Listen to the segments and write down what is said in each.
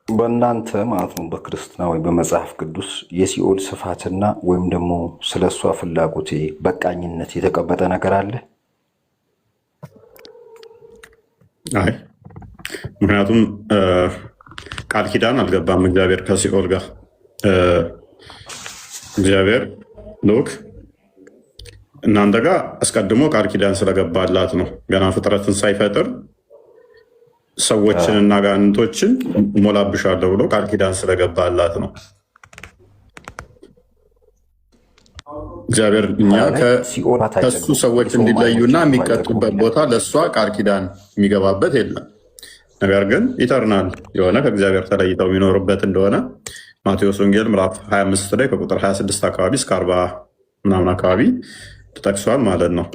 በእናንተ ማለት ነው በክርስትና ወይ በመጽሐፍ ቅዱስ የሲኦል ስፋትና ወይም ደግሞ ስለ እሷ ፍላጎት በቃኝነት የተቀመጠ ነገር አለ? አይ ምክንያቱም ቃል ኪዳን አልገባም እግዚአብሔር ከሲኦል ጋር። እግዚአብሔር ልክ እናንተ ጋር አስቀድሞ ቃል ኪዳን ስለገባላት ነው። ገና ፍጥረትን ሳይፈጥር ሰዎችንና ጋንንቶችን እሞላብሻለሁ ብሎ ቃል ኪዳን ስለገባላት ነው። እግዚአብሔር እኛ ከሱ ሰዎች እንዲለዩና የሚቀጡበት ቦታ ለእሷ ቃል ኪዳን የሚገባበት የለም። ነገር ግን ኢተርናል የሆነ ከእግዚአብሔር ተለይተው የሚኖርበት እንደሆነ ማቴዎስ ወንጌል ምዕራፍ 25 ላይ ከቁጥር 26 አካባቢ እስከ 40 ምናምን አካባቢ ተጠቅሷል ማለት ነው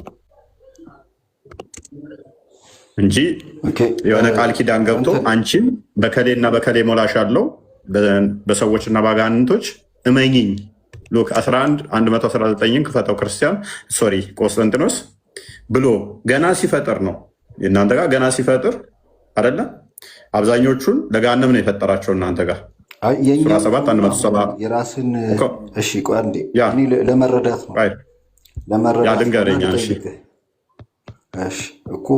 እንጂ የሆነ ቃል ኪዳን ገብቶ አንቺን በከሌና በከሌ ሞላሻለሁ በሰዎችና በአጋንንቶች እመኝኝ ሉክ 11:119 ክፈተው ክርስቲያን ቆስጠንጢኖስ ብሎ ገና ሲፈጥር ነው። እናንተ ጋር ገና ሲፈጥር አይደለ? አብዛኞቹን ለገሃነም ነው የፈጠራቸው እናንተ ጋር 17:170 የራስን እሺ ቆይ አንዴ ለመረዳት ነው ያ ድንገረኛ እሺ እኮ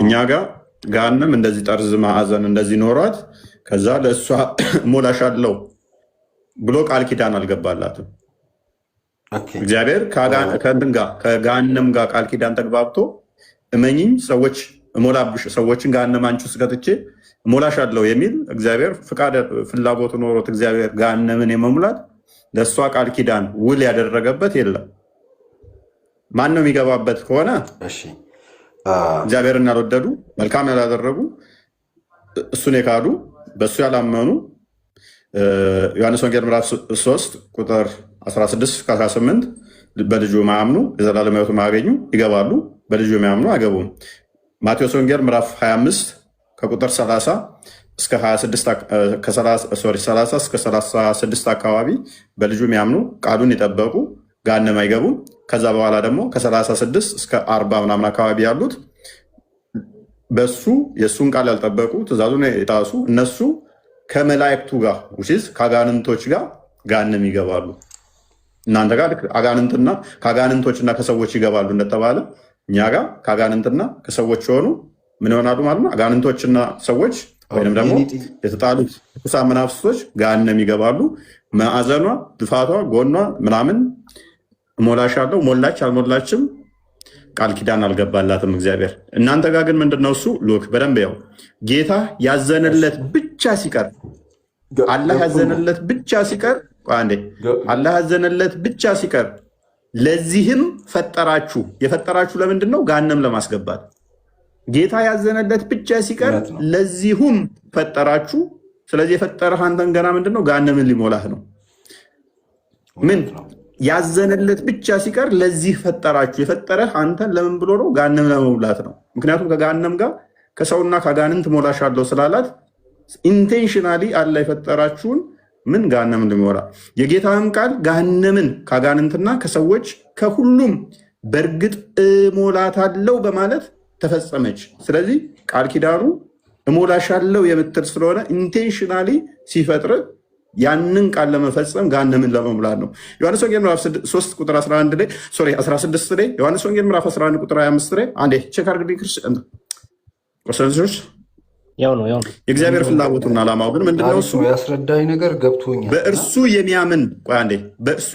እኛ ጋር ገሃነም እንደዚህ ጠርዝ ማዕዘን እንደዚህ ኖሯት ከዛ ለእሷ ሞላሻለሁ ብሎ ቃል ኪዳን አልገባላትም። እግዚአብሔር ከገሃነም ጋር ቃል ኪዳን ተግባብቶ እመኝኝ ሰዎች እሞላብሽ ሰዎችን ገሃነም አንቺ ውስጥ ከትቼ እሞላሻለሁ የሚል እግዚአብሔር ፍላጎቱ ኖሮት እግዚአብሔር ገሃነምን የመሙላት ለእሷ ቃል ኪዳን ውል ያደረገበት የለም። ማን ነው የሚገባበት ከሆነ እግዚአብሔርን ያልወደዱ መልካም ያላደረጉ እሱን የካዱ በእሱ ያላመኑ ዮሐንስ ወንጌል ምዕራፍ 3 ቁጥር 16-18 በልጁ ማያምኑ የዘላለም ሕይወት ማያገኙ ይገባሉ፣ በልጁ የሚያምኑ አይገቡም። ማቴዎስ ወንጌል ምዕራፍ 25 ከቁጥር 30 እስከ 36 አካባቢ በልጁ የሚያምኑ ቃሉን የጠበቁ ገሃነም አይገቡም። ከዛ በኋላ ደግሞ ከ36 እስከ 40 ምናምን አካባቢ ያሉት በሱ የእሱን ቃል ያልጠበቁ ትእዛዙን የጣሱ እነሱ ከመላእክቱ ጋር ከአጋንንቶች ጋር ገሃነም ይገባሉ። እናንተ ጋር ከአጋንንቶችና ከሰዎች ይገባሉ እንደተባለ እኛ ጋር ከአጋንንትና ከሰዎች የሆኑ ምን ይሆናሉ ማለት ነው? አጋንንቶችና ሰዎች ወይም ደግሞ የተጣሉት ርኩሳን መናፍስቶች ገሃነም ይገባሉ። ማዕዘኗ፣ ድፋቷ፣ ጎኗ ምናምን እሞላሻለሁ ሞላች አልሞላችም ቃል ኪዳን አልገባላትም እግዚአብሔር። እናንተ ጋር ግን ምንድነው እሱ ሉክ በደንብ ያው ጌታ ያዘነለት ብቻ ሲቀር አላህ ያዘነለት ብቻ ሲቀር አላህ ያዘነለት ብቻ ሲቀር ለዚህም ፈጠራችሁ። የፈጠራችሁ ለምንድን ነው? ገሃነም ለማስገባት። ጌታ ያዘነለት ብቻ ሲቀር ለዚሁም ፈጠራችሁ። ስለዚህ የፈጠረህ አንተን ገና ምንድነው? ገሃነምን ሊሞላህ ነው። ምን ያዘነለት ብቻ ሲቀር ለዚህ ፈጠራችሁ። የፈጠረህ አንተን ለምን ብሎ ነው? ገሃነም ለመሙላት ነው። ምክንያቱም ከገሃነም ጋር ከሰውና ከአጋንንት ሞላሻለሁ ስላላት ኢንቴንሽናሊ አላ የፈጠራችሁን ምን ገሃነምን ሊሞላ። የጌታም ቃል ገሃነምን ከአጋንንትና ከሰዎች ከሁሉም በእርግጥ እሞላታለሁ በማለት ተፈጸመች። ስለዚህ ቃል ኪዳኑ እሞላሻለሁ የምትል ስለሆነ ኢንቴንሽናሊ ሲፈጥር ያንን ቃል ለመፈጸም ገሃነምን ለመሙላት ነው። ዮሐንስ ወንጌል ምዕራፍ 3 ቁጥር 11 ላይ 16 ላይ ዮሐንስ ወንጌል ምዕራፍ 11 ቁጥር 25 ላይ አንዴ ቼክ አድርግልኝ ክርስቲያን ያው ነው የእግዚአብሔር ፍላጎቱና ዓላማው ግን ምንድነው? እሱ ያስረዳኝ ነገር ገብቶኛል። በእርሱ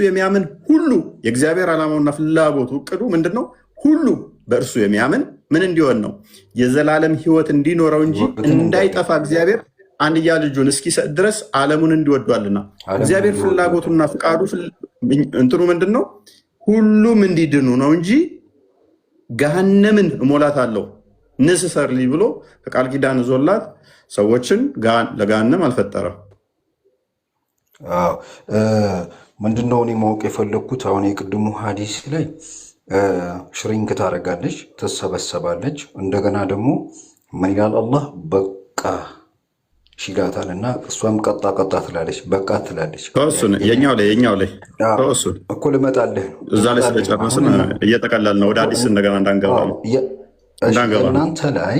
የሚያምን ሁሉ የእግዚአብሔር ዓላማውና ፍላጎቱ እቅዱ ምንድነው? ሁሉ በእርሱ የሚያምን ምን እንዲሆን ነው? የዘላለም ሕይወት እንዲኖረው እንጂ እንዳይጠፋ እግዚአብሔር አንድያ ልጁን እስኪሰጥ ድረስ ዓለሙን እንዲወዷልና። እግዚአብሔር ፍላጎቱና ፍቃዱ እንትኑ ምንድን ነው? ሁሉም እንዲድኑ ነው እንጂ ገሃነምን እሞላታለሁ ንስሰርሊ ብሎ ከቃል ኪዳን ዞላት ሰዎችን ለገሃነም አልፈጠረም። ምንድነው እኔ ማወቅ የፈለግኩት አሁን የቅድሙ ሀዲስ ላይ ሽሪንክ ታደርጋለች፣ ትሰበሰባለች። እንደገና ደግሞ ምን ይላል አላህ? በቃ ይላታል እና እሷም ቀጣ ትላለች፣ በቃ ትላለች። የኛው ላይ እኮ ልመጣልህ ነው። እዛ ላይ ስለጨረስን እየጠቀላል ነው ወደ አዲስ እንደገና እንዳንገባ ነው። እናንተ ላይ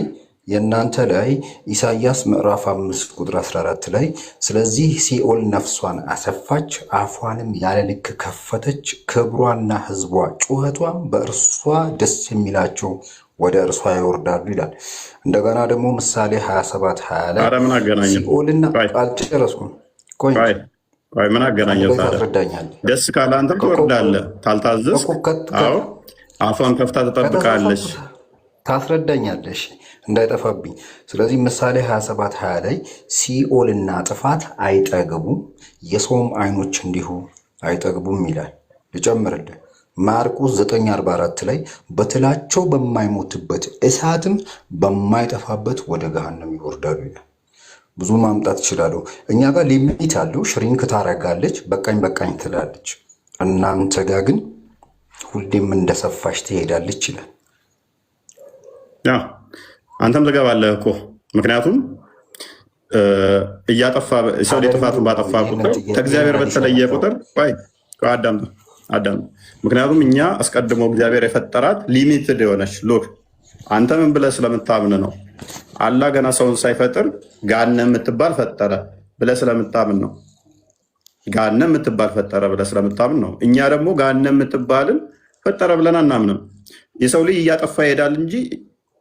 የእናንተ ላይ ኢሳይያስ ምዕራፍ 5 ቁጥር 14 ላይ ስለዚህ ሲኦል ነፍሷን አሰፋች፣ አፏንም ያለ ልክ ከፈተች፣ ክብሯና ሕዝቧ ጩኸቷም በእርሷ ደስ የሚላቸው ወደ እርሷ ይወርዳሉ ይላል። እንደገና ደግሞ ምሳሌ 27:20 ላይ ሲኦልና አልጨረስኩም። ቆይ ምን አገናኘው? ደስ ካለ አንተም ትወርዳለህ፣ ታልታዘዝክ አፏን ከፍታ ትጠብቃለች። ታስረዳኛለሽ እንዳይጠፋብኝ። ስለዚህ ምሳሌ 27:20 ላይ ሲኦልና ጥፋት አይጠግቡም፣ የሰውም አይኖች እንዲሁ አይጠግቡም ይላል። ልጨምርልህ ማርቆስ 9:44 ላይ በትላቸው በማይሞትበት እሳትም በማይጠፋበት ወደ ገሃነም ይወርዳሉ ይላል። ብዙ ማምጣት እችላለሁ። እኛ ጋር ሊሚት አለው። ሽሪንክ ታረጋለች፣ በቃኝ በቃኝ ትላለች። እናንተ ጋር ግን ሁሌም እንደሰፋሽ ትሄዳለች ይላል። አንተም ትገባለህ እኮ ምክንያቱም እያጠፋ ሰው ጥፋቱን ባጠፋ ቁጥር ከእግዚአብሔር በተለየ ቁጥር አዳም ምክንያቱም እኛ አስቀድሞ እግዚአብሔር የፈጠራት ሊሚትድ የሆነች ሎክ አንተ ምን ብለህ ስለምታምን ነው። አላህ ገና ሰውን ሳይፈጥር ገሃነም የምትባል ፈጠረ ብለህ ስለምታምን ነው። ገሃነም የምትባል ፈጠረ ብለህ ስለምታምን ነው። እኛ ደግሞ ገሃነም የምትባልን ፈጠረ ብለን አናምንም። የሰው ልጅ እያጠፋ ይሄዳል እንጂ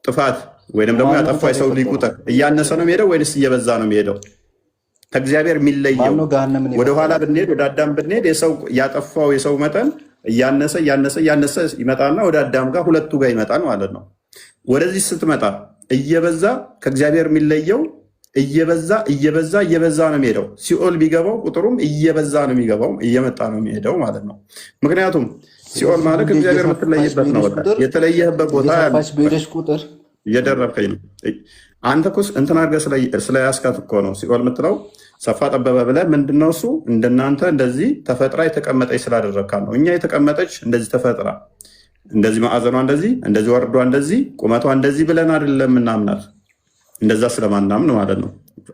ጥፋት ወይንም ደግሞ ያጠፋ የሰው ልጅ ቁጥር እያነሰ ነው የሚሄደው ወይንስ እየበዛ ነው የሚሄደው? ከእግዚአብሔር የሚለየው ወደኋላ ብንሄድ ወደ አዳም ብንሄድ ያጠፋው የሰው መጠን እያነሰ እያነሰ እያነሰ ይመጣና ወደ አዳም ጋር ሁለቱ ጋር ይመጣል ማለት ነው። ወደዚህ ስትመጣ እየበዛ ከእግዚአብሔር የሚለየው እየበዛ እየበዛ እየበዛ ነው የሚሄደው። ሲኦል ቢገባው ቁጥሩም እየበዛ ነው የሚገባው፣ እየመጣ ነው የሚሄደው ማለት ነው። ምክንያቱም ሲኦል ማለት እግዚአብሔር የምትለይበት ነው። የተለየህበት ቦታ ቁጥር እየደረብከኝ ነው አንተ እኮ እንትን አድርገህ ስለያዝካት እኮ ነው ሲኦል የምትለው። ሰፋ ጠበበ ብለህ ምንድነው እሱ እንደናንተ እንደዚህ ተፈጥራ የተቀመጠች ስላደረግካት ነው። እኛ የተቀመጠች እንደዚህ ተፈጥራ እንደዚህ ማዕዘኗ እንደዚህ ወርዷ እንደዚህ ቁመቷ እንደዚህ ብለን አይደለም ምናምናት። እንደዛ ስለማናምን ማለት ነው።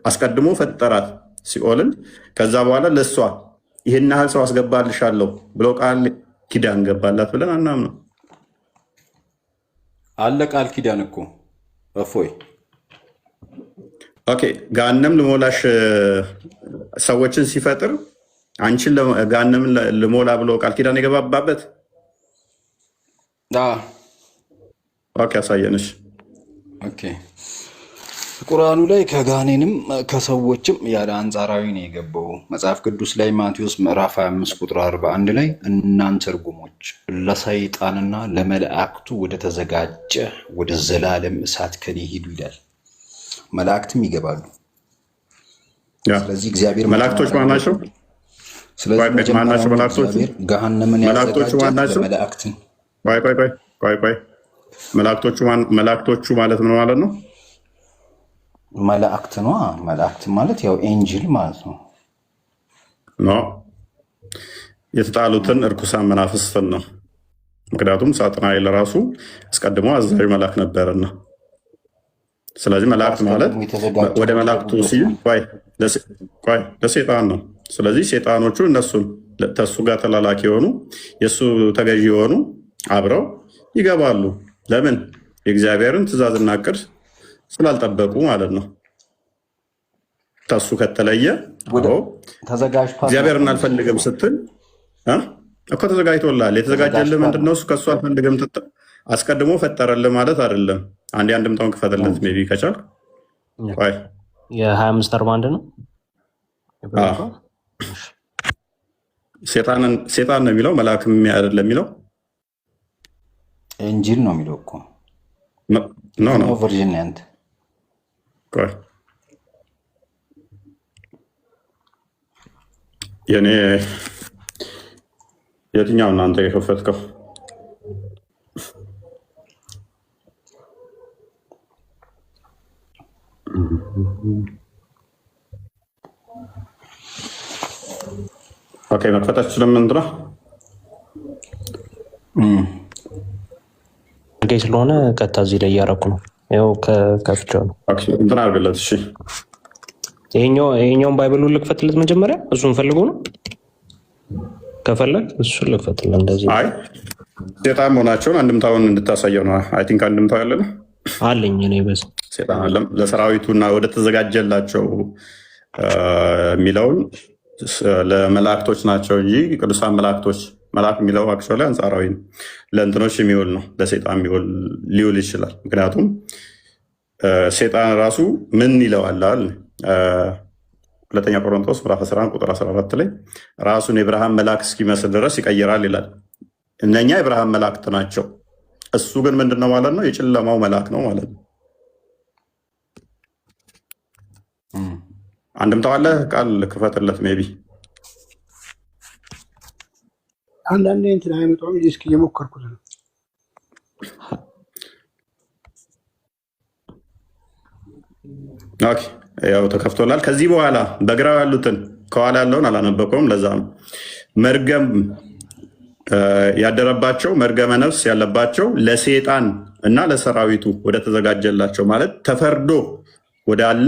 አስቀድሞ ፈጠራት ሲኦልን። ከዛ በኋላ ለእሷ ይህን ያህል ሰው አስገባልሻለሁ ብሎ ቃል ኪዳን ገባላት ብለን አናምነው። አለ ቃል ኪዳን እኮ እፎይ። ኦኬ ገሃነም ልሞላሽ ሰዎችን ሲፈጥር አንቺን ገሃነምን ልሞላ ብሎ ቃል ኪዳን የገባባበት ኦኬ አሳየንሽ። ኦኬ ቁርአኑ ላይ ከጋኔንም ከሰዎችም ያለ አንጻራዊ ነው የገባው። መጽሐፍ ቅዱስ ላይ ማቴዎስ ምዕራፍ 25 ቁጥር 41 ላይ እናንተ እርጉሞች ለሰይጣንና ለመላእክቱ ወደ ተዘጋጀ ወደ ዘላለም እሳት ከኔ ሂዱ ይላል። መላእክትም ይገባሉ። ስለዚህ እግዚአብሔር መላእክቶች ማን ናቸው? ስለዚህ ማን ናቸው መላእክቶች? ገሃነምን ያዘጋጃል ለመላእክትን። ቆይ መላእክቶቹ ማለት ምን ማለት ነው? መላእክት ነው። መላእክት ማለት ያው ኤንጅል ማለት ነው። የተጣሉትን እርኩሳን መናፍስትን ነው። ምክንያቱም ሳጥናኤል ራሱ አስቀድሞ አዛዥ መልአክ ነበርና፣ ስለዚህ መላእክት ማለት ወደ መላእክቱ ለሴጣን ነው። ስለዚህ ሴጣኖቹ እነሱን ተሱ ጋር ተላላኪ የሆኑ የእሱ ተገዢ የሆኑ አብረው ይገባሉ። ለምን? የእግዚአብሔርን ትእዛዝና ዕቅድ ስላልጠበቁ ማለት ነው። ተሱ ከተለየ እግዚአብሔርን አልፈልግም ስትል እኮ ተዘጋጅቶላል። የተዘጋጀልህ ምንድነው? እሱ ከሱ አልፈልግም አስቀድሞ ፈጠረልህ ማለት አይደለም። አንድምታውን ክፈትለት ሜይ ቢ ከቻልክ። የ2541 ነው። ሴጣን ነው የሚለው መልአክ አይደለም የሚለው ኤንጅል ነው የሚለው እኮ ነው ቨርዥን ያንተ የኔ የትኛው እናንተ የከፈትከው? ኦኬ መክፈታችሁ ስለምንድን ነው? ስለሆነ ቀጥታ እዚህ ላይ እያደረኩ ነው። ያው ከፍቼው ነው እንትን አድርግለት። እሺ ይሄኛውን ባይብሉን ልክፈትለት መጀመሪያ። እሱን ፈልጎ ነው ከፈለግ እሱን ልክፈትለት። እንደዚህ አይ ሴጣን መሆናቸውን አንድምታውን እንድታሳየው ነው። አይ ቲንክ አንድምታው ያለ ነው አለኝ እኔ በዚህ ሴጣን አለም ለሰራዊቱና ወደ ተዘጋጀላቸው የሚለውን ለመላእክቶች ናቸው እንጂ ቅዱሳን መላእክቶች መልአክ የሚለው አክቹዋሊ አንጻራዊ ነው። ለእንትኖች የሚውል ነው፣ ለሴጣን ሊውል ይችላል። ምክንያቱም ሴጣን ራሱ ምን ይለዋል? ሁለተኛ ቆሮንቶስ ምዕራፍ 11 ቁጥር 14 ላይ ራሱን የብርሃን መልአክ እስኪመስል ድረስ ይቀይራል ይላል። እነኛ የብርሃን መላእክት ናቸው። እሱ ግን ምንድነው ማለት ነው? የጨለማው መልአክ ነው ማለት ነው። አንድምታው አለ። ቃል ክፈትለት። ሜይ ቢ አንዳንዴ እንትን አይመጣም። እስኪ እየሞከርኩት ነው። ኦኬ፣ ያው ተከፍቶላል። ከዚህ በኋላ በግራው ያሉትን ከኋላ ያለውን አላነበቀውም። ለዛ ነው መርገም ያደረባቸው መርገመ ነፍስ ያለባቸው ለሴጣን እና ለሰራዊቱ ወደ ተዘጋጀላቸው ማለት ተፈርዶ ወዳለ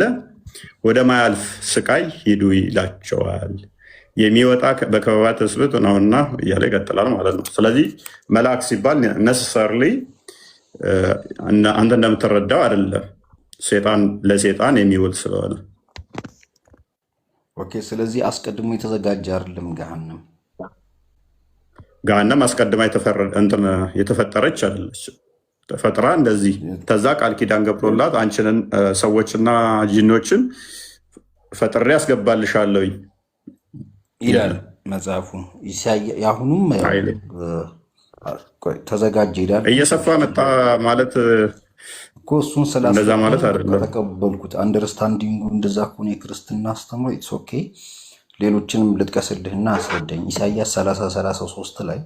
ወደ ማያልፍ ስቃይ ሂዱ ይላቸዋል። የሚወጣ በከበባ ትስብእት ነውና እያለ ይቀጥላል ማለት ነው። ስለዚህ መልአክ ሲባል ነሰሰርሊ አንተ እንደምትረዳው አይደለም፣ ሴጣን ለሴጣን የሚውል ስለሆነ። ኦኬ። ስለዚህ አስቀድሞ የተዘጋጀ አይደለም። ገሃነም አስቀድማ የተፈጠረች አይደለች። ተፈጥራ እንደዚህ ተዛ ቃል ኪዳን ገብቶላት አንቺንን ሰዎችና ጂኖችን ፈጥሬ ያስገባልሻለሁኝ ይላል መጽሐፉ። የአሁኑም ተዘጋጀ ይላል። እየሰፋ መጣ ማለት እኮ እሱን እንደዛ ማለት አይደለም። ተቀበልኩት። አንደርስታንዲንጉ እንደዛ ከሆነ የክርስትና አስተምሮ ኢትስ ኦኬ። ሌሎችንም ልጥቀስልህና አስረዳኝ። ኢሳያስ 30:33 ላይ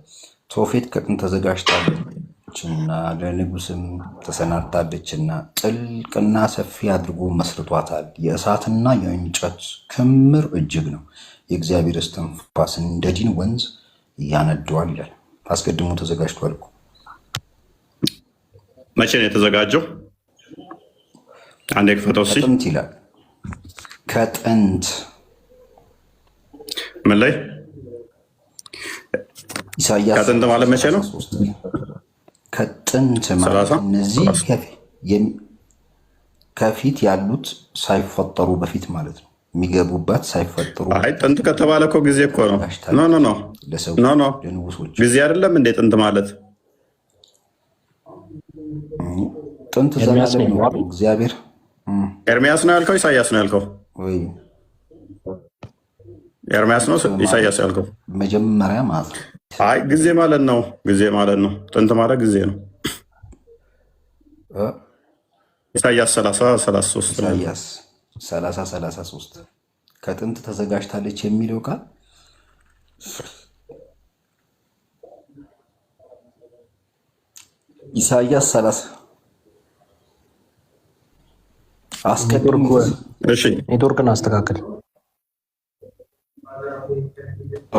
ቶፌት ከጥንት ተዘጋጅታለችና ለንጉስም ተሰናድታለችና ጥልቅና ሰፊ አድርጎ መስርቷታል። የእሳትና የእንጨት ክምር እጅግ ነው። የእግዚአብሔር እስትንፋስ እንደ ዲን ወንዝ ያነደዋል ይላል። አስቀድሞ ተዘጋጅቷል እኮ። መቼ ነው የተዘጋጀው? አንዴ ክፈተው። ከጥንት ይላል። ከጥንት ምን ላይ? ኢሳያስ ከጥንት ማለት መቼ ነው? ከጥንት ማለት እነዚህ ከፊት ያሉት ሳይፈጠሩ በፊት ማለት ነው። የሚገቡበት ሳይፈጠሩ። አይ ጥንት ከተባለ እኮ ጊዜ እኮ ነው። ኖ ጊዜ አይደለም እንዴ ጥንት ማለት? ጥንት ዘላለም ነው እግዚአብሔር። ኤርሚያስ ነው ያልከው? ኢሳያስ ነው ያልከው? ኤርሚያስ ነው ኢሳያስ ያልከው? መጀመሪያ ማለት ነው። አይ ጊዜ ማለት ነው። ጊዜ ማለት ነው። ጥንት ማለት ጊዜ ነው። ኢሳያስ 30:33 ኢሳያስ 30:33 ከጥንት ተዘጋጅታለች የሚለው ቃል ኢሳያስ 30 ኔትወርክን አስተካክል።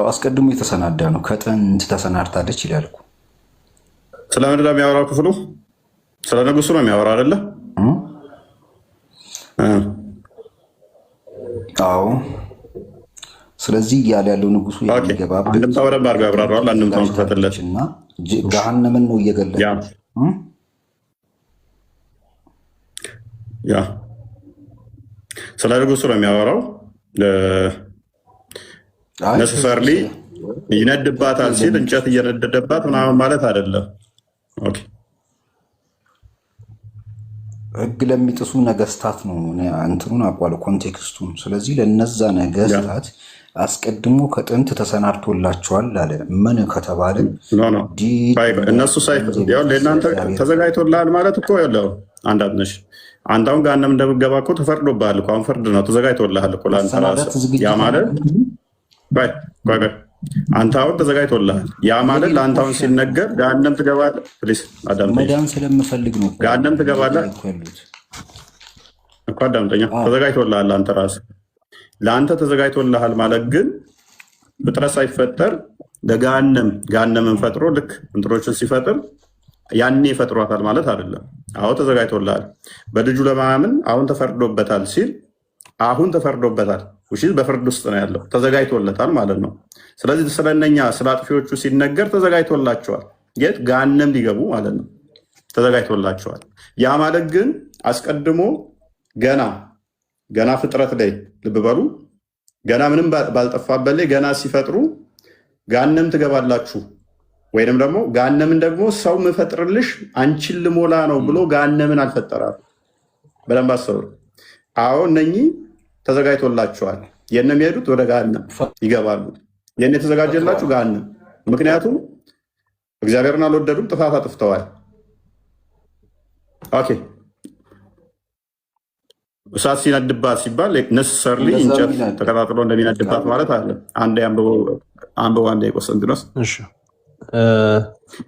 አስቀድሞ የተሰናዳ ነው። ከጥንት ተሰናድታለች ይላል እኮ። ስለምንድን ነው የሚያወራው ክፍሉ? ስለ ንጉሱ ነው የሚያወራው አይደለ? አዎ። ስለዚህ እያለ ያለው ንጉሱ የሚገባበት አንድምታ በደንብ አድርጎ ያብራራዋል። አንድምታውን ክፈትለት እና ገሃነምን ነው እየገለጸ ያ ስለ ንጉሱ ነው የሚያወራው። ነሰሰርሊ ይነድባታል ሲል እንጨት እየነደደባት ምናምን ማለት አይደለም። ሕግ ለሚጥሱ ነገስታት ነው እንትኑን አቋል ኮንቴክስቱን። ስለዚህ ለነዛ ነገስታት አስቀድሞ ከጥንት ተሰናድቶላቸዋል አለ። ምን ከተባለ እነሱ ለእናንተ ተዘጋጅቶልሃል ማለት እኮ ያለው አንዳት ነሽ። አንተ አሁን ገሃነም እንደምትገባ እኮ ተፈርዶብሃል እኮ። አሁን ፍርድ ነው፣ ተዘጋጅቶልሃል እኮ ለአንተ ራስህ። ያ ማለት አንተ አሁን ተዘጋጅቶልሃል። ያ ማለት ለአንተ አሁን ሲነገር ገሃነም ትገባለህ። ፕሊስ መዳን ስለምፈልግ ነው። ገሃነም ትገባለህ እኮ አዳምጠኛ። ተዘጋጅቶልሃል አንተ ራስህ። ለአንተ ተዘጋጅቶልሃል ማለት ግን ፍጥረት ሳይፈጠር ገሃነምን ፈጥሮ ልክ እንትኖችን ሲፈጥር ያኔ ይፈጥሯታል ማለት አይደለም። አሁን ተዘጋጅቶልሃል። በልጁ ለማመን አሁን ተፈርዶበታል ሲል አሁን ተፈርዶበታል በፍርድ ውስጥ ነው ያለው። ተዘጋጅቶለታል ማለት ነው። ስለዚህ ስለነኛ ስለ አጥፊዎቹ ሲነገር ተዘጋጅቶላቸዋል። የት ገሃነም ሊገቡ ማለት ነው። ተዘጋጅቶላቸዋል። ያ ማለት ግን አስቀድሞ ገና ፍጥረት ላይ ልብ በሉ፣ ገና ምንም ባልጠፋበት ላይ ገና ሲፈጥሩ ገሃነም ትገባላችሁ ወይንም ደግሞ ገሃነምን ደግሞ ሰው ምፈጥርልሽ አንቺን ልሞላ ነው ብሎ ገሃነምን አልፈጠራም። በደንብ አስተውሉ። አዎ እነኚህ ተዘጋጅቶላቸዋል። የነ የሚሄዱት ወደ ገሃነም ይገባሉ። የነ የተዘጋጀላችሁ ገሃነም። ምክንያቱም እግዚአብሔርን አልወደዱም፣ ጥፋት አጥፍተዋል። ኦኬ እሳት ሲነድባት ሲባል ነሰሰርሊ እንጨት ተቀጣጥሎ እንደሚነድባት ማለት አለ። አንዴ አንብቦ አንዴ ቆስጠንጢኖስ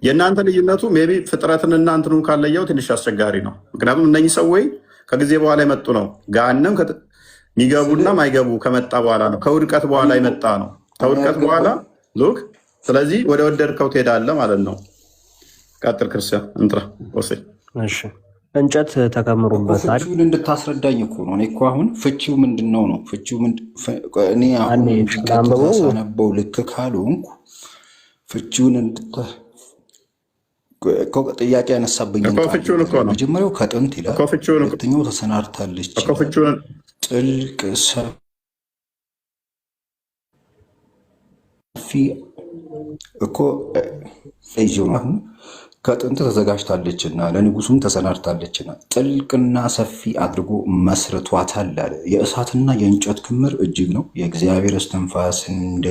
የእናንተ ልዩነቱ ሜይ ቢ ፍጥረትን እና እንትኑ ካለየው ትንሽ አስቸጋሪ ነው። ምክንያቱም እነኚህ ሰዎች ከጊዜ በኋላ የመጡ ነው። ገሃነም የሚገቡና ማይገቡ ከመጣ በኋላ ነው። ከውድቀት በኋላ የመጣ ነው። ከውድቀት በኋላ ሉክ። ስለዚህ ወደ ወደድከው ትሄዳለህ ማለት ነው። ቀጥል ክርስቲያን እንጥራ ወሰይ። እሺ እንጨት ተከምሩበታል። ፍቺውን እንድታስረዳኝ እኮ ነው። እኔ እኮ አሁን ፍቺው ምንድን ነው ነው ፍቺው እኔ አሁን ሳነበው ልክ ካልሆንኩ ፍቺውን ጥያቄ ያነሳብኝ መጀመሪያው ከጥንት ይላል፣ ሁለተኛው ተሰናድታለች፣ ጥልቅ ሰፊ እኮ አሁን ከጥንት ተዘጋጅታለችና ለንጉሱም ተሰናድታለችና ጥልቅና ሰፊ አድርጎ መስርቷታል አለ። የእሳትና የእንጨት ክምር እጅግ ነው፣ የእግዚአብሔር እስትንፋስ እንደ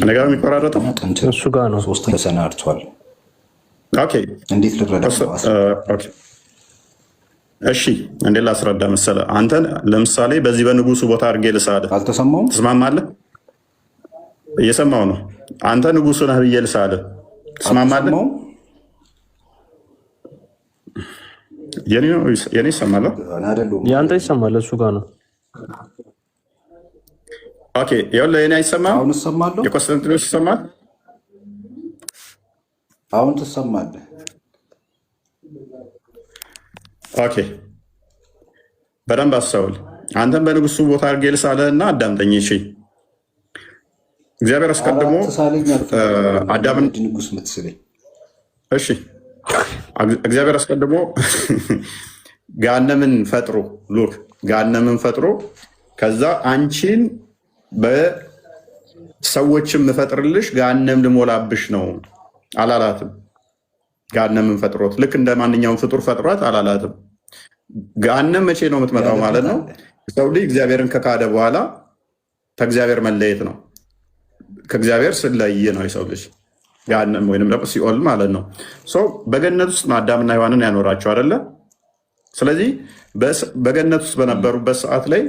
ነገር የሚቆራረጠው እሱ ጋር ነው። ሶስት ተሰናድቷል። እንዴት ልረዳ? እሺ እንዴት ላስረዳ መሰለህ? አንተን ለምሳሌ በዚህ በንጉሱ ቦታ አድርጌ ልሳልህ። አልተሰማውም? ትስማማለህ? እየሰማው ነው። አንተ ንጉሱ ነህ ብዬ ልሳልህ። ትስማማለህ? የኔ ይሰማል፣ የአንተ ይሰማል። እሱ ጋር ነው። ኦኬ ይኸውልህ፣ የኔ አይሰማም። አሁን እሰማለሁ። የቆስጠንጢኖስ ይሰማል። አሁን ትሰማለህ። ኦኬ በደንብ አስተውል። አንተም በንጉሱ ቦታ አድርጌ ልሳልህ እና አዳምጠኝ። እሺ እግዚአብሔር አስቀድሞ አዳምን ንጉስ ምትስለኝ። እሺ እግዚአብሔር አስቀድሞ ገሃነምን ፈጥሮ ሉክ ገሃነምን ፈጥሮ ከዛ አንቺን በሰዎችም ምፈጥርልሽ ገሃነም ልሞላብሽ ነው አላላትም። ገሃነምን ፈጥሮት ልክ እንደ ማንኛውም ፍጡር ፈጥሯት አላላትም። ገሃነም መቼ ነው የምትመጣው ማለት ነው? ሰው ልጅ እግዚአብሔርን ከካደ በኋላ ከእግዚአብሔር መለየት ነው። ከእግዚአብሔር ስለይ ነው የሰው ልጅ ገሃነም ወይንም ደግሞ ሲኦል ማለት ነው። በገነት ውስጥ ነው አዳምና ሔዋንን ያኖራቸው አይደለ? ስለዚህ በገነት ውስጥ በነበሩበት ሰዓት ላይ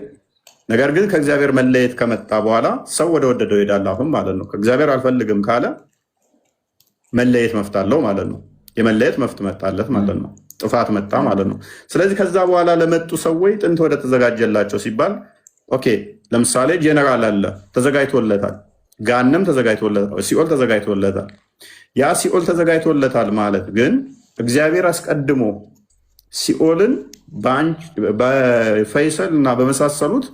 ነገር ግን ከእግዚአብሔር መለየት ከመጣ በኋላ ሰው ወደ ወደደው ይሄዳል አሁን ማለት ነው። ከእግዚአብሔር አልፈልግም ካለ መለየት መፍታለው ማለት ነው። የመለየት መፍት መጣለት ማለት ነው። ጥፋት መጣ ማለት ነው። ስለዚህ ከዛ በኋላ ለመጡ ሰዎች ጥንት ወደ ተዘጋጀላቸው ሲባል ኦኬ፣ ለምሳሌ ጄኔራል አለ ተዘጋጅቶለታል፣ ገሃነም ተዘጋጅቶለታል፣ ሲኦል ተዘጋጅቶለታል። ያ ሲኦል ተዘጋጅቶለታል ማለት ግን እግዚአብሔር አስቀድሞ ሲኦልን በፈይሰል እና በመሳሰሉት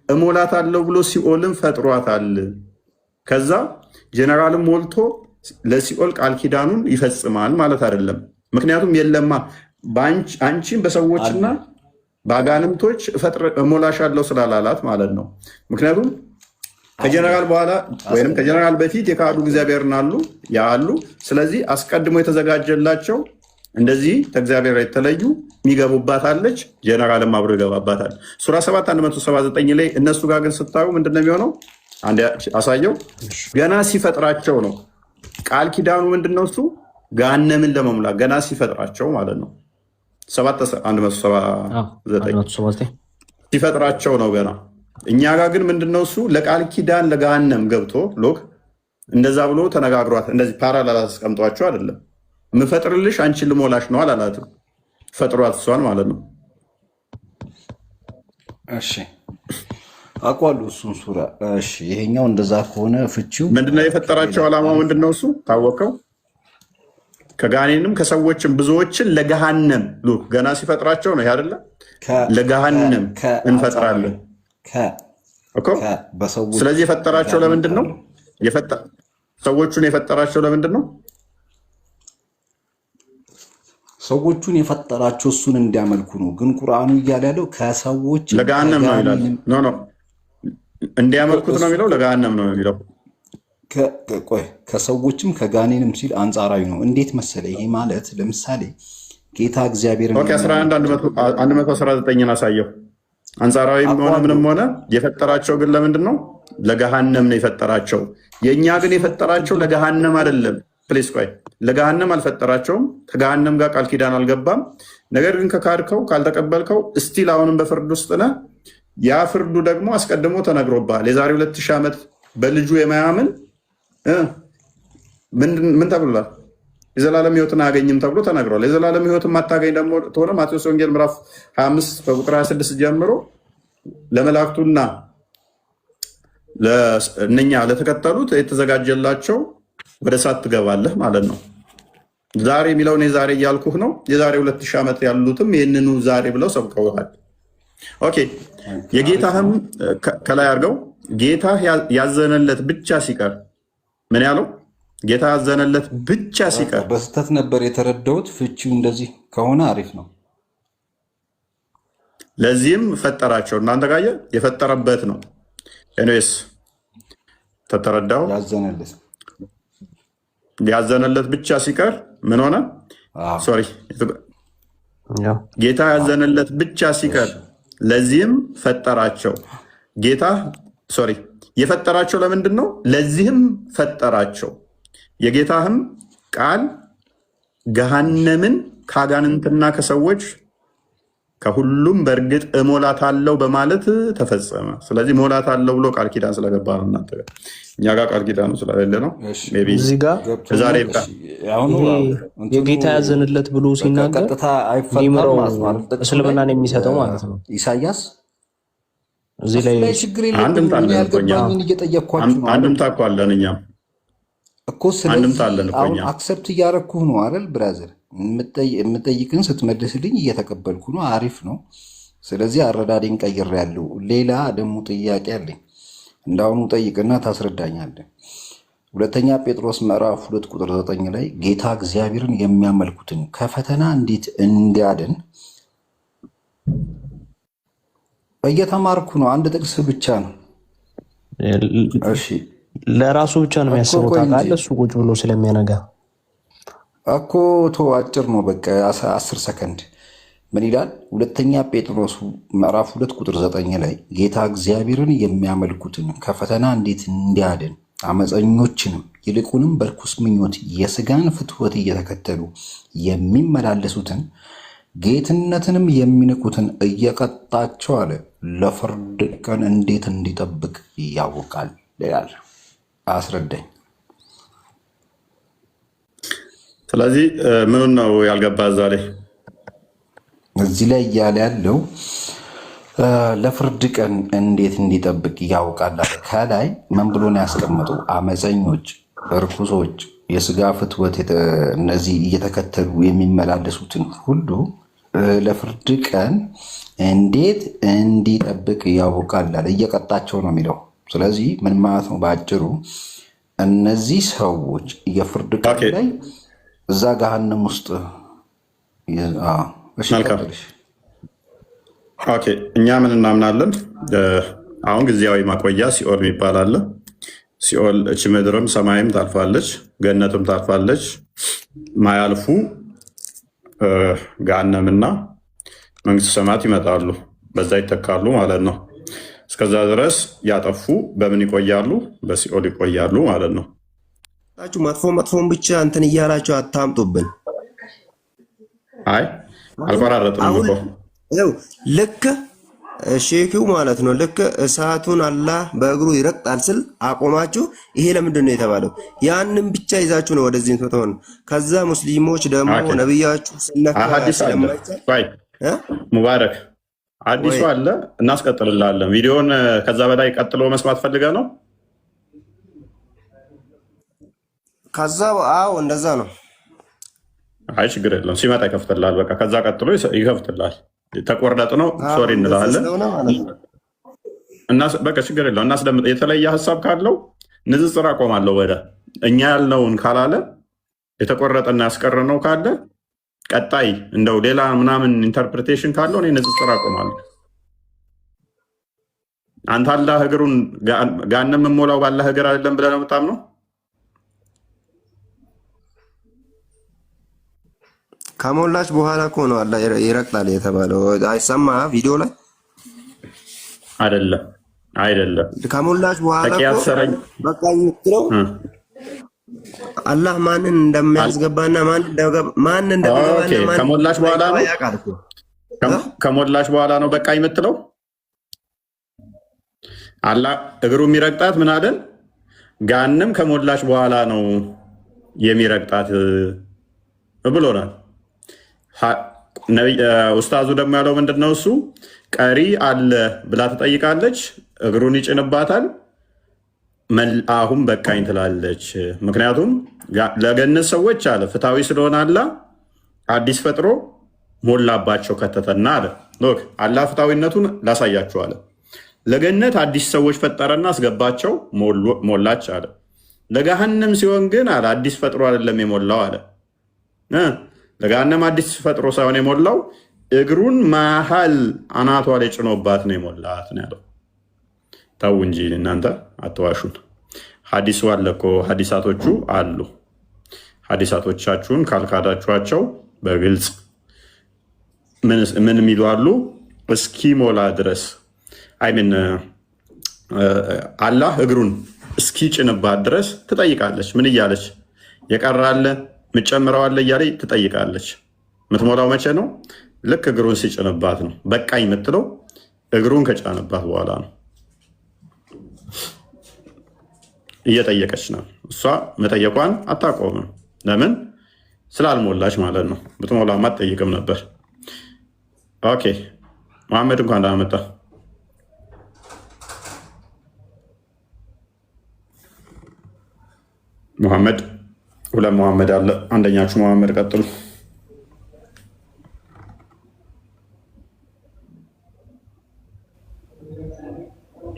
እሞላታለሁ ብሎ ሲኦልን ፈጥሯታል። ከዛ ጄኔራልን ሞልቶ ለሲኦል ቃል ኪዳኑን ይፈጽማል ማለት አይደለም። ምክንያቱም የለማ አንቺን በሰዎችና በአጋንንቶች እሞላሻለሁ ስላላላት ማለት ነው። ምክንያቱም ከጀነራል በኋላ ወይም ከጀነራል በፊት የካዱ እግዚአብሔርን አሉ። ስለዚህ አስቀድሞ የተዘጋጀላቸው እንደዚህ ከእግዚአብሔር የተለዩ የሚገቡባት አለች። ጀነራልም አብሮ ይገባባታል። ሱራ 7 179 ላይ እነሱ ጋር ግን ስታዩ ምንድነው የሚሆነው? አንድ አሳየው። ገና ሲፈጥራቸው ነው ቃል ኪዳኑ ምንድነው? እሱ ገሃነምን ለመሙላት ገና ሲፈጥራቸው ማለት ነው። 7 ሲፈጥራቸው ነው ገና። እኛ ጋር ግን ምንድነው? እሱ ለቃል ኪዳን ለገሃነም ገብቶ ሎክ እንደዛ ብሎ ተነጋግሯት እንደዚህ ፓራላል አስቀምጧቸው አይደለም። ምፈጥርልሽ አንቺን ልሞላሽ ነው አላላትም። ፈጥሯት እሷን ማለት ነው። እሺ አውቃለሁ እሱን ሱራ። እሺ ይሄኛው እንደዛ ከሆነ ፍቺው ምንድነው? የፈጠራቸው ዓላማው ምንድነው? እሱ ታወቀው። ከጋኔንም ከሰዎችም ብዙዎችን ለገሃነም ሉክ ገና ሲፈጥራቸው ነው አይደለ? ለገሃነም እንፈጥራለን እኮ። ስለዚህ የፈጠራቸው ለምንድን ነው? ሰዎቹን የፈጠራቸው ለምንድን ነው? ሰዎቹን የፈጠራቸው እሱን እንዲያመልኩ ነው። ግን ቁርአኑ እያለ ያለው ከሰዎች ለገሃነም ነው ይላል። ኖ እንዲያመልኩት ነው የሚለው፣ ለገሃነም ነው የሚለው። ቆይ ከሰዎችም ከጋኔንም ሲል አንጻራዊ ነው። እንዴት መሰለ? ይሄ ማለት ለምሳሌ ጌታ እግዚአብሔር 11:119 አሳየው። አንጻራዊም ሆነ ምንም ሆነ የፈጠራቸው ግን ለምንድን ነው? ለገሃነም ነው የፈጠራቸው። የእኛ ግን የፈጠራቸው ለገሃነም አይደለም። ፕሊስ ቆይ፣ ለገሃነም አልፈጠራቸውም። ከገሃነም ጋር ቃል ኪዳን አልገባም። ነገር ግን ከካድከው ካልተቀበልከው እስቲል አሁንም በፍርድ ውስጥ ነህ። ያ ፍርዱ ደግሞ አስቀድሞ ተነግሮብሃል። የዛሬ 2000 ዓመት በልጁ የማያምን ምን ተብሏል? የዘላለም ሕይወትን አያገኝም ተብሎ ተነግሯል። የዘላለም ሕይወት የማታገኝ ደግሞ ተሆነ ማቴዎስ ወንጌል ምዕራፍ 25 ከቁጥር 26 ጀምሮ ለመላእክቱና እነኛ ለተከተሉት የተዘጋጀላቸው ወደ እሳት ትገባለህ ማለት ነው። ዛሬ የሚለውን የዛሬ እያልኩህ ነው። የዛሬ 2000 ዓመት ያሉትም ይህንኑ ዛሬ ብለው ሰብከውሃል። ኦኬ። የጌታህም ከላይ አድርገው ጌታ ያዘነለት ብቻ ሲቀር ምን ያለው? ጌታ ያዘነለት ብቻ ሲቀር በስህተት ነበር የተረዳሁት። ፍቺው እንደዚህ ከሆነ አሪፍ ነው። ለዚህም ፈጠራቸው። እናንተ ጋር የፈጠረበት ነው። ኤኒዌይስ ተተረዳው። ያዘነለት ብቻ ሲቀር ምን ሆነ? ሶሪ ጌታ ያዘነለት ብቻ ሲቀር ለዚህም ፈጠራቸው። ጌታ ሶሪ የፈጠራቸው ለምንድን ነው? ለዚህም ፈጠራቸው። የጌታህም ቃል ገሃነምን ከአጋንንትና ከሰዎች ከሁሉም በእርግጥ እሞላታለሁ በማለት ተፈጸመ። ስለዚህ ሞላታለሁ ብሎ ቃል ኪዳን ስለገባ ነው። እናንተ እኛ ጋር ቃል ኪዳኑ ስለሌለ ነው። እዚህ ጋር የጌታ ያዘንለት ብሎ ሲናገር ሊምረው እስልምናን የሚሰጠው ማለት ነው። ኢሳያስ እዚህ ላይ ችግር የለብኝን እየጠየቅኳችሁ ነው። አንድምታ እኮ አለን እኛም እኮ። ስለዚህ አሁን አክሰፕት እያደረግኩህ ነው አይደል ብራዘር? የምጠይቅን ስትመልስልኝ እየተቀበልኩ ነው። አሪፍ ነው። ስለዚህ አረዳዴን ቀይሬያለሁ። ሌላ ደግሞ ጥያቄ አለኝ። እንዳሁኑ ጠይቅና ታስረዳኛለህ። 2ኛ ጴጥሮስ ምዕራፍ 2 ቁጥር 9 ላይ ጌታ እግዚአብሔርን የሚያመልኩትን ከፈተና እንዴት እንዲያድን እየተማርኩ ነው። አንድ ጥቅስ ብቻ ነው። እሺ ለራሱ ብቻ ነው የሚያስበው ታውቃለህ። እሱ ቁጭ ብሎ ስለሚያነጋ እኮ ተው፣ አጭር ነው በቃ 10 ሰከንድ። ምን ይላል? 2ኛ ጴጥሮስ ምዕራፍ 2 ቁጥር 9 ላይ ጌታ እግዚአብሔርን የሚያመልኩትን ከፈተና እንዴት እንዲያድን አመፀኞችንም ይልቁንም በርኩስ ምኞት የስጋን ፍትወት እየተከተሉ የሚመላለሱትን ጌትነትንም የሚንቁትን እየቀጣቸው አለ ለፍርድ ቀን እንዴት እንዲጠብቅ ያውቃል ይላል። አስረዳኝ። ስለዚህ ምኑን ነው ያልገባ? እዛ ላይ እዚህ ላይ እያለ ያለው ለፍርድ ቀን እንዴት እንዲጠብቅ ያውቃል። ከላይ ምን ብሎ ነው ያስቀመጠው? አመፀኞች፣ እርኩሶች፣ የስጋ ፍትወት እነዚህ እየተከተሉ የሚመላለሱትን ሁሉ ለፍርድ ቀን እንዴት እንዲጠብቅ ያውቃል። እየቀጣቸው ነው የሚለው። ስለዚህ ምን ማለት ነው? በአጭሩ እነዚህ ሰዎች የፍርድ ቀን ላይ እዛ ገሃነም ውስጥ እኛ ምን እናምናለን? አሁን ጊዜያዊ ማቆያ ሲኦል የሚባል አለ። ሲኦል እች ምድርም ሰማይም ታልፋለች፣ ገነትም ታልፋለች። ማያልፉ ገሃነምና መንግስተ ሰማያት ይመጣሉ፣ በዛ ይተካሉ ማለት ነው። እስከዛ ድረስ ያጠፉ በምን ይቆያሉ? በሲኦል ይቆያሉ ማለት ነው። መጥፎን ብቻ እንትን እያላቸው አታምጡብን። አይ አልቆራረጥንም እኮ ልክ ሼኪው ማለት ነው። ልክ እሳቱን አላህ በእግሩ ይረግጣል ስል አቆማችሁ። ይሄ ለምንድን ነው የተባለው? ያንን ብቻ ይዛችሁ ነው ወደዚህ ትሆን። ከዛ ሙስሊሞች ደግሞ ነብያችሁ ሙባረክ አዲሱ አለ፣ እናስቀጥልላለን ቪዲዮን። ከዛ በላይ ቀጥሎ መስማት ፈልገ ነው። ከዛ እንደዛ ነው። አይ ችግር የለም፣ ሲመጣ ይከፍትልሃል። በቃ ከዛ ቀጥሎ ይከፍትልሃል። ተቆርጠጥ ነው ሶሪ እንላለን። በቃ ችግር የለም፣ እናስደምጥ። የተለየ ሀሳብ ካለው ንጽጽር አቆማለሁ። ወደ እኛ ያልነውን ካላለ የተቆረጠና ያስቀረነው ካለ ቀጣይ እንደው ሌላ ምናምን ኢንተርፕሬቴሽን ካለው እኔ ንጽጽር አቆማለሁ። አንተ አላህ እግሩን ጋንም ሞላው ባላህ እግር አይደለም ብለህ ነው የምታምነው? ከሞላች በኋላ እኮ ነው አላህ ይረግጣል የተባለው። አይሰማ ቪዲዮ ላይ አይደለም። ከሞላች በኋላ እኮ በቃ የምትለው አላህ ማንን እንደሚያስገባና ማን እንደሚገባና ከሞላች በኋላ ነው ከሞላች በኋላ ነው በቃ የምትለው። አላህ እግሩ የሚረግጣት ምን አለን? ጋንም ከሞላች በኋላ ነው የሚረግጣት ብሎናል። ኡስታዙ ደግሞ ያለው ምንድን ነው? እሱ ቀሪ አለ ብላ ትጠይቃለች፣ እግሩን ይጭንባታል፣ አሁን በቃኝ ትላለች። ምክንያቱም ለገነት ሰዎች አለ ፍትሃዊ ስለሆነ አላህ አዲስ ፈጥሮ ሞላባቸው ከተተና አለ። አላህ ፍትሃዊነቱን ላሳያችሁ አለ። ለገነት አዲስ ሰዎች ፈጠረና አስገባቸው፣ ሞላች አለ። ለገሃነም ሲሆን ግን አለ አዲስ ፈጥሮ አይደለም የሞላው አለ። ለገሃነም አዲስ ፈጥሮ ሳይሆን የሞላው እግሩን መሀል አናቷ ላይ ጭኖባት ነው የሞላት ነው ያለው። ተው እንጂ እናንተ አትዋሹን። ሀዲሱ አለ እኮ ሀዲሳቶቹ አሉ። ሀዲሳቶቻችሁን ካልካዳችኋቸው በግልጽ ምን የሚሉ አሉ? እስኪሞላ ድረስ አይምን አላህ እግሩን እስኪጭንባት ድረስ ትጠይቃለች። ምን እያለች የቀራለ ምጨምረዋለ እያለ ትጠይቃለች። የምትሞላው መቼ ነው? ልክ እግሩን ሲጭንባት ነው። በቃኝ የምትለው እግሩን ከጫንባት በኋላ ነው። እየጠየቀች ነው። እሷ መጠየቋን አታቆምም። ለምን? ስላልሞላች ማለት ነው። ብትሞላማ አትጠይቅም ነበር። ኦኬ መሐመድ እንኳን እንዳመጣ ሙሐመድ ሁለት ሙሐመድ አለ። አንደኛችሁ ሙሐመድ ቀጥሉ።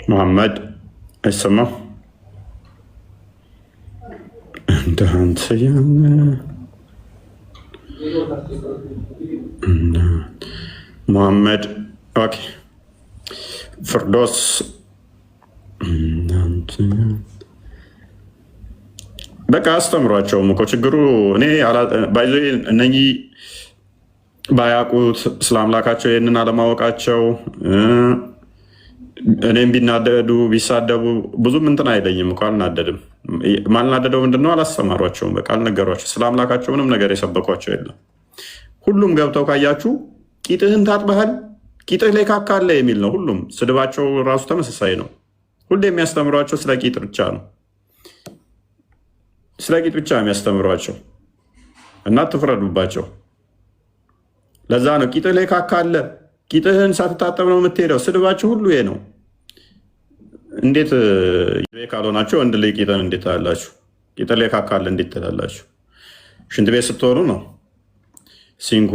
ሙሐመድ አይሰማም። እንዳንተ ሙሐመድ ኦኬ። ፍርዶስ በቃ አስተምሯቸውም እኮ ችግሩ እኔ ባይዞ እነኚህ ባያውቁት ስለ አምላካቸው ይህንን አለማወቃቸው እኔም ቢናደዱ ቢሳደቡ ብዙም እንትን አይለኝም እኮ አልናደድም። ማልናደደው ምንድነው? አላስተማሯቸውም። በቃ አልነገሯቸው። ስለ አምላካቸው ምንም ነገር የሰበኳቸው የለም። ሁሉም ገብተው ካያችሁ ቂጥህን ታጥበሃል፣ ቂጥህ ላይ ካካ አለ የሚል ነው። ሁሉም ስድባቸው ራሱ ተመሳሳይ ነው። ሁሌ የሚያስተምሯቸው ስለ ቂጥ ብቻ ነው። ስለ ቂጥ ብቻ የሚያስተምሯቸው እና ትፍረዱባቸው። ለዛ ነው ቂጥህ ላይ ካካ አለ፣ ቂጥህን ሳትታጠብ ነው የምትሄደው። ስድባቸው ሁሉ ይሄ ነው። እንዴት ካልሆናቸው ወንድ ላይ ቂጥን እንዴት ትላላችሁ? ቂጥ ላይ ካካ አለ እንዴት ትላላችሁ? ሽንት ቤት ስትሆኑ ነው ሲንኩ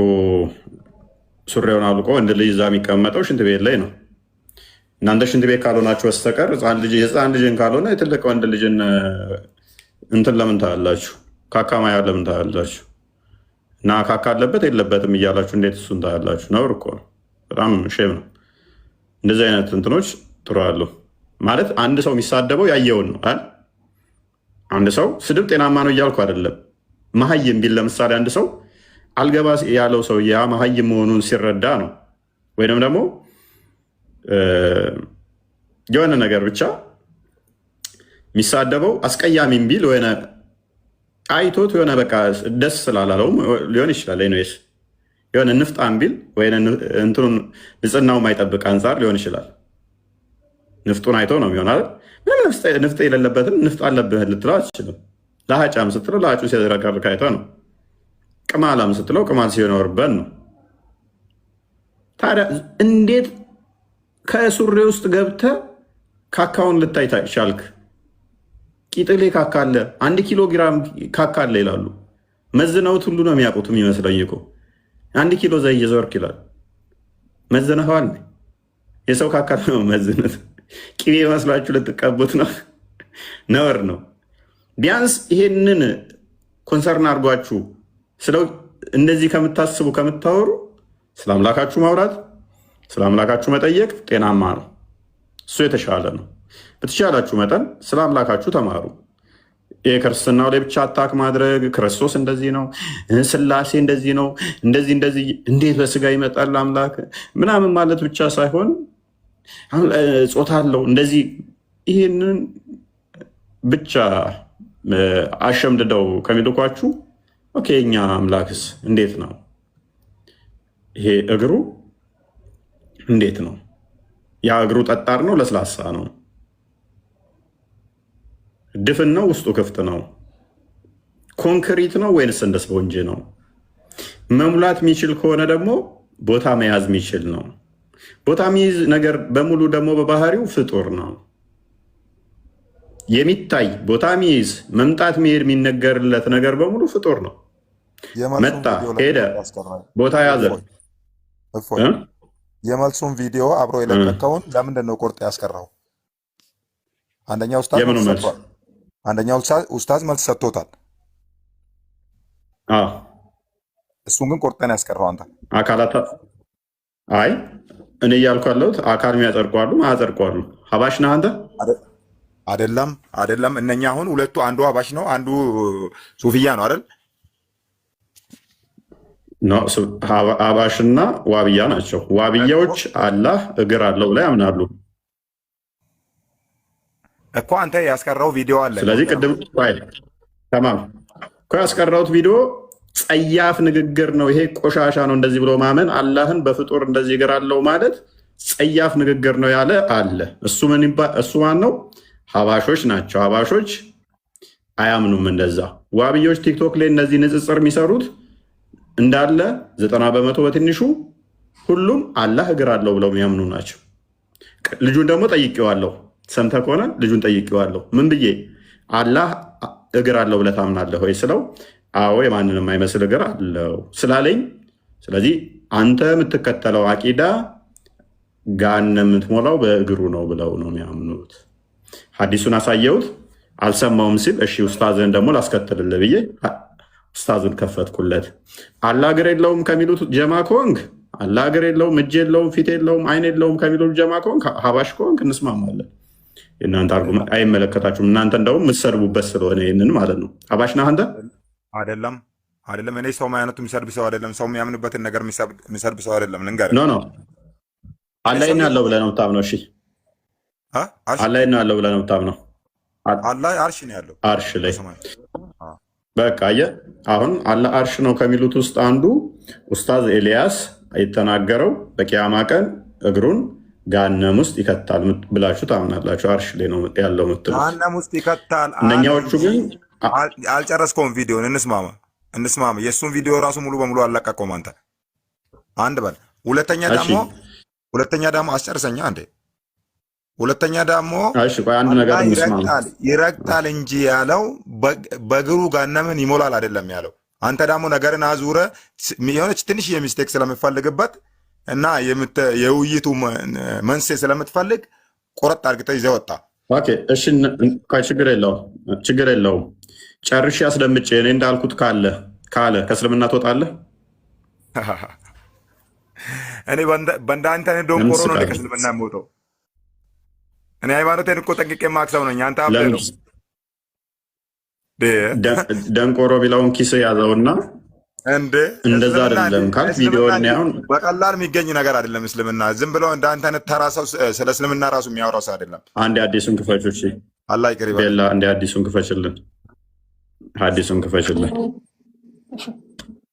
ሱሪውን አልቆ ወንድ ልጅ እዛ የሚቀመጠው ሽንት ቤት ላይ ነው። እናንተ ሽንት ቤት ካልሆናችሁ በስተቀር የህፃን ልጅን ካልሆነ የትልቅ ወንድ ልጅን እንትን ለምን ታያላችሁ? ካካ ማያ ለምን ታያላችሁ? እና ካካ አለበት የለበትም እያላችሁ እንዴት እሱን ታያላችሁ? ነውር እኮ ነው። በጣም ሼም ነው። እንደዚህ አይነት እንትኖች ጥሩ አሉ ማለት አንድ ሰው የሚሳደበው ያየውን ነው። አንድ ሰው ስድብ ጤናማ ነው እያልኩ አይደለም። መሀይም ቢል ለምሳሌ አንድ ሰው አልገባ ያለው ሰው ያ መሀይም መሆኑን ሲረዳ ነው። ወይንም ደግሞ የሆነ ነገር ብቻ የሚሳደበው አስቀያሚም ቢል ወይ አይቶት የሆነ በቃ ደስ ስላላለውም ሊሆን ይችላል። ይኖስ የሆነ ንፍጣም ቢል ወይ እንትኑን ንጽህናው ማይጠብቅ አንጻር ሊሆን ይችላል። ንፍጡን አይቶ ነው የሚሆናል። ምንም ንፍጥ የሌለበትን ንፍጥ አለብህ ልትለው አትችልም። ለሀጫም ስትለው ለሀጩ ሲያዘረጋርክ አይቶ ነው። ቅማላም ስትለው ቅማል ሲኖርበት ነው። ታዲያ እንዴት ከሱሬ ውስጥ ገብተህ ካካውን ልታይ ቻልክ? ቂጥሌ ካካለ 1 ኪሎ ግራም ካካለ ይላሉ። መዝነውት ሁሉ ነው የሚያውቁት የሚመስለኝ እኮ 1 ኪሎ ዘይ እየዞርክ ይላል። መዝነኸዋል? የሰው ካካ ነው መዝነት። ቅቤ መስሏችሁ ልትቀቡት ነው። ነውር ነው። ቢያንስ ይሄንን ኮንሰርን አድርጓችሁ ስለው እንደዚህ ከምታስቡ ከምታወሩ ስለ አምላካችሁ ማውራት ስለ አምላካችሁ መጠየቅ ጤናማ ነው። እሱ የተሻለ ነው። በተሻላችሁ መጠን ስለ አምላካችሁ ተማሩ። የክርስትናው ላይ ብቻ አታክ ማድረግ ክርስቶስ እንደዚህ ነው፣ ስላሴ እንደዚህ ነው፣ እንደዚህ እንዴት በስጋ ይመጣል አምላክ ምናምን ማለት ብቻ ሳይሆን ጾታ አለው እንደዚህ ይህንን ብቻ አሸምድደው ከሚልኳችሁ ኦኬ እኛ አምላክስ እንዴት ነው? ይሄ እግሩ እንዴት ነው? ያ እግሩ ጠጣር ነው ለስላሳ ነው? ድፍን ነው ውስጡ ክፍት ነው? ኮንክሪት ነው ወይንስ እንደ ስፖንጅ ነው? መሙላት የሚችል ከሆነ ደግሞ ቦታ መያዝ የሚችል ነው። ቦታ የሚይዝ ነገር በሙሉ ደግሞ በባህሪው ፍጡር ነው። የሚታይ ቦታ የሚይዝ መምጣት መሄድ የሚነገርለት ነገር በሙሉ ፍጡር ነው። መጣ ሄደ ቦታ ያዘ። የመልሱን ቪዲዮ አብሮ የለቀቀውን ለምንድን ነው ቁርጥ ያስቀረው? አንደኛው ኡስታዝ መልስ ሰጥቶታል። እሱን ግን ቁርጥን ያስቀረው አንተ አካላት አይ እኔ እያልኩ ያለሁት አካል የሚያጸድቋሉ ማያጸድቋሉ። ሀባሽ ነህ አንተ? አይደለም። እነኛ አሁን ሁለቱ አንዱ ሀባሽ ነው፣ አንዱ ሱፍያ ነው አይደል? ሀባሽና ዋብያ ናቸው። ዋብያዎች አላህ እግር አለው ላይ ያምናሉ እኮ። አንተ ያስቀረው ቪዲዮ አለ። ስለዚህ ቅድም ተማም እኮ ያስቀረውት ቪዲዮ ጸያፍ ንግግር ነው። ይሄ ቆሻሻ ነው። እንደዚህ ብሎ ማመን አላህን በፍጡር እንደዚህ እግር አለው ማለት ጸያፍ ንግግር ነው ያለ አለ። እሱ ማን ነው? ሀባሾች ናቸው። ሀባሾች አያምኑም እንደዛ። ዋብዮች ቲክቶክ ላይ እነዚህ ንጽጽር የሚሰሩት እንዳለ 90% በትንሹ ሁሉም አላህ እግር አለው ብለው የሚያምኑ ናቸው። ልጁን ደግሞ ጠይቄዋለሁ፣ ሰምተህ ከሆነ ልጁን ጠይቄዋለሁ። ምን ብዬ አላህ እግር አለው ብለህ ታምናለህ ወይ ስለው አዎ የማንንም አይመስል እግር አለው ስላለኝ፣ ስለዚህ አንተ የምትከተለው አቂዳ ጋን የምትሞላው በእግሩ ነው ብለው ነው የሚያምኑት። ሐዲሱን አሳየሁት አልሰማውም ሲል እሺ ኡስታዝን ደግሞ ላስከትልልህ ብዬ ኡስታዝን ከፈትኩለት። አላህ እግር የለውም ከሚሉት ጀማ ከሆንክ አላህ እግር የለውም እጅ የለውም ፊት የለውም አይን የለውም ከሚሉት ጀማ ከሆንክ ሀባሽ ከሆንክ እንስማማለን። የእናንተ አርጉመንት አይመለከታችሁም። እናንተ እንደውም የምትሰድቡበት ስለሆነ ይህንን ማለት ነው። ሀባሽ ነህ አንተ? አይደለም። እኔ ሰው ማያነቱ የሚሰድብ ሰው አይደለም። ሰው የሚያምንበትን ነገር የሚሰድብ ሰው አይደለም። ልንገርህ ኖ አላህ ነው ያለው ብለህ ነው የምታምነው? እሺ አላህ ነው ያለው ብለህ ነው የምታምነው? አላህ አርሽ ነው ያለው። አርሽ ላይ በቃ አየህ፣ አሁን አላህ አርሽ ነው ከሚሉት ውስጥ አንዱ ኡስታዝ ኤልያስ የተናገረው በቂያማ ቀን እግሩን ገሃነም ውስጥ ይከታል ብላችሁ ታምናላችሁ? አርሽ ላይ ነው ያለው የምትሉት? ገሃነም ውስጥ ይከታል። እነኛዎቹ ግን አልጨረስከውም። ቪዲዮን እንስማማ። የእሱን ቪዲዮ ራሱ ሙሉ በሙሉ አልለቀቀውም። አንተ አንድ በል። ሁለተኛ ደግሞ አስጨርሰኛ አንዴ። ሁለተኛ ደግሞ ይረግጣል እንጂ ያለው በእግሩ ገሃነምን ይሞላል አይደለም ያለው። አንተ ደግሞ ነገርን አዙረ የሆነች ትንሽ የሚስቴክ ስለምፈልግበት እና የውይይቱ መንስኤ ስለምትፈልግ ቆረጥ አድርገህ ይዘህ ወጣ። እሺ ችግር የለውም። ጨርሼ አስደምጬ እኔ እንዳልኩት ካለ ከእስልምና ትወጣለህ። እኔ በእንዳንተ ደንቆሮ ነው ከእስልምና የምወጣው። እኔ ሃይማኖቴን እኮ ጠንቅቄ የማክሰው ነኝ። አንተ አብደ ነው ደንቆሮ ቢለውን ኪስ ያዘውና እንደዛ አይደለም ካልክ ቪዲዮ አሁን በቀላል የሚገኝ ነገር አይደለም። እስልምና ዝም ብሎ እንዳንተ አይነት ተራ ሰው ስለ እስልምና ራሱ የሚያወራው ሰው አይደለም። አንዴ አዲሱን ክፈችው። እሺ አላህ ይቅር ይበል። ቤላ አንዴ አዲሱን ክፈችልን።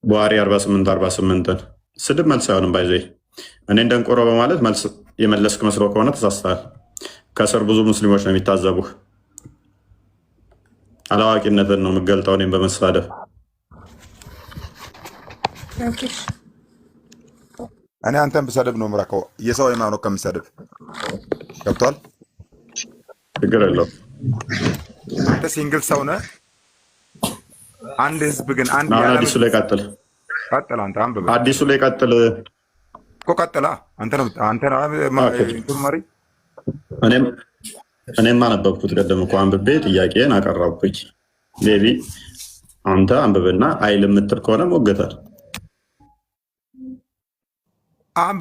ቡሃሪ 48 ስድብ መልስ አይሆንም። ባይዘ እኔን ደንቆሮ በማለት መልስ የመለስክ መስሎ ከሆነ ተሳስተሃል። ከስር ብዙ ሙስሊሞች ነው የሚታዘቡህ። አላዋቂነትን ነው የምገልጠው እኔም በመሳደብ። እኔ አንተን ብሰድብ ነው የምራከው የሰው ሃይማኖት ከምሰድብ። ገብቷል? ችግር የለውም። አንተ ሲንግል ሰው ነህ። አንድ ህዝብ ግን አንድ አዲሱ ላይ ቀጥል። አንተ አንብብ። አዲሱ ላይ ቀጥል እኮ ቀጥላ። አንተ ነው መሪ። እኔም አነበብኩት ቀደም እኮ አንብቤ ጥያቄን አቀረብኩኝ። ቤቢ አንተ አንብብና አይል የምትል ከሆነ ሞገታል።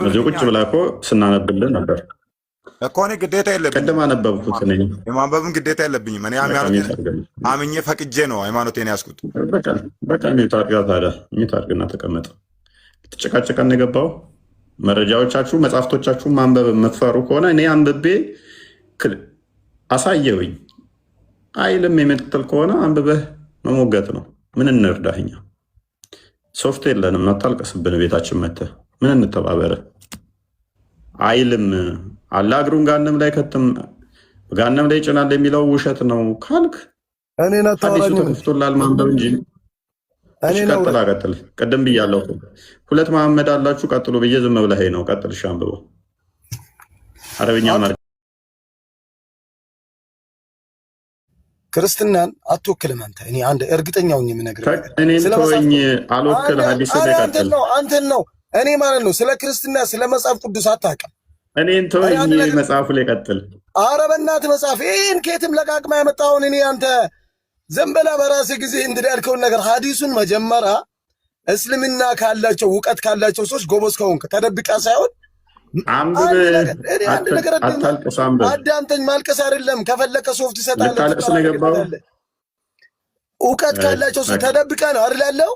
እዚህ ቁጭ ብላ እኮ ስናነብልን ነበር እኮ። እኔ ግዴታ የለብኝም። ቀደም አነበብኩት። እኔ የማንበብም ግዴታ የለብኝም። እኔ አምኜ ፈቅጄ ነው ሃይማኖቴን ያዝኩት። በቃ ሚታርግና ተቀመጠ። ልትጨቃጨቀን የገባው መረጃዎቻችሁ መጽሐፍቶቻችሁ ማንበብ የምትፈሩ ከሆነ እኔ አንብቤ አሳየውኝ። አይልም የምትል ከሆነ አንብበህ መሞገት ነው። ምን እንርዳህኛ? ሶፍት የለንም። አታልቀስብን። ቤታችን መተህ ምን እንተባበረ? አይልም አላ እግሩን ጋንም ላይ ከተም ጋንም ላይ ይጭናል የሚለው ውሸት ነው ካልክ ሐዲሱ ተከፍቶላል ማንበብ እንጂ። ቀጥል። ቅድም ብያለሁ። ሁለት መሐመድ አላችሁ ቀጥሉ ብዬ ዝም ብለህ ነው። ቀጥል። እሺ አንብበው። አረብኛውን ክርስትናን አትወክልም አንተ። እኔ አንድ እርግጠኛው ነኝ የምነግርህ። እኔን ተወኝ አልወክል። ሐዲሱ ላይ ቀጥል። አንተን ነው እኔ ማለት ነው። ስለ ክርስትና ስለ መጽሐፍ ቅዱስ አታውቅም። እኔን ተወኝ መጽሐፉ ላይ ቀጥል። ኧረ በእናትህ መጽሐፍ ይህን ከየትም ለቃቅማ ያመጣውን እኔ አንተ ዝም ብለህ በራስህ ጊዜ እንድዳልከውን ነገር ሐዲሱን መጀመሪያ እስልምና ካላቸው እውቀት ካላቸው ሰዎች ጎበዝ ከሆንክ ተደብቃ ሳይሆን አንብብ። አታልቅስ። አንብብ። አዳምጠኝ። ማልቀስ አይደለም። ከፈለከ ሶፍት ይሰጣል። ልታለቅስ ነው የገባው። እውቀት ካላቸው ሰው ተደብቃ ነው አይደል ያለው።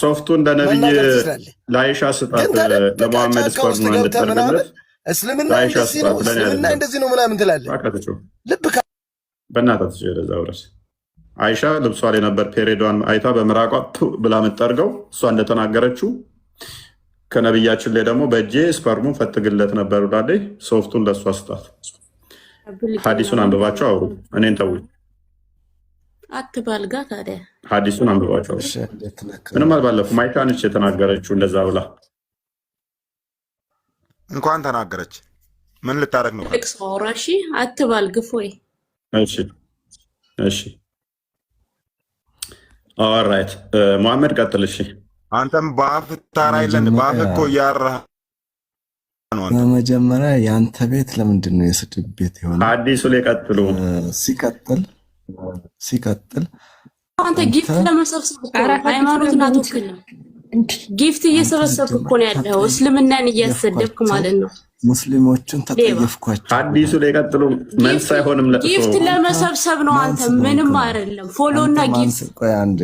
ሶፍቱ እንደ ነብይ ላይሻ ስጣት። ለሙሐመድ ስፐርም ነው እንድትጠርግለት። እስልምና እንደዚህ ነው፣ እስልምና እንደዚህ ነው ምናምን ትላለህ። ልብ በእናትህ ወደዛ ውረስ። አይሻ ልብሷ ላይ ነበር ፔሬዷን አይታ በምራቋ ብላ የምትጠርገው እሷ እንደተናገረችው ከነብያችን ላይ ደግሞ በእጄ ስፐርሙን ፈትግለት ነበር ብላለች። ሶፍቱን ለእሷ ስጣት። ሐዲሱን አንብባቸው አውሩ። እኔን ተውኝ አትባልጋ። ታዲያ ሐዲሱን አንብባቸው አውሩ። ምንም አልባለፉም። አይሻ ነች የተናገረችው እንደዛ ብላ። እንኳን ተናገረች። ምን ልታደርግ ነው? እሺ አትባልግፎይ። እሺ ኦልራይት መሐመድ ቀጥል። እሺ አንተም በአፍህ ታራ የለን በአፍህ እኮ እያወራህ ነው። በመጀመሪያ የአንተ ቤት ለምንድን ነው የስድብ ቤት የሆነ? ሐዲሱ ላይ ቀጥሉ። ሲቀጥል አንተ ጊፍት ለመሰብሰብ ሃይማኖትን አትወክልም። ጊፍት እየሰበሰብክ እኮ ነው ያለው፣ እስልምናን እያሰደብክ ማለት ነው። ሙስሊሞችን ተጠየፍኳቸው። ሐዲሱ ላይ ቀጥሉ። መልስ አይሆንም። ጊፍት ለመሰብሰብ ነው። አንተ ምንም አይደለም። ፎሎ እና ጊፍት። ቆይ አንዴ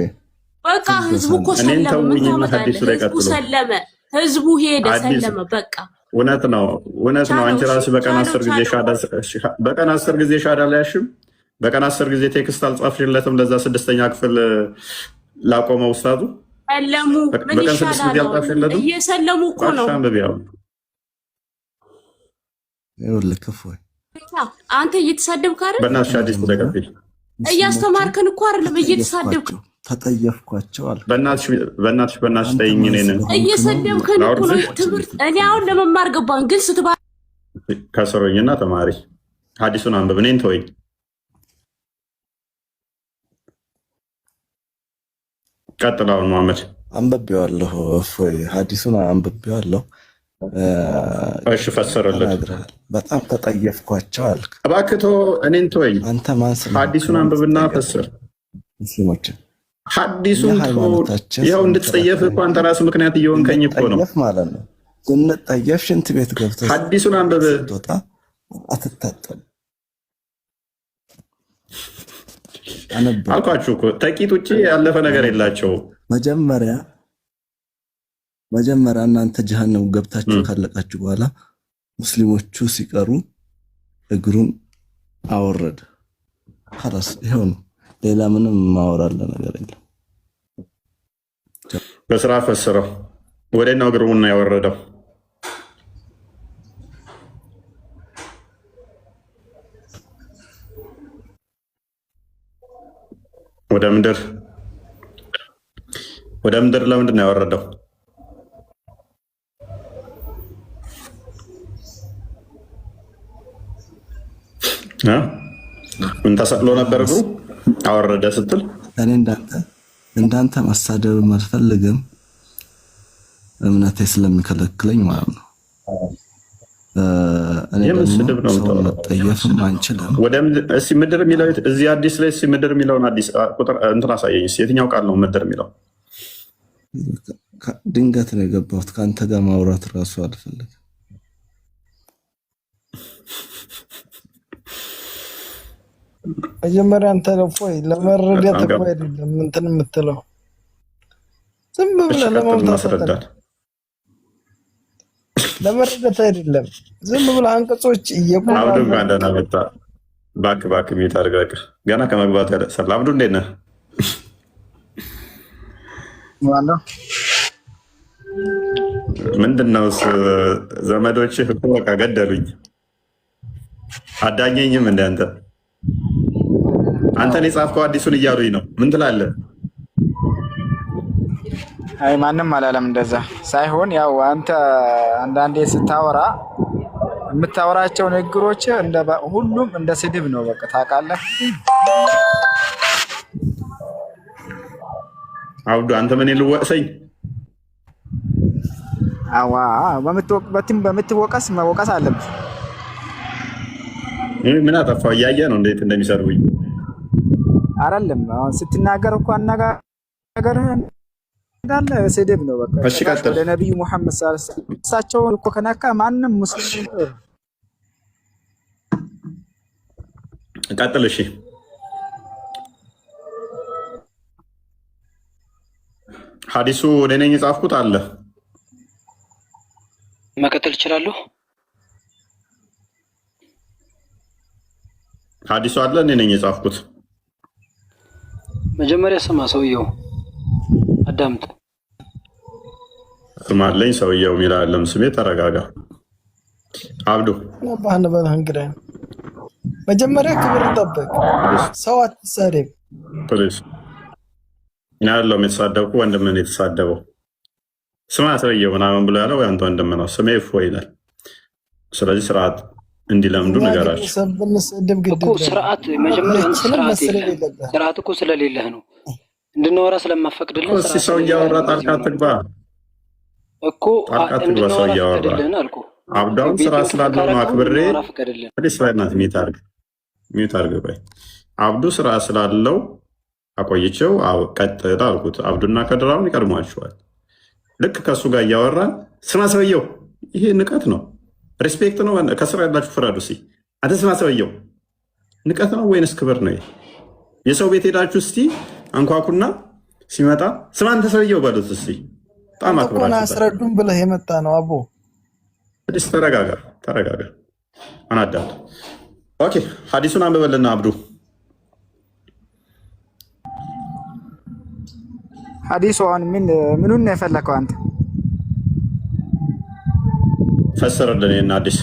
በቃ ህዝቡ እኮ ሰለመ። ምን ታመጣለህ? ህዝቡ ሰለመ፣ ህዝቡ ሄደ፣ ሰለመ። በቃ እውነት ነው። አንቺ ራስህ በቀን 10 ጊዜ ሻዳ ላይ ያሽም በቀን 10 ጊዜ ቴክስት አልጻፍሽለትም ለዛ 6ኛ ክፍል ላቆመው ኡስታዙ ሰለሙ። ምን ይሻላል? እየሰለሙ እኮ ነው። አንተ እየተሳደብክ አይደል? በእናትሽ ሐዲስ ተቀበል። እያስተማርከን እኮ አይደለም፣ እየተሳደብክ ተጠየፍኳቸው አለ። በእናትሽ ተይኝ። እኔን እየሰደብከን እኮ ነው። ትምህርት እኔ አሁን ለመማር ገባን፣ ግን ስትባል ከስሮኝና ተማሪ ሐዲሱን አንብብ። እኔን ተወኝ። ቀጥል። አሁን መሐመድ አንብቤዋለሁ። እፎይ ሐዲሱን አንብቤዋለሁ። እሺ ፈሰረለት። በጣም ተጠየፍኳቸው አልክ። እባክህ ተው፣ እኔን ተወኝ። አንተ ማን ስለሆንክ ሐዲሱን አንብብና ፈስር። ሙስሊሞችን ሐዲሱን ይኸው እንድትጸየፍ እኮ አንተ ራስህ ምክንያት እየሆንከኝ እኮ ነው። ማለት ነው ስንጠየፍ ሽንት ቤት ገብተህ ሐዲሱን አንብብ። ስትወጣ አትታጠብም አልኳችሁ እኮ ተቂት ውጭ ያለፈ ነገር የላቸውም። መጀመሪያ እናንተ ጀሃነም ገብታችሁ ካለቃችሁ በኋላ ሙስሊሞቹ ሲቀሩ እግሩን አወረደ። خلاص ይሄው ነው። ሌላ ምንም ማወራለ ነገር የለም። በስራ ፈስረው ወደናው እግሩን ያወረደው ወደ ምድር ለምንድን ነው ያወረደው? ምን ተሰቅሎ ነበር እግሩ አወረደ ስትል እኔ እንዳንተ ማሳደብ አልፈልግም፣ እምነቴ ስለሚከለክለኝ ማለት ነው። እኔ ስድብ ነው ሰው መጠየፍም አንችልም። እስኪ ምድር የሚለው እዚህ አዲስ ላይ እስኪ ምድር የሚለውን አዲስ ቁጥር እንትን አሳየኝ። የትኛው ቃል ነው ምድር የሚለው? ድንገት ነው የገባሁት። ከአንተ ጋር ማውራት እራሱ አልፈልግም። መጀመሪያ አንተ ለፎይ ለመረዳት እኮ አይደለም እንትን የምትለው ዝም ብለህ ለማምጣት ለመረዳት አይደለም። ዝም ብለህ አንቀጾች እየቆሙ አብዱ እንኳን ደህና መጣ። ባክ ሚዩት አድርገህ ገና ከመግባቱ ያደርሳል። አብዱ እንዴት ነህ? ዋናው ምንድን ነው ዘመዶችህ እኮ በቃ ገደሉኝ። አዳኘኝም እንደ አንተን የጻፍከው አዲሱን እያሉኝ ነው። ምን ትላለህ? አይ ማንም አላለም እንደዛ ሳይሆን፣ ያው አንተ አንዳንዴ ስታወራ የምታወራቸው ንግግሮች ሁሉም እንደ ስድብ ነው። በቃ ታውቃለህ። አብዱ አንተ ምን ልወቅሰኝ? አዋ በምትወቀስ መወቀስ አለብህ። ምን አጠፋው? እያየህ ነው እንዴት እንደሚሰድቡኝ። አይደለም አሁን ስትናገር እኮ አነጋገርህ እንዳለ ስድብ ነው። በቃ እሺ ቀጥል። ለነብዩ መሐመድ ሰለላሁ ዐለይሂ ወሰለም እሳቸው እኮ ከነካ ማንም ሙስሊም ቀጥል። እሺ ሐዲሱ እኔ ነኝ የጻፍኩት አለ። መቀጠል እችላለሁ? ሐዲሱ አለ፣ እኔ ነኝ የጻፍኩት። መጀመሪያ ስማ፣ ሰውየው አዳምጥ። ስም አለኝ ሰውየው የሚል አለም። ስሜ ተረጋጋ። አብዱ መጀመሪያ ክብር ጠብቅ፣ ሰው አትሳደብ። ፕሊዝ ያለው የተሳደብኩ ወንድምን የተሳደበው ስማ ሰውየው ምናምን ብሎ ያለው አንተ ወንድም ነው። ስሜ እፎ ይላል። ስለዚህ ስርዓት እንዲለምዱ ነገራቸው እኮ ስርዓት መጀመሪያ ስርዓት እኮ ስለሌለህ ነው እንድናወራ ስለማፈቅድልህ። እስኪ ሰው እያወራ ጣልቃ አትግባ እኮ እንድናወራ ፈቅድልህን አልኩህ። አብዳውን ስራ ስላለው ነው አክብሬ ስራናት ሚዩት አድርገህ ቆይ። አብዱ ስራ ስላለው አቆይቼው ቀጥል አልኩት። አብዱና ከድራውን ይቀድሟቸዋል። ልክ ከእሱ ጋር እያወራን ስማ ሰውየው፣ ይሄ ንቀት ነው ሪስፔክት ነው? ከስራ ያላችሁ ፍረዱ። እስኪ አንተ ስማ ሰውየው፣ ንቀት ነው ወይንስ ክብር ነው? የሰው ቤት ሄዳችሁ እስቲ አንኳኩና ሲመጣ ስማ አንተ ሰውየው በሉት እስቲ። በጣም አክብራችሁ አስረዱም ብለህ የመጣ ነው። አቦ ተረጋጋ። አናዳል። ኦኬ ሐዲሱን አንብበልና አብዱ። ሐዲሱ አሁን ምኑን ነው የፈለከው አንተ? ፈስርልን እና አዲስ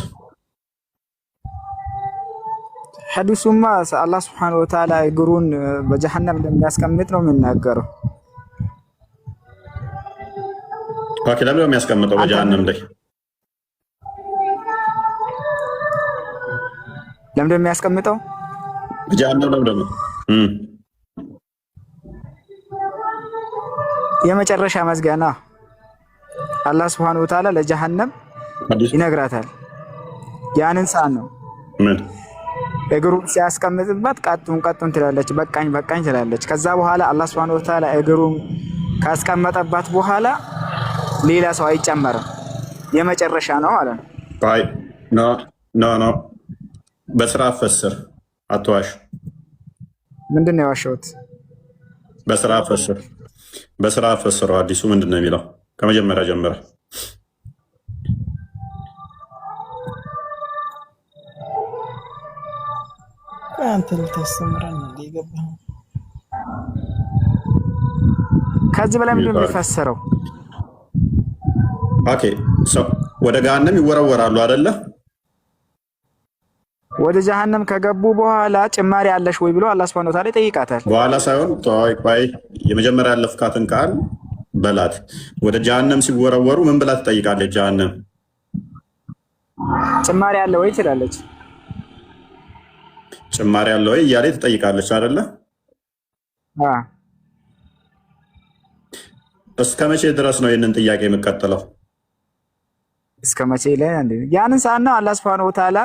ሐዲሱማ አላህ Subhanahu Wa Ta'ala እግሩን በጀሃነም እንደሚያስቀምጥ ነው የምናገረው። ኦኬ ለምን ነው የሚያስቀምጠው በጀሃነም ላይ? ለምን ነው የሚያስቀምጠው በጀሃነም? ለምን የመጨረሻ መዝጊያ ነው። አላህ Subhanahu Wa Ta'ala ለጀሃነም ይነግራታል። ያንን ሰዓት ነው ምን እግሩን ሲያስቀምጥባት ቀጡን ትላለች፣ በቃኝ ትላለች። ከዛ በኋላ አላህ Subhanahu Wa Ta'ala እግሩን ካስቀመጠባት በኋላ ሌላ ሰው አይጨመርም። የመጨረሻ ነው ማለት ነው። አይ ኖ በስራ ፈስር፣ አትዋሽ። ምንድን ነው የዋሸሁት? በስራ ፈስረው። አዲሱ ምንድን ነው የሚለው? ከመጀመሪያ ጀምረ አንተ ልታስተምረን ይገባህ። ከዚህ በላይ ምንድን ነው የሚፈሰረው? ኦኬ ወደ ገሃነም ይወረወራሉ አይደለ? ወደ ጀሃነም ከገቡ በኋላ ጭማሪ አለሽ ወይ ብሎ አላህ Subhanahu Wa Ta'ala ይጠይቃታል። በኋላ ሳይሆን ቆይ የመጀመሪያ ያለፍካትን ቃል በላት። ወደ ጀሃነም ሲወረወሩ ምን ብላ ትጠይቃለች? ጀሃነም ጭማሪ አለ ወይ ትላለች። ጭማሪ አለ ወይ እያለ ትጠይቃለች አይደለ? እስከ መቼ ድረስ ነው ይህንን ጥያቄ የምቀጥለው? እስከ መቼ ላይ ያንን ሰዓት ነው አላህ ሱብሓነሁ ወተዓላ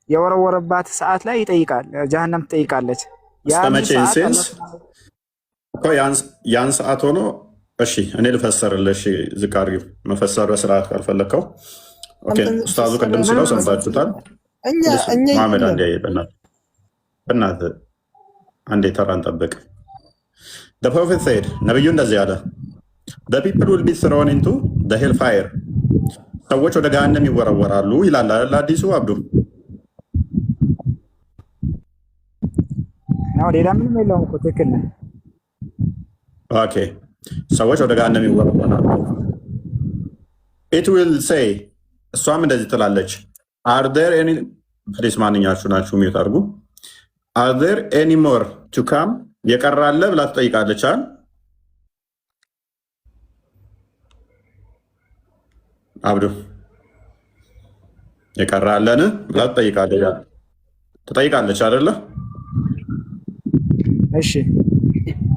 የወረወረባት ሰዓት ላይ ይጠይቃል። ጀሃነም ትጠይቃለች። እስከ መቼ ሴንስ እኮ ያን ሰዓት ሆኖ እሺ፣ እኔ ልፈሰርልሽ። ዝቅ አድርጊው መፈሰር በስርዓት ካልፈለግከው። ኦኬ ኡስታዙ ቅድም ስለው ሰምታችሁታል። መሐመድ አንዴ በእናትህ አንዴ ተራን ጠብቅ። The prophet said ነብዩ እንደዚህ አለ the people will be thrown into the hell fire ሰዎች ወደ ገሃነም ይወረወራሉ ይላል አይደል? አዲሱ አብዱ ነው። ሌላ ምንም የለውም እኮ ትክክል ነው። ኦኬ ሰዎች ወደ ገሃነም ይወረወራሉ። it will say እሷም እንደዚህ ትላለች are there any ፕሊስ ማንኛችሁ ናችሁ ሚዩት አድርጉ are there any more to come የቀራለ ብላ ትጠይቃለች አይደል? አብዱ የቀራለን ብላ ትጠይቃለች አይደለ? እሺ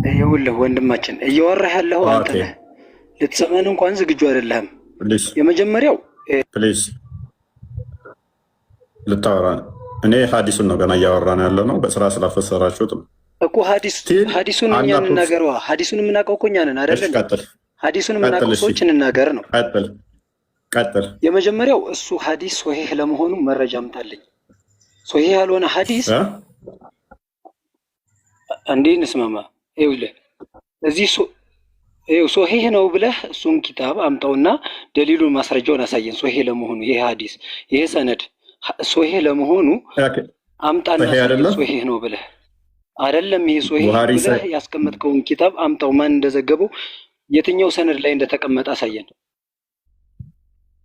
ይኸውልህ ወንድማችን እያወራህ ያለው አንተ ነህ። ልትሰማን እንኳን ዝግጁ አይደለህም። የመጀመሪያው ፕሊዝ ልታወራ እኔ ሐዲሱን ነው ገና እያወራን ያለ ነው። በስራ ስላፈሰራችሁት እኮ ሐዲሱን እኛ እንናገረዋ። ሐዲሱን የምናውቀው እኮ እኛ ነን አይደል? ሐዲሱን የምናውቀው ሰዎች እንናገር ነው። ቀጥል። የመጀመሪያው እሱ ሐዲስ ሶሂህ ለመሆኑ መረጃ አምጣልኝ። ሶሂህ ያልሆነ ሐዲስ እንዴ እንስማማ። ይኸውልህ እዚህ ሶሂህ ነው ብለህ እሱን ኪታብ አምጣውና ደሊሉን ማስረጃውን አሳየን። ሶሂህ ለመሆኑ ይሄ ሐዲስ ይሄ ሰነድ ሶሂህ ለመሆኑ አምጣና ሶሂህ ነው ብለህ አይደለም። ይሄ ሶሂህ ብለህ ያስቀመጥከውን ኪታብ አምጣው። ማን እንደዘገበው የትኛው ሰነድ ላይ እንደተቀመጠ አሳየን።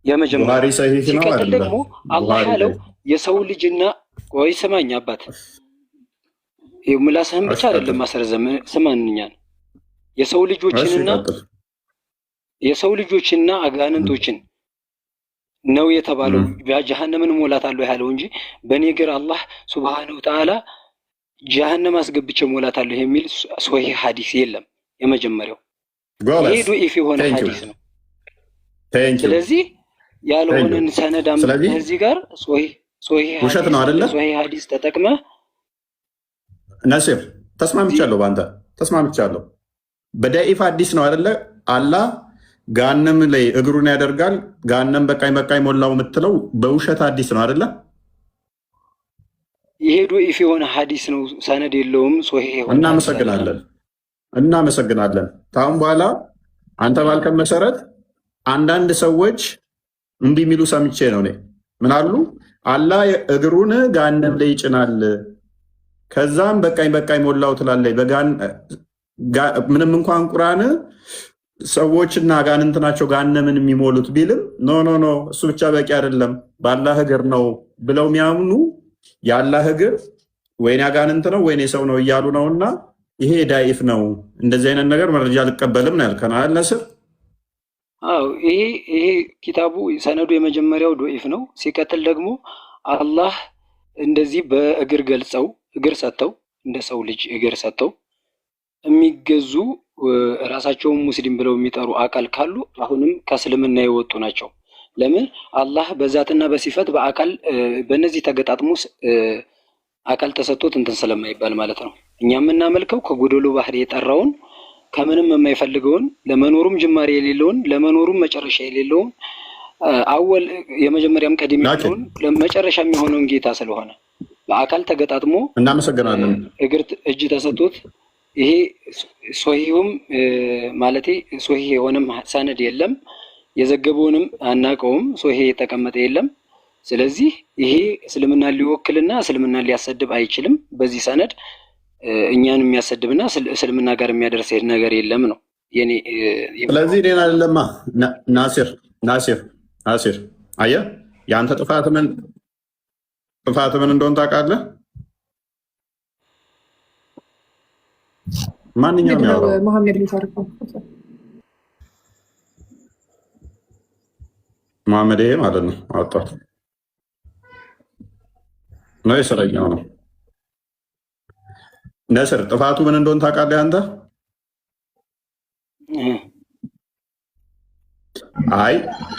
የመጀመሪያ ሲቀጥል ደግሞ አላህ ያለው የሰው ልጅና ወይ ስማኝ አባት ምላስህን ብቻ አይደለም ማስረዘም ስማንኛል የሰው ልጆችና አጋንንቶችን ነው የተባለው ጀሃነምን ሞላታለሁ ያለው እንጂ በኔ ግር አላህ ሱብሃነሁ ወተዓላ ጀሃነም አስገብቼ ሞላታለሁ የሚል ሶሂህ ሐዲስ የለም። የመጀመሪያው ይሄ ዱኢፍ የሆነ ሐዲስ ነው። ስለዚህ ያልሆነን ሰነድ አምጥተህ እዚህ ጋር ሶሂህ ውሸት ነው አይደለ? ሶሂህ ሐዲስ ተጠቅመህ ነሲር ተስማምቻለሁ፣ በአንተ ተስማምቻለሁ። በዳኢፍ ሐዲስ ነው አይደለ? አላህ ገሃነም ላይ እግሩን ያደርጋል ገሃነም በቃኝ ሞላው የምትለው በውሸት ሐዲስ ነው አይደለ? ይሄ ዱኢፍ የሆነ ሐዲስ ነው፣ ሰነድ የለውም። ሶሂህ የሆነ እናመሰግናለን። ታሁን በኋላ አንተ ባልከን መሰረት አንዳንድ ሰዎች እንዲህ የሚሉ ሰምቼ ነው እኔ። ምን አሉ? አላህ እግሩን ገሃነም ላይ ይጭናል፣ ከዛም በቃኝ ሞላው ትላለች። ምንም እንኳን ቁርአን ሰዎችና አጋንንት ናቸው ገሃነምን የሚሞሉት ቢልም ኖ እሱ ብቻ በቂ አይደለም በአላህ እግር ነው ብለው የሚያምኑ የአላህ እግር ወይኔ አጋንንት ነው ወይኔ ሰው ነው እያሉ ነውና ይሄ ዳኢፍ ነው። እንደዚህ አይነት ነገር መረጃ አልቀበልም ነው ያልከን አይደል ነስር? አዎ ይሄ ኪታቡ ሰነዱ የመጀመሪያው ዱኢፍ ነው። ሲቀጥል ደግሞ አላህ እንደዚህ በእግር ገልጸው እግር ሰጥተው እንደ ሰው ልጅ እግር ሰጥተው የሚገዙ ራሳቸውን ሙስሊም ብለው የሚጠሩ አካል ካሉ አሁንም ከእስልምና የወጡ ናቸው። ለምን? አላህ በዛትና በሲፈት በአካል በእነዚህ ተገጣጥሞ አካል ተሰጥቶት እንትን ስለማይባል ማለት ነው። እኛ የምናመልከው ከጎደሎ ባህሪ የጠራውን ከምንም የማይፈልገውን ለመኖሩም ጅማሬ የሌለውን ለመኖሩም መጨረሻ የሌለውን አወል የመጀመሪያም ቀድም የሆነውን ለመጨረሻ የሚሆነውን ጌታ ስለሆነ በአካል ተገጣጥሞ እናመሰግናለን። እግር እጅ ተሰጥቶት ይሄ ሶሂሁም ማለቴ ሶሂህ የሆነም ሰነድ የለም፣ የዘገበውንም አናውቀውም፣ ሶሂህ የተቀመጠ የለም። ስለዚህ ይሄ እስልምና ሊወክልና እስልምና ሊያሰድብ አይችልም። በዚህ ሰነድ እኛን የሚያሰድብና እስልምና ጋር የሚያደርስ ነገር የለም ነው የኔ። ስለዚህ ሌላ አይደለማ ናሲር አየህ፣ የአንተ ጥፋት ምን እንደሆነ ታውቃለህ? ማንኛውም ያወራው መሐመድ ይሄ ማለት ነው አወጣት ነው የሰረኛው ነው። ነስር ጥፋቱ ምን እንደሆነ ታውቃለህ አንተ? አይ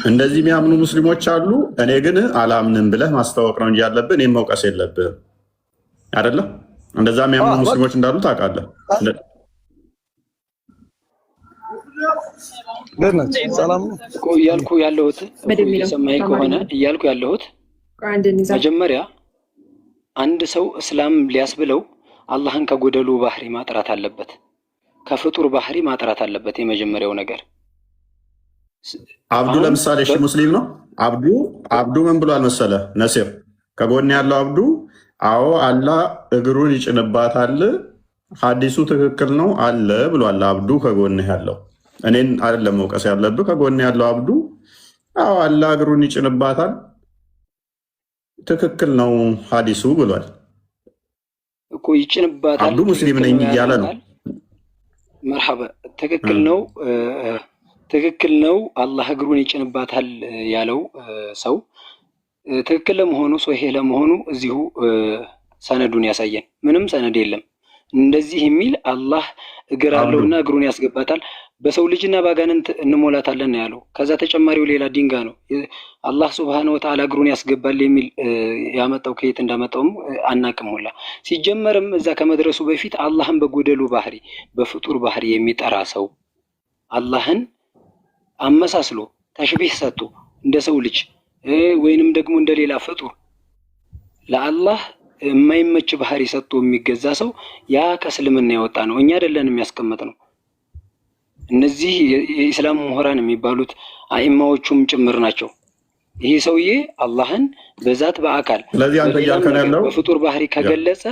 እንደዚህ የሚያምኑ ሙስሊሞች አሉ፣ እኔ ግን አላምንም ብለህ ማስታወቅ ነው እንጂ ያለብህ እኔም መውቀስ የለብህም አይደለም። እንደዛ የሚያምኑ ሙስሊሞች እንዳሉ ታውቃለህ። እያልኩ ያለሁት እየሰማኸኝ ከሆነ እያልኩ ያለሁት መጀመሪያ አንድ ሰው እስላም ሊያስብለው አላህን ከጎደሉ ባህሪ ማጥራት አለበት፣ ከፍጡር ባህሪ ማጥራት አለበት። የመጀመሪያው ነገር አብዱ ለምሳሌ እሺ ሙስሊም ነው። አብዱ ምን ብሏል መሰለህ ነሲር? ከጎን ያለው አብዱ አዎ አላህ እግሩን ይጭንባታል፣ ሐዲሱ ትክክል ነው አለ ብሏል። አብዱ ከጎን ያለው እኔን አይደለም መውቀስ ያለብህ። ከጎን ያለው አብዱ አዎ አላህ እግሩን ይጭንባታል፣ ትክክል ነው ሐዲሱ ብሏል እኮ። ይጭንባታል አብዱ ሙስሊም ነኝ እያለ ነው። መርሐባ ትክክል ነው አላህ እግሩን ይጭንባታል ያለው ሰው ትክክል ለመሆኑ ሶሒህ ለመሆኑ እዚሁ ሰነዱን ያሳየን። ምንም ሰነድ የለም እንደዚህ የሚል አላህ እግር አለውና እግሩን ያስገባታል በሰው ልጅና ባጋንንት እንሞላታለን ነው ያለው። ከዛ ተጨማሪው ሌላ ድንጋይ ነው አላህ ሱብሃነሁ ወተዓላ እግሩን ያስገባል የሚል ያመጣው ከየት እንዳመጣውም አናቅም ሁላ። ሲጀመርም እዛ ከመድረሱ በፊት አላህን በጎደሉ ባህሪ በፍጡር ባህሪ የሚጠራ ሰው አላህን አመሳስሎ ተሽቢህ ሰጥቶ እንደ ሰው ልጅ ወይንም ደግሞ እንደሌላ ፍጡር ለአላህ የማይመች ባህሪ ሰጥቶ የሚገዛ ሰው ያ ከእስልምና የወጣ ነው። እኛ አይደለን የሚያስቀምጥ ነው። እነዚህ የኢስላም ምሁራን የሚባሉት አኢማዎቹም ጭምር ናቸው። ይሄ ሰውዬ አላህን በዛት በአካል ስለዚህ አንተ እያልከን ያለው በፍጡር ባህሪ ከገለጸ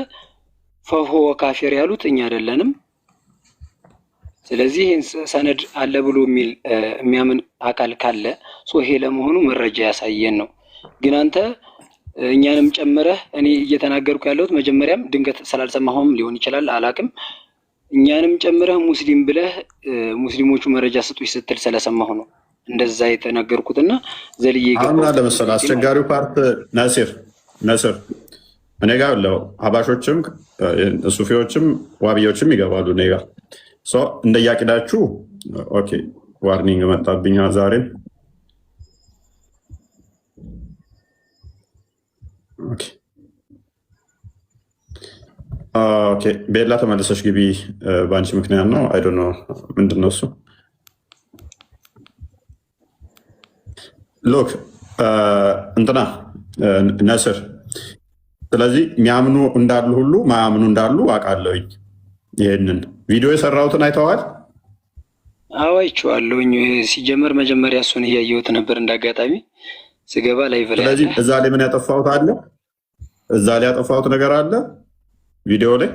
ፈሁወ ካፊር ያሉት እኛ አይደለንም። ስለዚህ ሰነድ አለ ብሎ የሚያምን አካል ካለ ሶሒህ ለመሆኑ መረጃ ያሳየን ነው። ግን አንተ እኛንም ጨምረህ እኔ እየተናገርኩ ያለሁት መጀመሪያም ድንገት ስላልሰማሁም ሊሆን ይችላል አላቅም። እኛንም ጨምረህ ሙስሊም ብለህ ሙስሊሞቹ መረጃ ስጡኝ ስትል ስለሰማሁ ነው እንደዛ የተናገርኩትና ዘልዬ አሁን ለምሳሌ አስቸጋሪው ፓርት ናሲር እኔ ጋር ያለው ሀባሾችም ሱፊዎችም ዋብዮችም ይገባሉ እኔ ጋር እንደያቂዳችሁ። ኦኬ ዋርኒንግ መጣብኛ ዛሬ። ኦኬ ቤላ ተመለሰች ግቢ። በአንቺ ምክንያት ነው። አይ ዶንት ኖ ምንድን ነው እሱ። ሎክ እንትና ነስር። ስለዚህ የሚያምኑ እንዳሉ ሁሉ ማያምኑ እንዳሉ አውቃለሁኝ። ይህንን ቪዲዮ የሰራሁትን አይተዋል? አዎ አይቼዋለሁኝ። ሲጀመር መጀመሪያ እሱን እያየሁት ነበር እንዳጋጣሚ ስገባ ላይ ብላ። ስለዚህ እዛ ላይ ምን ያጠፋሁት አለ? እዛ ላይ ያጠፋሁት ነገር አለ ቪዲዮ ላይ።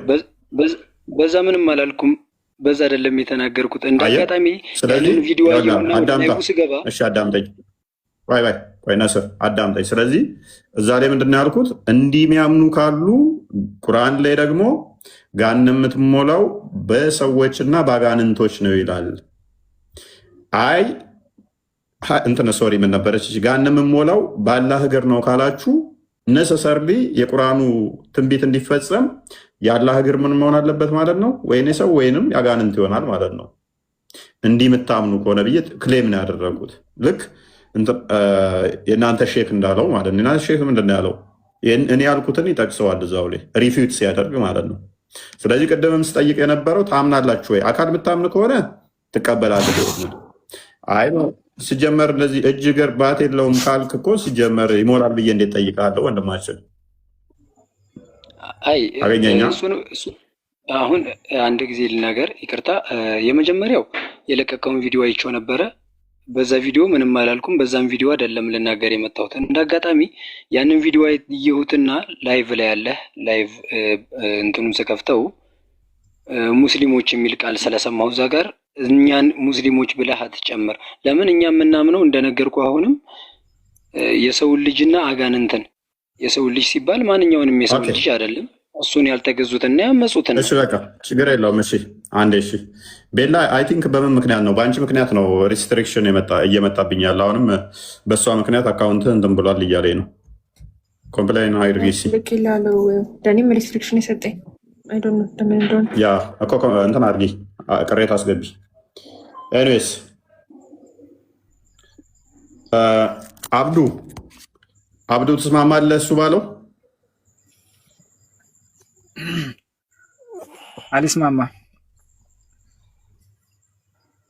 በዛ ምንም አላልኩም። በዛ አይደለም የተናገርኩት እንዳጋጣሚ። ስለዚህ ቪዲዮ አየሁና ስገባ እሺ አዳምጠኝ። ቆይ ነስር አዳምጠኝ። ስለዚህ እዛ ላይ ምንድን ነው ያልኩት? እንዲህ የሚያምኑ ካሉ ቁርአን ላይ ደግሞ ገሃነም የምትሞላው በሰዎችና በአጋንንቶች ነው ይላል። አይ እንትን ሶሪ ምን ነበረች? ገሃነም የምትሞላው በአላህ እግር ነው ካላችሁ ነሰሰርሊ የቁርአኑ ትንቢት እንዲፈጸም የአላህ እግር ምን መሆን አለበት ማለት ነው? ወይኔ ሰው ወይንም ያጋንንት ይሆናል ማለት ነው። እንዲህ የምታምኑ ከሆነ ብዬ ክሌም ነው ያደረጉት። ልክ የእናንተ ሼክ እንዳለው ማለት ነው። የእናንተ ሼክ ምንድን ነው ያለው? እኔ ያልኩትን ይጠቅሰዋል እዛው ላይ ሪፊዩት ሲያደርግ ማለት ነው። ስለዚህ ቅድምም ስጠይቅ የነበረው ታምናላችሁ ወይ? አካል የምታምን ከሆነ ትቀበላለህ። አይ ሲጀመር እንደዚህ እጅ እግር ባት የለውም ካልክ እኮ ሲጀመር ይሞላል ብዬ እንዴት ጠይቃለሁ? ወንድማችን አገኘኛ። አሁን አንድ ጊዜ ልናገር፣ ይቅርታ። የመጀመሪያው የለቀቀውን ቪዲዮ አይቼው ነበረ። በዛ ቪዲዮ ምንም አላልኩም። በዛም ቪዲዮ አይደለም ልናገር የመጣሁት። እንዳጋጣሚ ያንን ቪዲዮ አየሁትና ላይቭ ላይ ያለ ላይቭ እንትኑን ስከፍተው ሙስሊሞች የሚል ቃል ስለሰማሁ እዛ ጋር እኛን ሙስሊሞች ብለህ አትጨምር። ለምን እኛ የምናምነው እንደነገርኩ አሁንም የሰውን ልጅና አጋንንትን፣ የሰው ልጅ ሲባል ማንኛውንም የሰው ልጅ አይደለም፣ እሱን ያልተገዙትና ያመፁትን። እሺ በቃ ችግር የለውም። እሺ አንዴ እሺ ቤላ አይ ቲንክ በምን ምክንያት ነው? በአንቺ ምክንያት ነው ሪስትሪክሽን እየመጣብኝ ያለ። አሁንም በእሷ ምክንያት አካውንት እንትን ብሏል እያለኝ ነው። ኮምፕላይን አይርጊሲ ልክላለው ዳኒም ሪስትሪክሽን የሰጠኝ ያ እኮ እንትን አድርጊ፣ ቅሬታ አስገቢ። ኤኒዌይስ አብዱ ትስማማለህ? እሱ ባለው አልስማማ።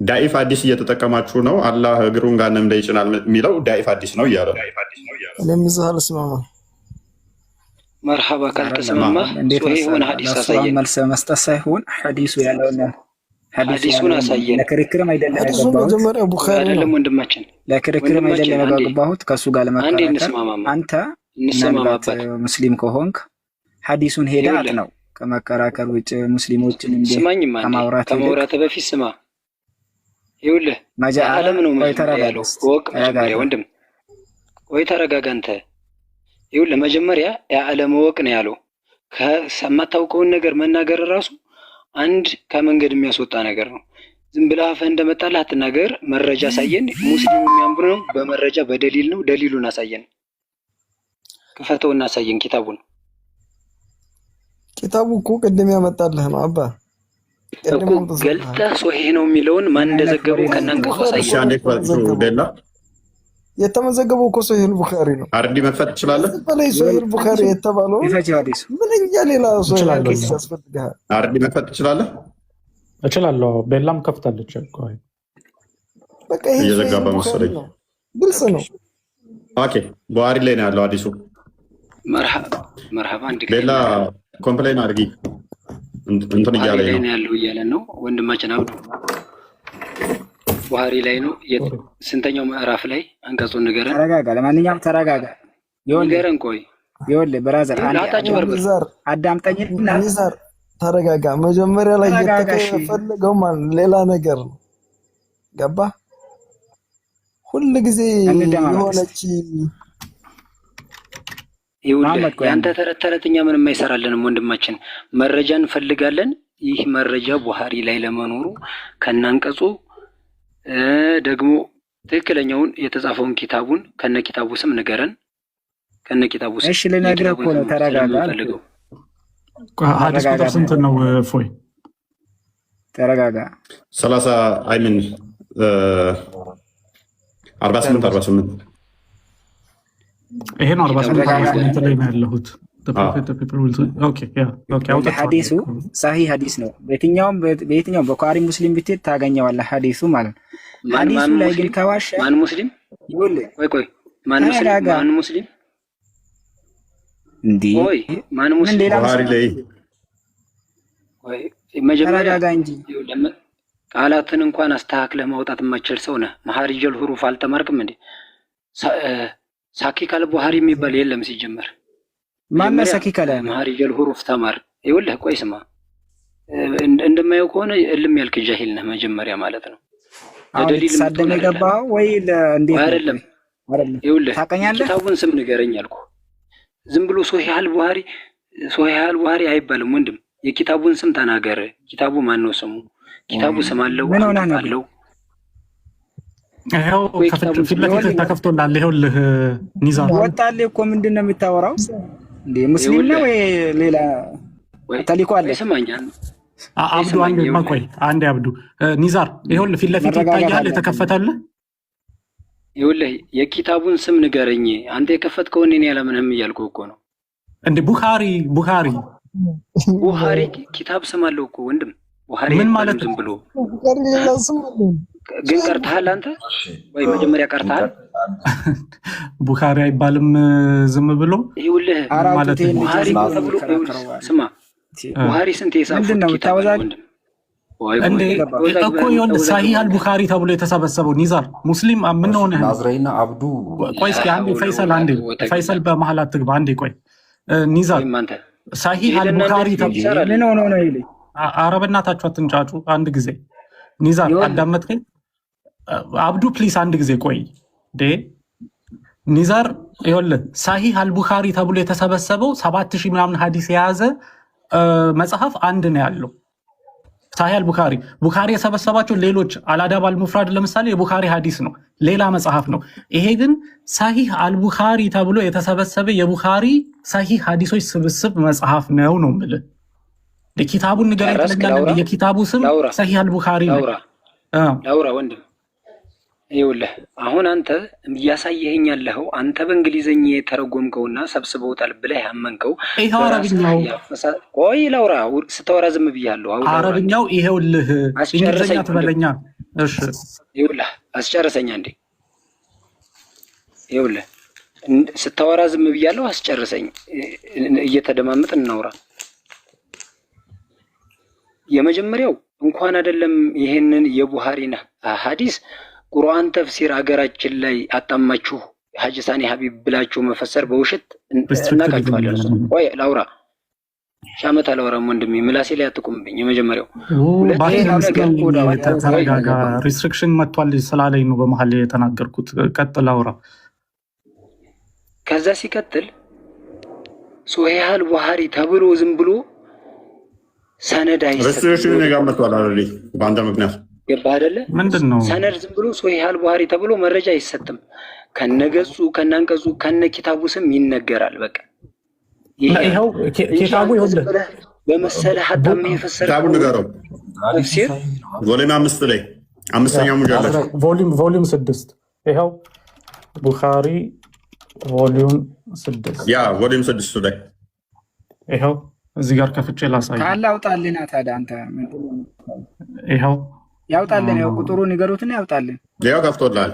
ዳኢፍ አዲስ እየተጠቀማችሁ ነው። አላህ እግሩን ጋንም ላይ ይጭናል የሚለው ዳኢፍ አዲስ ነው እያለ ለምዝህ አልስማማ። መርሐባ ካልተስማማ ሶሒሁን ሐዲስ አሳየን። መልስ መስጠት ሳይሆን ሐዲሱ ያለውን ሐዲሱን አሳየን። ለክርክርም አይደለም ሐዲሱ መጀመሪያ ቡኻሪ አይደለም ወንድማችን፣ ለክርክርም አይደለም የገባሁት ከሱ ጋር ለመከራከር። አንተ ምናልባት ሙስሊም ከሆንክ ሐዲሱን ሄደህ አጥነው ከመከራከር ውጭ ሙስሊሞችን ከማውራት በፊት ስማ። ይኸውልህ ዓለም ነው ያለው ወቅ መጀመሪያ ወንድም ወይ ተረጋጋ አንተ። ይኸውልህ መጀመሪያ የዓለም ወቅ ነው ያለው። ከማታውቀውን ነገር መናገር ራሱ አንድ ከመንገድ የሚያስወጣ ነገር ነው። ዝም ብለህ አፈህ እንደመጣልህ አትናገር። መረጃ አሳየን። ሙስሊም የሚያምሩ ነው በመረጃ በደሊል ነው። ደሊሉን አሳየን። ክፈተውና አሳየን ኪታቡን። ኪታቡ እኮ ቅድም ያመጣልህ ነው አባ እኮ ገልጠህ ሶሒህ ነው የሚለውን ማን እንደዘገበው ከናንቀሱ አሳየን። የተመዘገበው እኮ ሶሒህ ቡኻሪ ነው። አርዲ መክፈት ትችላለህ? በላይ ሶሒህ ቡኻሪ የተባለው ምንኛ ሌላ ሶሒህ ያስፈልግሃል። አርዲ መክፈት ትችላለህ? እችላለሁ። ቤላም ከፍታለች እኮ በቃ ይሄ እየዘጋባ መሰለኝ። ግልጽ ነው። ኦኬ ቡኻሪ ላይ ነው ያለው አዲሱ። መርሐባ አንድ ቤላ ኮምፕሌን አድርጊ እንትን እያለ ነው ያለው እያለን ነው ወንድማችን አብዱ። ቡኻሪ ላይ ነው። ስንተኛው ምዕራፍ ላይ አንቀጹን ንገረን። ተረጋጋ። ለማንኛውም ተረጋጋ። ንገረን። ቆይ ይኸውልህ ብራዘር አዳምጠኝና ኒዛር ተረጋጋ። መጀመሪያ ላይ የተፈለገው ማለት ሌላ ነገር ነው። ገባ? ሁሉ ጊዜ የሆነች ይኸውልህ ያንተ ተረት ተረት እኛ ምንም አይሰራልንም ወንድማችን። መረጃ እንፈልጋለን። ይህ መረጃ ቡኻሪ ላይ ለመኖሩ ከናንቀጹ ደግሞ ትክክለኛውን የተጻፈውን ኪታቡን ከነ ኪታቡ ስም ንገረን። ከነ ኪታቡ ስም እሺ ልነግርህ እኮ ነው። ተረጋጋ። ሐዲስ ቁጥር ስንት ነው? ፎይ ተረጋጋ። 30 አይምን 48 ይሄ ነው 48 ላይ ነው ያለሁት። ሐዲሱ ሰሂህ ሐዲስ ነው። በየትኛውም በቡኻሪ ሙስሊም ብትሄድ ታገኘዋለህ ሐዲሱ ማለት ነው። ሐዲሱ ላይ ግን ከዋሸ ማን ሙስሊም? ቆይ ማን ሙስሊም እንዴ? ማን ሙስሊም? ቡኻሪ ላይ መጀመሪያ ቃላትን እንኳን አስተካክለህ ማውጣት የማትችል ሰው ነህ። መሐሪጀል ሁሩፍ አልተማርክም እንዴ? ሳኪ ካለ ቡኻሪ የሚባል የለም ሲጀመር። ማነው ሳኪ ካለ? መሐሪጀል ሁሩፍ ተማር። ይኸውልህ ቆይ ስማ፣ እንደማየው ከሆነ እልም ያልክ ጃሂል ነህ መጀመሪያ ማለት ነው። ለደሊል ሳደም የገባው ወይ እንዴት አይደለም? ይኸውልህ ኪታቡን ስም ንገረኝ አልኩህ። ዝም ብሎ ሶሒህ አል-ቡኻሪ አይባልም ወንድም። የኪታቡን ስም ተናገር። ኪታቡ ማን ነው ስሙ? ኪታቡ ስም አለው አለው። ይኸው ፊት ለፊት ተከፍቶላል። ይኸውልህ ኒዛር ወጣልህ እኮ ምንድን ነው የምታወራው እንዴ? ሙስሊም ነው ወይ ሌላ ተልእኮ አለ? አብዱ አንዴ አብዱ ኒዛር ይኸውልህ ፊት ለፊት ይታያል የተከፈተልህ። ይኸውልህ የኪታቡን ስም ንገረኝ። አንተ የከፈትከውን እኔ ያለምንም እያልኩህ እኮ ነው እንዴ። ቡኻሪ ኪታብ ስም አለው እኮ ወንድም። ቡኻሪ ምን ማለት ዝም ብሎ ግን ቀርተሃል አንተ ወይ? መጀመሪያ ቀርተሃል። ቡኻሪ አይባልም ዝም ብሎ። ይኸውልህ ማለት ቡኻሪ ተብሎ ስማ፣ ቡኻሪ ስንት የጻፉት ኪታብ ወንድም እንዴ እኮ ይኸውልህ ሰሂህ አል-ቡኻሪ ተብሎ የተሰበሰበው ኒዛር ሙስሊም ምን ሆነ? ናዝሬና አብዱ ቆይ እስኪ አንዴ ፈይሰል በመሀል አትግባ። አንዴ ቆይ ኒዛር ሰሂህ አል-ቡኻሪ ተብሎ ምን ሆኖ ነው ይልኝ? ኧረ በእናታችሁ አትንጫጩ። አንድ ጊዜ ኒዛር አዳመጥከኝ? አብዱ ፕሊስ አንድ ጊዜ ቆይ ኒዛር ይኸውልህ ሰሂህ አል-ቡኻሪ ተብሎ የተሰበሰበው 7000 ምናምን ሐዲስ የያዘ መጽሐፍ አንድ ነው ያለው ሰሂህ አል-ቡኻሪ። ቡኻሪ የሰበሰባቸው ሌሎች አልአዳብ አል-ሙፍራድ ለምሳሌ የቡኻሪ ሐዲስ ነው፣ ሌላ መጽሐፍ ነው። ይሄ ግን ሰሂህ አል-ቡኻሪ ተብሎ የተሰበሰበ የቡኻሪ ሰሂህ ሐዲሶች ስብስብ መጽሐፍ ነው ነው የምልህ። ኪታቡን ንገረኝ ትለኛለህ። የኪታቡ ስም ሰሂህ አል-ቡኻሪ ነው። ላውራ ወንድም ይኸውልህ አሁን አንተ እያሳየኸኝ ያለኸው አንተ በእንግሊዘኛ የተረጎምከውና ሰብስበውታል ብለህ ያመንከው ይሄው አረብኛው። ቆይ ላውራ፣ ስታወራ ዝም ብያለሁ። አረብኛው ይሄውልህ፣ እንግሊዘኛ ትበለኛ። እሺ ይኸውልህ አስጨርሰኛ እንዴ። ይኸውልህ ስታወራ ዝም ብያለሁ፣ አስጨርሰኝ። እየተደማመጥ እናውራ። የመጀመሪያው እንኳን አይደለም ይሄንን የቡሃሪን ሐዲስ ቁርአን ተፍሲር ሀገራችን ላይ አጣማችሁ ሀጂ ሳኒ ሀቢብ ብላችሁ መፈሰር በውሸት እናቃችኋለን። ወይ ላውራ ሻመት አላወራም ወንድሜ፣ ምላሴ ላይ አትቁምብኝ። የመጀመሪያው ሪስትሪክሽን መጥቷል ስላለኝ ነው በመሀል የተናገርኩት። ቀጥል አውራ። ከዛ ሲቀጥል ሶሒህ አልቡኻሪ ተብሎ ዝም ብሎ ሰነድ ሪስትሪክሽን ጋር መጥቷል አይደል? በአንተ ምክንያት ገባህ አይደለ? ምንድነው ሰነድ ዝም ብሎ ሶሒህ አልቡኻሪ ተብሎ መረጃ አይሰጥም። ከነገጹ ከናንቀጹ ከነ ኪታቡ ስም ይነገራል። በቃ ይሄው ኪታቡ ይወስደ በመሰለ ሐታም የፈሰረ ኪታቡ ንገረው። ተፍሲር ቮሊዩም 5 ላይ 5ኛው ሙጃለድ ቮሊዩም 6 ይሄው ቡኻሪ ቮሊዩም 6 ያ ቮሊዩም 6 ላይ ይሄው እዚህ ጋር ከፍቼ ላሳይ። ካለ አውጣልና ታዲያ አንተ ይሄው ያውጣልን። ያው ቁጥሩ ንገሩትና ያውጣልን። ያው ከፍቶላል።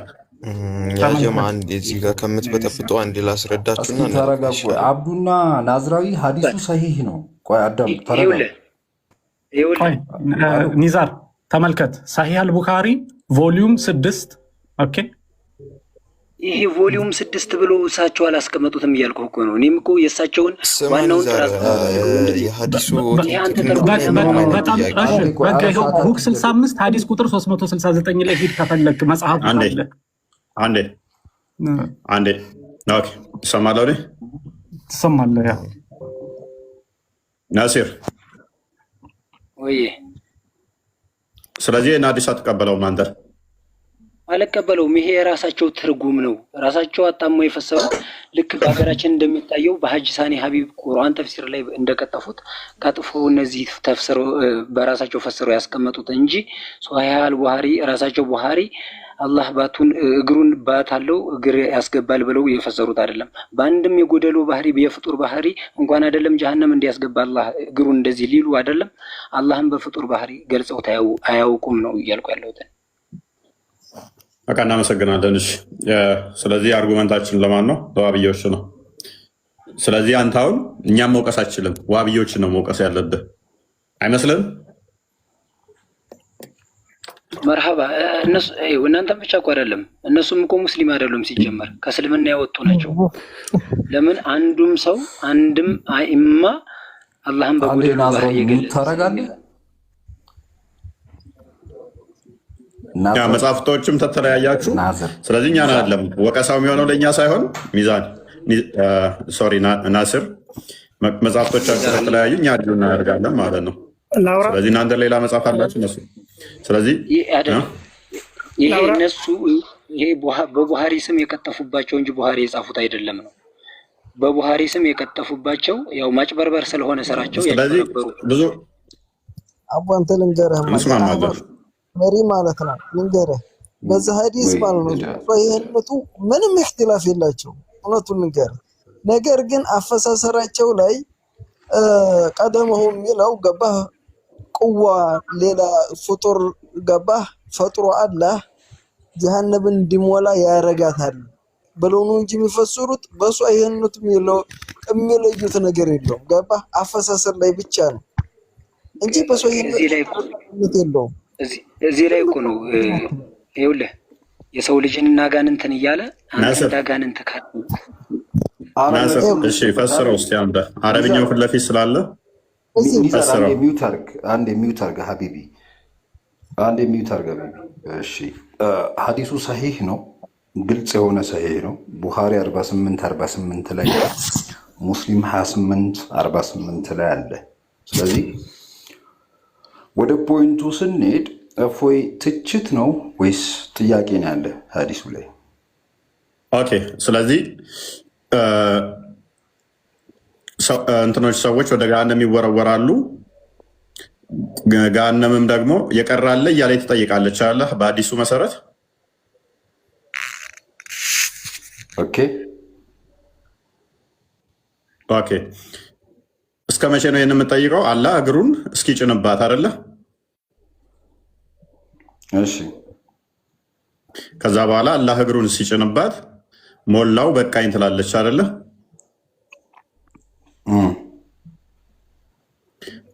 ያ ጀማ አንዴ እዚህ ጋር ከምትበጠብጡ አንዴ ላስረዳችሁና ተረጋጉ። አብዱና ናዝራዊ ሐዲሱ ሰሂህ ነው። ቆይ አዳም ተረጋጉ። ኒዛር ተመልከት። ሰሂህ አልቡኻሪ ቮሊዩም 6 ኦኬ። ይሄ ቮሊዩም 6 ብሎ እሳቸው አላስቀመጡትም እያልኩ እኮ ነው። እኔም እኮ የእሳቸውን ዋናውን ጥራት የሐዲሱ በጣም ቡክ 65 ሐዲስ ቁጥር 369 ላይ ሂድ ከፈለክ መጽሐፍ አለ። አንዴ ኦኬ። ትሰማለህ አይደል? ትሰማለህ? ያ ናሲር ወይ ስለዚህ እና ሐዲስ አትቀበለውም አንተ? አልቀበለውም። ይሄ የራሳቸው ትርጉም ነው። ራሳቸው አጣሞ የፈሰሩት ልክ በሀገራችን እንደሚታየው በሀጂ ሳኒ ሀቢብ ቁርአን ተፍሲር ላይ እንደቀጠፉት ቀጥፎ እነዚህ ተፍስሮ በራሳቸው ፈስረው ያስቀመጡት እንጂ ሶሒህ አልቡኻሪ ራሳቸው ቡኻሪ አላህ ባቱን እግሩን ባት አለው እግር ያስገባል ብለው የፈሰሩት አይደለም። በአንድም የጎደሎ ባህሪ የፍጡር ባህሪ እንኳን አይደለም ጀሃነም እንዲያስገባ አላህ እግሩን እንደዚህ ሊሉ አይደለም። አላህም በፍጡር ባህሪ ገልጸው አያውቁም ነው እያልኩ ያለሁት። በቃ እናመሰግናለን። እሺ ስለዚህ አርጉመንታችን ለማን ነው? ለዋብዮች ነው። ስለዚህ አንተ አሁን እኛም መውቀስ አችልም፣ ዋብዮችን ነው መውቀስ ያለብህ አይመስልም? መርሐባ እነሱ እናንተም ብቻ እኮ አይደለም፣ እነሱም እኮ ሙስሊም አይደሉም። ሲጀመር ከእስልምና ያወጡ ናቸው። ለምን አንዱም ሰው አንድም አይማ አላህን በጎደሎ ባህሪ ታረጋለህ። ያ መጽሐፍቶችም ተተለያያችሁ። ስለዚህ እኛ አይደለም ወቀሳው የሚሆነው ለእኛ ሳይሆን ሚዛን ናስር መጽሐፍቶቻችሁ ተተለያዩ፣ እኛ ድሉ እናደርጋለን ማለት ነው። ስለዚህ እናንተ ሌላ መጽሐፍ አላችሁ እነሱ። ስለዚህ ይሄ እነሱ ይሄ በቡኻሪ ስም የቀጠፉባቸው እንጂ ቡኻሪ የጻፉት አይደለም ነው። በቡኻሪ ስም የቀጠፉባቸው ያው ማጭበርበር ስለሆነ ስራቸው ያጭበረበሩ። ብዙ አቧንተ ልንገርህ መሪ ማለት ነው። ልንገርህ በዛ ሐዲስ ማለት ነው ሶሒህነቱ ምንም እክትላፍ የላቸው። እውነቱን ልንገርህ፣ ነገር ግን አፈሳሰራቸው ላይ ቀደመሁ የሚለው ገባህ ቁዋ ሌላ ፍጡር ገባህ ፈጥሮ አላህ ጀሃነምን እንዲሞላ ያረጋታል ብለው ነው እንጂ የሚፈስሩት በሶሒህነቱ የሚለዩት ነገር የለውም። ገባህ አፈሳሰር ላይ ብቻ ነው እንጂ በሶሒህነቱ የለውም። እዚህ ላይ እኮ ነው ይኸውልህ የሰው ልጅን እና ጋንንትን እያለ አንተ ጋንንት ካለ እሺ ፈስረው እስቲ አንተ አረብኛው ፊት ለፊት ስላለ አንድ ሚውት አርጋ ሀቢቢ አንድ ሚውት አርጋ ሀቢቢ። እሺ ሐዲሱ ሰሂህ ነው፣ ግልጽ የሆነ ሰሂህ ነው። ቡኻሪ 48 ላይ ሙስሊም 28 ላይ አለ። ስለዚህ ወደ ፖይንቱ ስንሄድ እፎይ ትችት ነው ወይስ ጥያቄ ነው ያለ ሐዲሱ ላይ? ኦኬ ስለዚህ እንትኖች ሰዎች ወደ ገሃነም ይወረወራሉ። ገሃነምም ደግሞ የቀራለ እያለ ትጠይቃለች አለ በሐዲሱ መሰረት ኦኬ ኦኬ። እስከ መቼ ነው ይህን የምጠይቀው? አላህ እግሩን እስኪጭንባት አይደለ? እሺ። ከዛ በኋላ አላህ እግሩን ሲጭንባት ሞላው በቃኝ ትላለች አይደለ?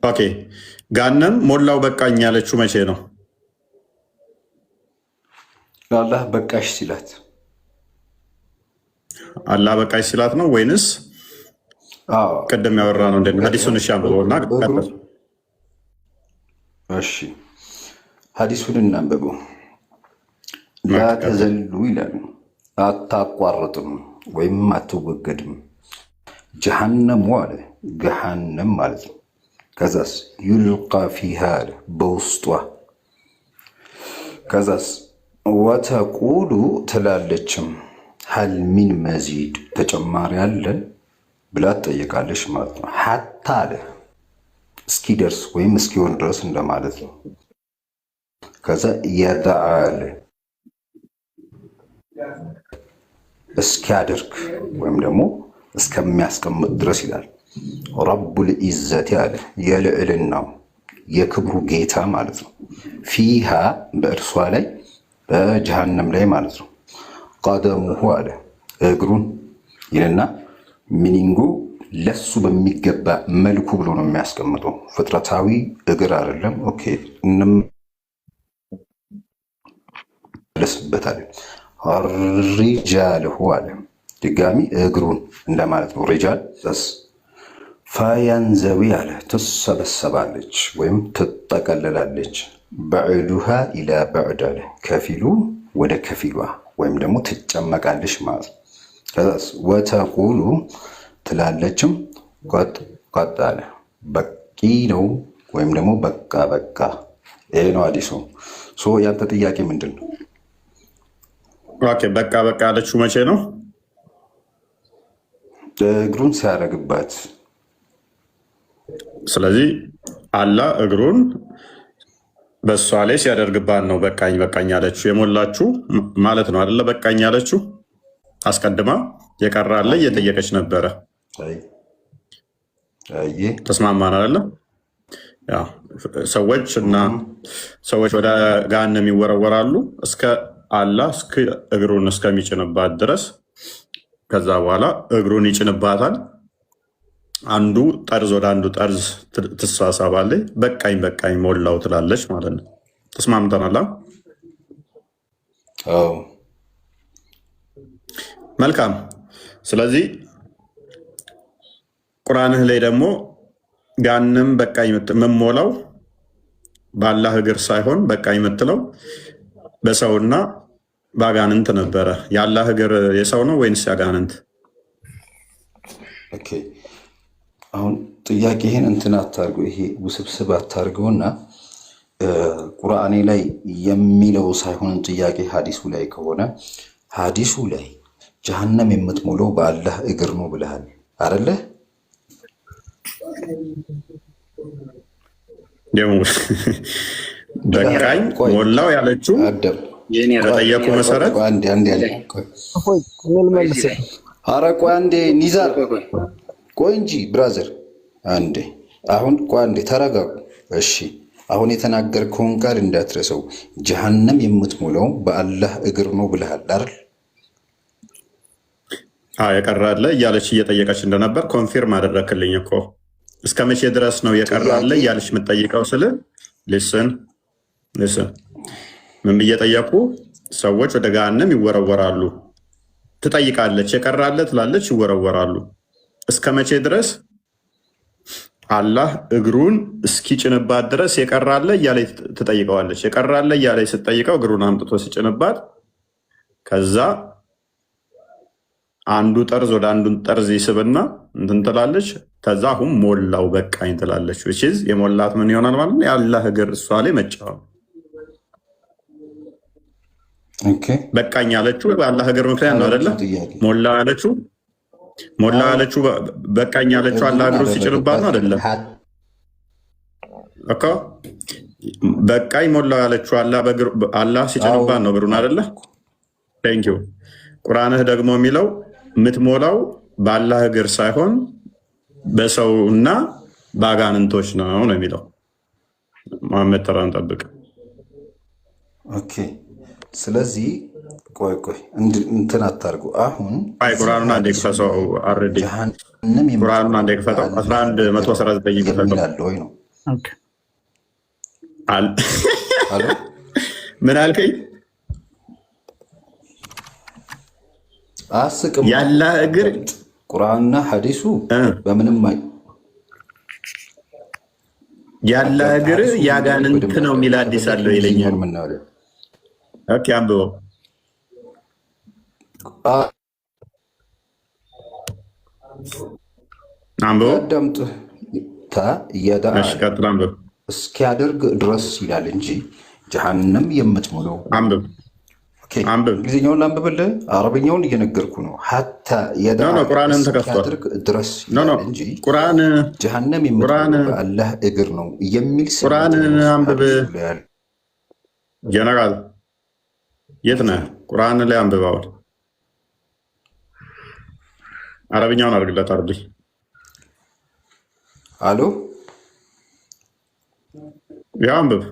ኦኬ። ጋነም ሞላው በቃኝ ያለችው መቼ ነው? አላህ በቃሽ ሲላት። አላህ በቃሽ ሲላት ነው ወይንስ ቅድም ያወራ ነው? እንደ ሀዲሱን እሺ አንብበውና እሺ ሀዲሱን እናንብበው። ላተዘሉ ይላል፣ አታቋርጥም ወይም አትወገድም። ጀሃነሙ አለ ገሃነም ማለት ነው። ከዛስ ዩልቃ ፊሃ አለ በውስጧ። ከዛስ ወተቁሉ ትላለችም ሀል ሚን መዚድ ተጨማሪ አለ ብላ ትጠይቃለች ማለት ነው። ሀታ አለ እስኪደርስ ወይም እስኪሆን ድረስ እንደማለት ነው። ከዛ የደዓ አለ እስኪያደርግ ወይም ደግሞ እስከሚያስቀምጥ ድረስ ይላል። ረቡል ኢዘቲ አለ የልዕልናው የክብሩ ጌታ ማለት ነው። ፊሃ በእርሷ ላይ በጀሃነም ላይ ማለት ነው። ቀደሙሁ አለ እግሩን ይልና ሚኒንጉ ለሱ በሚገባ መልኩ ብሎ ነው የሚያስቀምጠው። ፍጥረታዊ እግር አይደለም። ኦኬ እንመለስበታለን። ሪጃልሁ አለ ድጋሚ እግሩን እንደማለት ነው። ሪጃል ስ ፋያንዘዊ አለ ትሰበሰባለች ወይም ትጠቀለላለች። በዕዱሃ ኢላ በዕድ አለ ከፊሉ ወደ ከፊሏ ወይም ደግሞ ትጨመቃለች ማለት ነው። ከዛስ ወተቁሉ ትላለችም ቀጥ አለ በቂ ነው ወይም ደግሞ በቃ በቃ። ይሄ ነው አዲሱ። ያንተ ጥያቄ ምንድን ነው? በቃ በቃ ያለችው መቼ ነው? እግሩን ሲያደርግባት። ስለዚህ አላህ እግሩን በእሷ ላይ ሲያደርግባት ነው በቃኝ በቃኝ ያለችው። የሞላችሁ ማለት ነው አይደለ? በቃኝ ያለችው አስቀድማ የቀራለ እየጠየቀች ነበረ። ተስማማን አይደለ? ሰዎች ወደ ገሃነም ይወረወራሉ እስከ አላህ እግሩን እስከሚጭንባት ድረስ። ከዛ በኋላ እግሩን ይጭንባታል። አንዱ ጠርዝ ወደ አንዱ ጠርዝ ትሳሳባለች። በቃኝ በቃኝ ሞላው ትላለች ማለት ነው። ተስማምተናል? መልካም። ስለዚህ ቁርአንህ ላይ ደግሞ ገሃነም በቃኝ የምሞላው በአላህ እግር ሳይሆን በቃኝ የምትለው በሰውና በአጋንንት ነበረ። የአላህ እግር የሰው ነው ወይንስ ያጋንንት? ኦኬ አሁን ጥያቄህን እንትን አታርገው፣ ይሄ ውስብስብ አታርገውና ቁርአኔ ላይ የሚለው ሳይሆን ጥያቄ ሀዲሱ ላይ ከሆነ ሀዲሱ ላይ ጀሃነም የምትሞላው በአላህ እግር ነው ብለሃል አይደለ? በቃኝ ሞላው ያለችው በጠየቁ መሰረት ኧረ ቆይ አንዴ ኒዛር ቆይ እንጂ ብራዘር አንዴ አሁን ቆይ አንዴ ተረጋጉ እሺ አሁን የተናገርከውን ቃል እንዳትረሰው ጀሃነም የምትሞላው በአላህ እግር ነው ብለሃል አይደል? የቀራለ እያለች እየጠየቀች እንደነበር ኮንፊርም አደረክልኝ እኮ። እስከ መቼ ድረስ ነው የቀራለ እያለች የምትጠይቀው? ስል ሊስን ምን ብዬ ጠየቁ? ሰዎች ወደ ገሃነም ይወረወራሉ። ትጠይቃለች፣ የቀራለ ትላለች፣ ይወረወራሉ። እስከ መቼ ድረስ? አላህ እግሩን እስኪጭንባት ድረስ የቀራለ እያለች ትጠይቀዋለች። የቀራለ እያለች ስትጠይቀው እግሩን አምጥቶ ሲጭንባት ከዛ አንዱ ጠርዝ ወደ አንዱ ጠርዝ ይስብና እንትን ትላለች። ከዛ አሁን ሞላው በቃኝ ትላለች። which የሞላት ምን ይሆናል ማለት ነው? የአላህ እግር እሷ ላይ መጫወት። በቃኝ ያለችው በአላህ እግር ምክንያት ነው አይደለ? ሞላ ያለችው በቃኝ ያለችው አላህ እግሩ ሲጭንባት ነው አይደለም እኮ። በቃኝ ሞላው ያለችው አላህ ሲጭንባት ነው እግሩን አይደለ? ቴንክ ዩ። ቁርአንህ ደግሞ የሚለው የምትሞላው በአላህ እግር ሳይሆን በሰውና በአጋንንቶች ነው የሚለው። መሐመድ ተራን ጠብቅ። ኦኬ። ስለዚህ ቆይ እንትን አታርጉ። አሁን ቁርአኑን አንዴ ክፈተው። አረዲ ቁርአኑን አንዴ ክፈተው። 1119 ይፈታው ወይ ነው። ኦኬ ምን አልከኝ? አስቅም ያለ እግር ቁርአንና ሐዲሱ በምንም ያለ እግር ያጋንንት ነው የሚል አዲስ አለው ይለኛል። ኦኬ አንብበው። አንብበው አዳምጥ። እስኪያደርግ ድረስ ይላል እንጂ ጀሃነም የምትሞላው አንብብ። እንግሊዝኛውን ላንብብልህ፣ አረብኛውን እየነገርኩ ነው። ሀታ ቁርአንን ተከፍቷል ድረስ እንጂ ቁርአን ጀሃነም የምትሞላው በአላህ እግር ነው የሚል ቁርአንን አንብብ። ጀነራል የት ነህ? ቁርአን ላይ አንብብ። አሁን አረብኛውን አድርግለት። አርቢ አሎ፣ ያው አንብብ።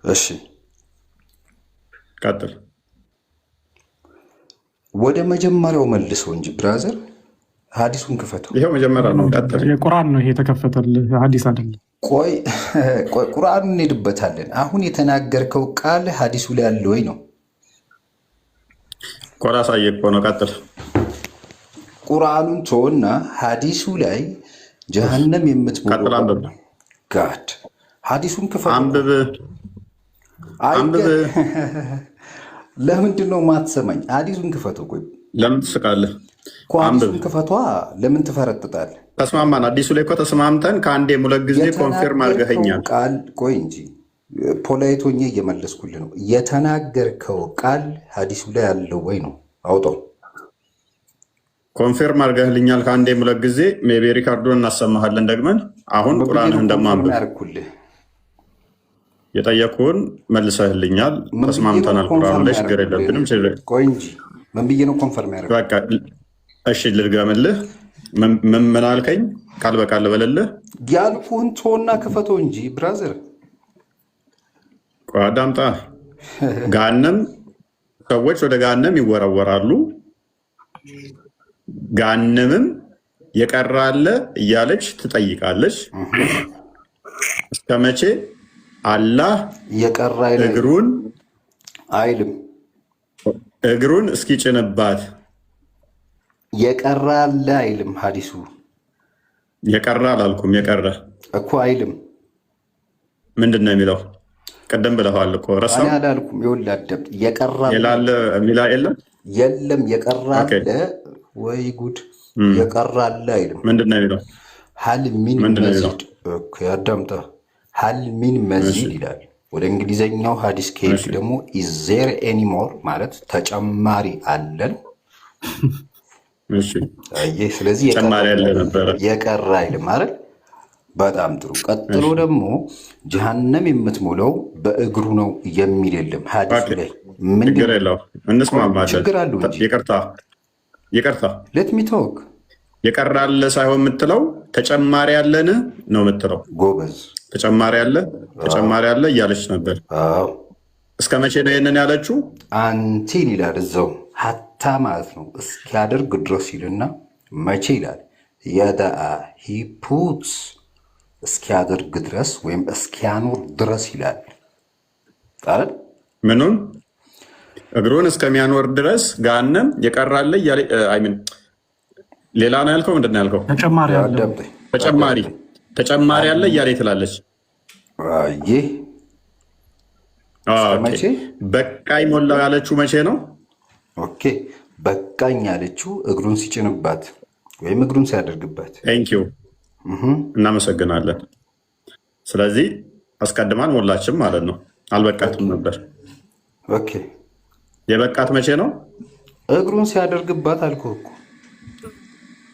እሺ ቀጥል። ወደ መጀመሪያው መልሰው እንጂ ብራዘር፣ ሐዲሱን ክፈተው። ይሄው መጀመሪያ ነው። ቀጥል። የቁርአን ነው ይሄ የተከፈተልህ፣ ሐዲስ አይደለም። ቆይ ቁርአኑን እንሄድበታለን። አሁን የተናገርከው ቃል ሐዲሱ ላይ ያለ ወይ ነው? ቆራ ሳይቅ ነው። ቀጥል። ቁርአኑን ተወና ሐዲሱ ላይ ጀሃነም የምትሞላው ጋድ ሐዲሱን ክፈተው። አንብብ። ለምንድን ነው ማትሰማኝ? ሐዲሱን ክፈተው። ቆይ ለምን ትስቃለህ? ሐዲሱን ክፈቷ። ለምን ትፈረጥጣለህ? ተስማማን። አዲሱ ላይ እኮ ተስማምተን ከአንዴ ሙለት ጊዜ ኮንፊርም አድርገኸኛል። ቃል ቆይ እንጂ ፖላይቶኜ እየመለስኩልህ ነው። የተናገርከው ቃል ሐዲሱ ላይ ያለው ወይ ነው? አውጣው። ኮንፊርም አድርገህልኛል ከአንዴ ሙለት ጊዜ። ሜቢ ሪካርዶን እናሰማሃለን ደግመን። አሁን ቁርአን እንደማንብብ የጠየኩህን መልሰህልኛል። ተስማምተናል። ቁርአን ላይ ችግር የለብንም። ቆይ እንጂ ምን ብዬ ነው ኮንፈርም ያደረገው? በቃ እሺ ልድገምልህ። ምን አልከኝ? ቃል በቃል ልበልልህ። ያልኩህን ተወና ክፈተው እንጂ ብራዘር። ቆይ አዳምጣ። ገሃነም ሰዎች ወደ ገሃነም ይወረወራሉ። ገሃነምም የቀረ አለ እያለች ትጠይቃለች። እስከ መቼ? አላህ የቀረ እግሩን አይልም። እግሩን እስኪጭንባት የቀረ አለ አይልም ሐዲሱ። የቀረ አላልኩም። የቀረ እኮ አይልም። ምንድን ነው የሚለው? ቀደም ብለዋል እኮ ረሳው። እኔ አላልኩም። ይኸውልህ አዳምጥ። የቀረ ይላል የሚላ የለም የለም። የቀረ አለ ወይ ጉድ! የቀረ አለ አይልም። ምንድን ነው የሚለው? ሀል ሚን መዚድ። ኦኬ አዳምጣ። ሀል ሚን መዚድ ይላል። ወደ እንግሊዘኛው ሐዲስ ከሄድክ ደግሞ ኢዝ ዜር ኤኒሞር ማለት ተጨማሪ አለን። ስለዚህ የቀረ አይልም ማለት በጣም ጥሩ። ቀጥሎ ደግሞ ጀሃነም የምትሞላው በእግሩ ነው የሚል የለም ሐዲሱ ላይ። ችግር የለውም እንስማማለን። ችግር አለው እንጂ ይቅርታ ሌት ሚ ቶክ። የቀረ አለ ሳይሆን የምትለው ተጨማሪ አለን ነው የምትለው። ጎበዝ። ተጨማሪ አለ እያለች ነበር። እስከ መቼ ነው ይህንን ያለችው? አንቲን ይላል እዛው ሀታ ማለት ነው እስኪያደርግ ድረስ ይልና መቼ ይላል? የዳአ ሂፑትስ እስኪያደርግ ድረስ ወይም እስኪያኖር ድረስ ይላል። ጣል ምኑን? እግሩን እስከሚያኖር ድረስ ገሃነም የቀራለ አይምን ሌላ ነው ያልከው? ምንድን ነው ያልከው? ተጨማሪ አለ እያለ ትላለች። ይህ በቃኝ ሞላው ያለችው መቼ ነው? ኦኬ በቃኝ ያለችው እግሩን ሲጭንባት ወይም እግሩን ሲያደርግባት። ቴንኪው እናመሰግናለን። ስለዚህ አስቀድማን ሞላችም ማለት ነው። አልበቃትም ነበር። ኦኬ የበቃት መቼ ነው? እግሩን ሲያደርግባት አልኩህ እኮ።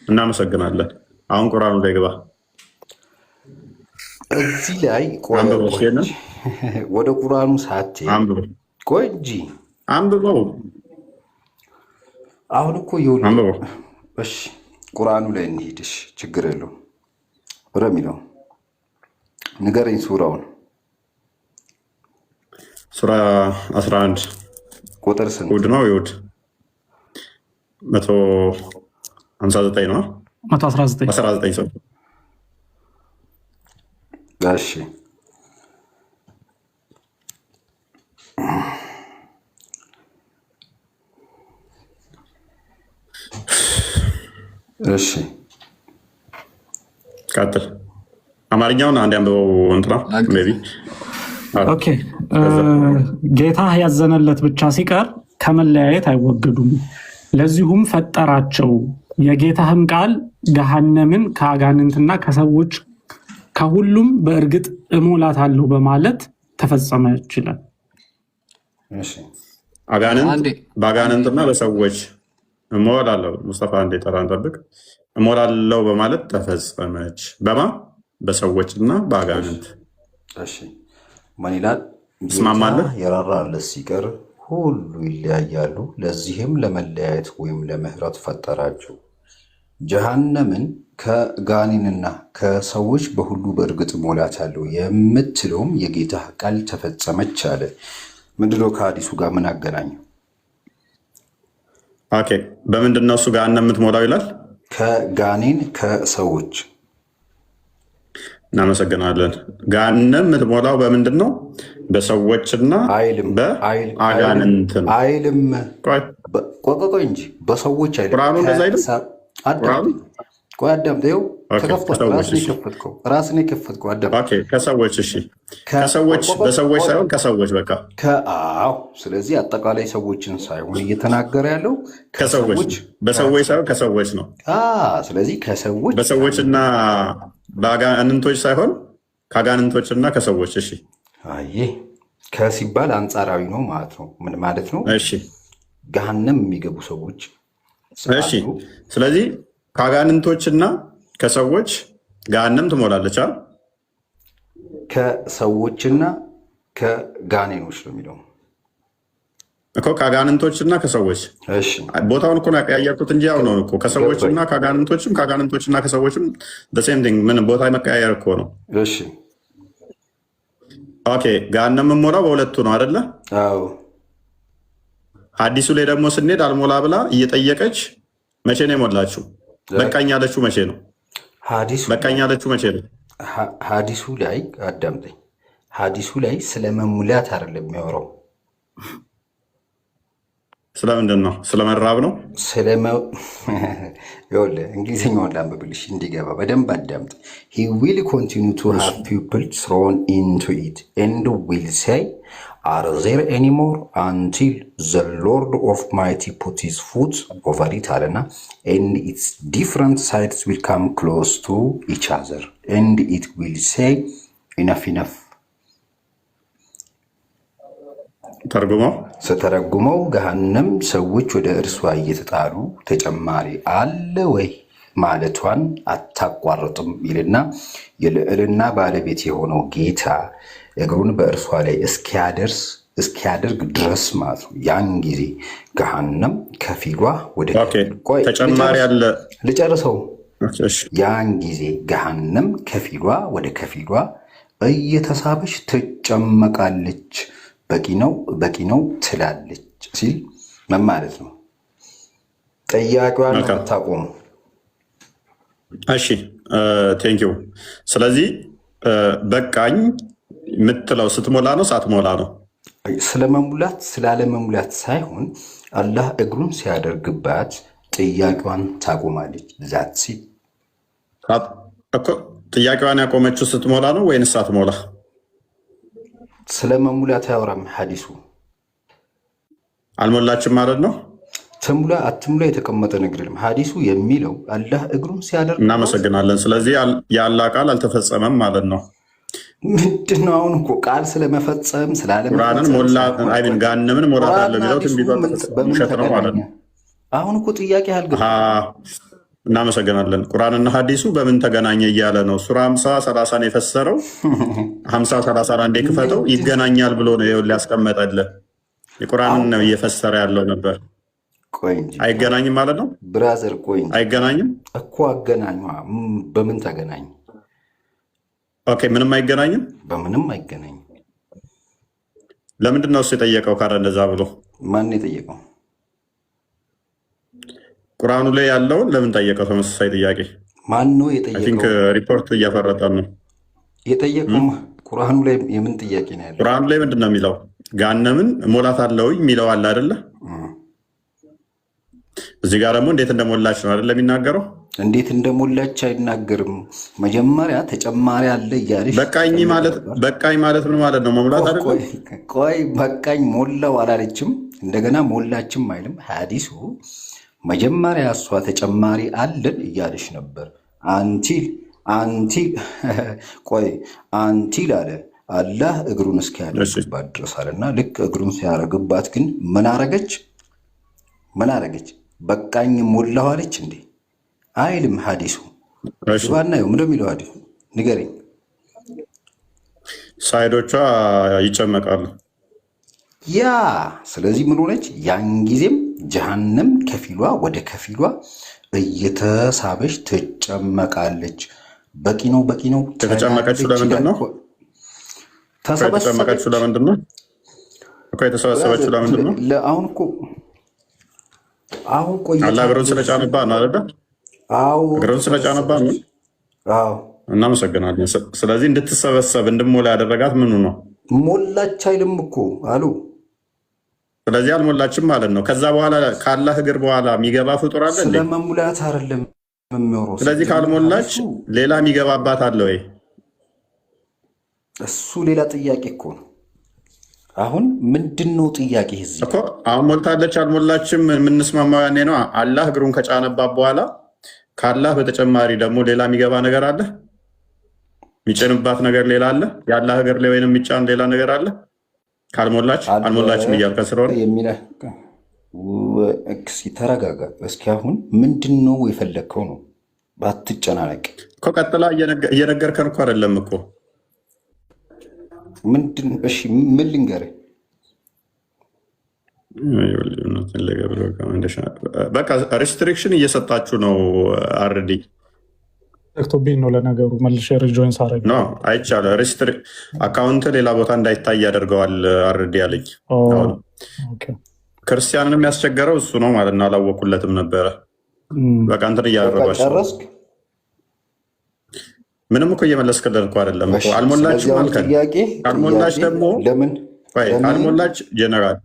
እናመሰግናለን። አሁን ቁርአኑ ላይ ግባ። እዚህ ላይ ወደ ቁርአኑ ሳትሄድ ቆይ እንጂ አንብበው። አሁን እኮ እሺ ቁርአኑ ላይ እንሂድሽ፣ ችግር የለውም ወደሚለው ንገረኝ። ሱራውን ሱራ 11 ቁጥር ስንት? ውድ ነው ይሁድ 159 ነው 119 ሰው። እሺ እሺ ቀጥል። አማርኛውን አንድ አንብበው እንትና ሜይ ቢ ኦኬ። ጌታ ያዘነለት ብቻ ሲቀር ከመለያየት አይወገዱም። ለዚሁም ፈጠራቸው። የጌታህም ቃል ገሃነምን ከአጋንንትና ከሰዎች ከሁሉም በእርግጥ እሞላታለሁ በማለት ተፈጸመ ይችላል። በአጋንንትና በሰዎች እሞላለሁ። ሙስጠፋ እንዴ ተራን ጠብቅ። እሞላለሁ በማለት ተፈጸመች። በማ በሰዎችና በአጋንንት። ምን ይላል? ትስማማለህ? የራራለት ሲቀር ሁሉ ይለያያሉ። ለዚህም ለመለያየት ወይም ለምህረት ፈጠራቸው። ጀሃነምን ከጋኔንና ከሰዎች በሁሉ በእርግጥ እሞላታለሁ የምትለውም የጌታ ቃል ተፈጸመች አለ። ምንድነው ከሀዲሱ ጋር ምን አገናኘው? ኦኬ በምንድን ነው እሱ ገሃነም የምትሞላው ይላል? ከጋኔን ከሰዎች። እናመሰግናለን። ገሃነም የምትሞላው በምንድን ነው? በሰዎችና በአጋንንት ነው። አይልም። ቆይ እንጂ በሰዎች አይልም። ቁርአኑ እንደዛ አይልም። ቆይ አዳምጠው። ተከፍቷል። ራስን የከፈትከው አዳምጠው። ከሰዎች እሺ፣ ከሰዎች በሰዎች ሳይሆን ከሰዎች በቃ ከአዎ። ስለዚህ አጠቃላይ ሰዎችን ሳይሆን እየተናገረ ያለው ከሰዎች በሰዎች ሳይሆን ከሰዎች ነው። ስለዚህ ከሰዎች በሰዎችና በአጋንንቶች ሳይሆን ከአጋንንቶችና ከሰዎች። እሺ አይ ከሲባል አንጻራዊ ነው ማለት ነው። ምን ማለት ነው? እሺ ገሃነም የሚገቡ ሰዎች። እሺ ስለዚህ ከአጋንንቶችና ከሰዎች ገሃነም ትሞላለች። ከሰዎችና ከጋኔኖች ነው የሚለው እኮ ከአጋንንቶችና ከሰዎች። ቦታውን እኮ ያቀያየርኩት እንጂ ያው ነው እኮ ከሰዎችና ከአጋንንቶችም ከአጋንንቶችና ከሰዎችም ሴም ቲንግ። ምን ቦታ መቀያየር እኮ ነው። እሺ ኦኬ ገሃነም የምሞላው በሁለቱ ነው አይደለ? አዎ። ሐዲሱ ላይ ደግሞ ስንሄድ አልሞላ ብላ እየጠየቀች መቼ ነው የሞላችሁ? በቃኝ ያለችው መቼ ነው? በቃኝ ያለችው መቼ ነው? ሐዲሱ ላይ አዳምጠኝ። ሐዲሱ ላይ ስለ መሙላት አይደለም የሚያወራው። ስለምንድን ነው? ስለመራብ ነው። እንግሊዝኛውን ላንብብልሽ እንዲገባ በደንብ አዳምጥ። he will continue to have people thrown into it and will say are there any more until the Lord of mighty put his foot over it አለና and its different sides will come close to each other and it will say enough enough። ስተረጉመው ገሃነም ሰዎች ወደ እርሷ እየተጣሉ ተጨማሪ አለ ወይ ማለቷን አታቋርጥም ይልና የልዕልና ባለቤት የሆነው ጌታ እግሩን በእርሷ ላይ እስኪያደርግ ድረስ ማለት ነው። ያን ጊዜ ገሃነም ከፊሏ ወደ ተጨማሪ አለ ልጨርሰው። ያን ጊዜ ገሃነም ከፊሏ ወደ ከፊሏ እየተሳበች ትጨመቃለች። በቂ ነው ትላለች ሲል ምን ማለት ነው? ጥያቄዋን አታቆሙ። እሺ ቴንኪው። ስለዚህ በቃኝ የምትለው ስትሞላ ነው ሳትሞላ ነው? ስለመሙላት ስላለመሙላት ሳይሆን አላህ እግሩን ሲያደርግባት ጥያቄዋን ታቆማለች። ዛት ሲል ጥያቄዋን ያቆመችው ስትሞላ ነው ወይንስ ሳትሞላ? ስለመሙላት አያወራም ሐዲሱ። አልሞላችም ማለት ነው። ትሙላ አትሙላ የተቀመጠ ነገር የለም። ሐዲሱ የሚለው አላህ እግሩን ሲያደርግ። እናመሰግናለን። ስለዚህ የአላህ ቃል አልተፈጸመም ማለት ነው። ምንድን ነው አሁን እኮ ቃል ስለመፈጸም ስላለመፈጸም ገሃነምን ሞላታለሁ የሚለው ትንቢቷ ውሸት ነው ማለት ነው። አሁን እኮ ጥያቄ እናመሰግናለን። ቁርአንና ሐዲሱ በምን ተገናኘ እያለ ነው። ሱራ 50-30 የፈሰረው 50-30 አንዴ ክፈተው ይገናኛል ብሎ ነው ሊያስቀመጠልህ። የቁርአንን ነው እየፈሰረ ያለው ነበር። ቆይ እንጂ አይገናኝም ማለት ነው ብራዘር። ቆይ እንጂ አይገናኝም እኮ አገናኙ። በምን ተገናኝ? ኦኬ ምንም አይገናኝም፣ በምንም አይገናኝም። ለምንድን ነው እሱ የጠየቀው? ካረ እንደዛ ብሎ ማን የጠየቀው? ቁርአኑ ላይ ያለውን ለምን ጠየቀው? ተመሳሳይ ጥያቄ ማን ነው አይ ቲንክ የጠየቀው? ሪፖርት እያፈረጠን ነው። የጠየቀው ቁርአኑ ላይ የምን ጥያቄ ነው ያለው? ቁርአኑ ላይ ምንድን ነው የሚለው? ገሃነምን ሞላት አለው የሚለው አለ አይደለ? እዚህ ጋር ደግሞ እንዴት እንደሞላች ነው አይደለ የሚናገረው? እንዴት እንደሞላች አይናገርም። መጀመሪያ ተጨማሪ አለ እያለሽ በቃኝ ማለት ምን ማለት ነው? መሙላት አይደለ? ቆይ በቃኝ ሞላው አላለችም። እንደገና ሞላችም አይልም ሐዲሱ። መጀመሪያ እሷ ተጨማሪ አለን እያለሽ ነበር። ቆይ አንቲል አለ አላህ እግሩን እስኪያደርግባት ድረስ አለና ልክ እግሩን ሲያደርግባት ግን ምን አረገች? በቃኝ ሞላው አለች እንዴ? አይልም ሐዲሱ። ባናየው ምንድን የሚለው ሐዲሱ ንገረኝ። ሳይዶቿ ይጨመቃሉ። ያ ስለዚህ ምን ሆነች? ያን ጊዜም ጀሃነም ከፊሏ ወደ ከፊሏ እየተሳበች ትጨመቃለች። በቂ ነው። የተጨመቀችው ለምንድን ነው? የተጨመቀችው ለምንድን ነው? የተሰበሰበችው ለምንድን ነው? አሁን ቆይ አላህ እግሩን ስለጫነባት ነው አይደል? እግሩን ስለጫነባት ነው። እናመሰግናለን። ስለዚህ እንድትሰበሰብ እንድሞላ ያደረጋት ምኑ ነው? ሞላች አይልም እኮ አሉ። ስለዚህ አልሞላችም ማለት ነው። ከዛ በኋላ ከአላህ እግር በኋላ የሚገባ ፍጡር አለ እንዴ? ስለመሙላት አይደለም የሚወራው። ስለዚህ ካልሞላች ሌላ የሚገባባት አለ ወይ? እሱ ሌላ ጥያቄ እኮ ነው። አሁን ምንድን ነው ጥያቄ? እዚህ እኮ አሁን ሞልታለች አልሞላችም የምንስማማው ያኔ ነው። አላህ እግሩን ከጫነባት በኋላ ከአላህ በተጨማሪ ደግሞ ሌላ የሚገባ ነገር አለ? የሚጭንባት ነገር ሌላ አለ? የአላህ እግር ላይ ወይንም የሚጫን ሌላ ነገር አለ? ካልሞላች አልሞላችም እያልከ ስለሆነ ተረጋጋ እስኪ። አሁን ምንድን ነው የፈለግከው ነው? ባትጨናነቅ እኮ ቀጥላ እየነገርከን እኮ አይደለም እኮ ምንድን? እሺ ምን ልንገርህ? በቃ ሪስትሪክሽን እየሰጣችሁ ነው። አርዲ ቶብኝ ነው ለነገሩ መልሼ ሪጆይን ሳረግ ነው አይቻልም። አካውንት ሌላ ቦታ እንዳይታይ ያደርገዋል። አርዲ አለኝ። ክርስቲያንን የሚያስቸገረው እሱ ነው ማለት ነው። አላወኩለትም ነበረ። በቃ እንትን እያደረጓቸው ምንም እኮ እየመለስክልን እኮ አይደለም እኮ። አልሞላችም አልከን። ካልሞላች ደግሞ ካልሞላች ጀነራል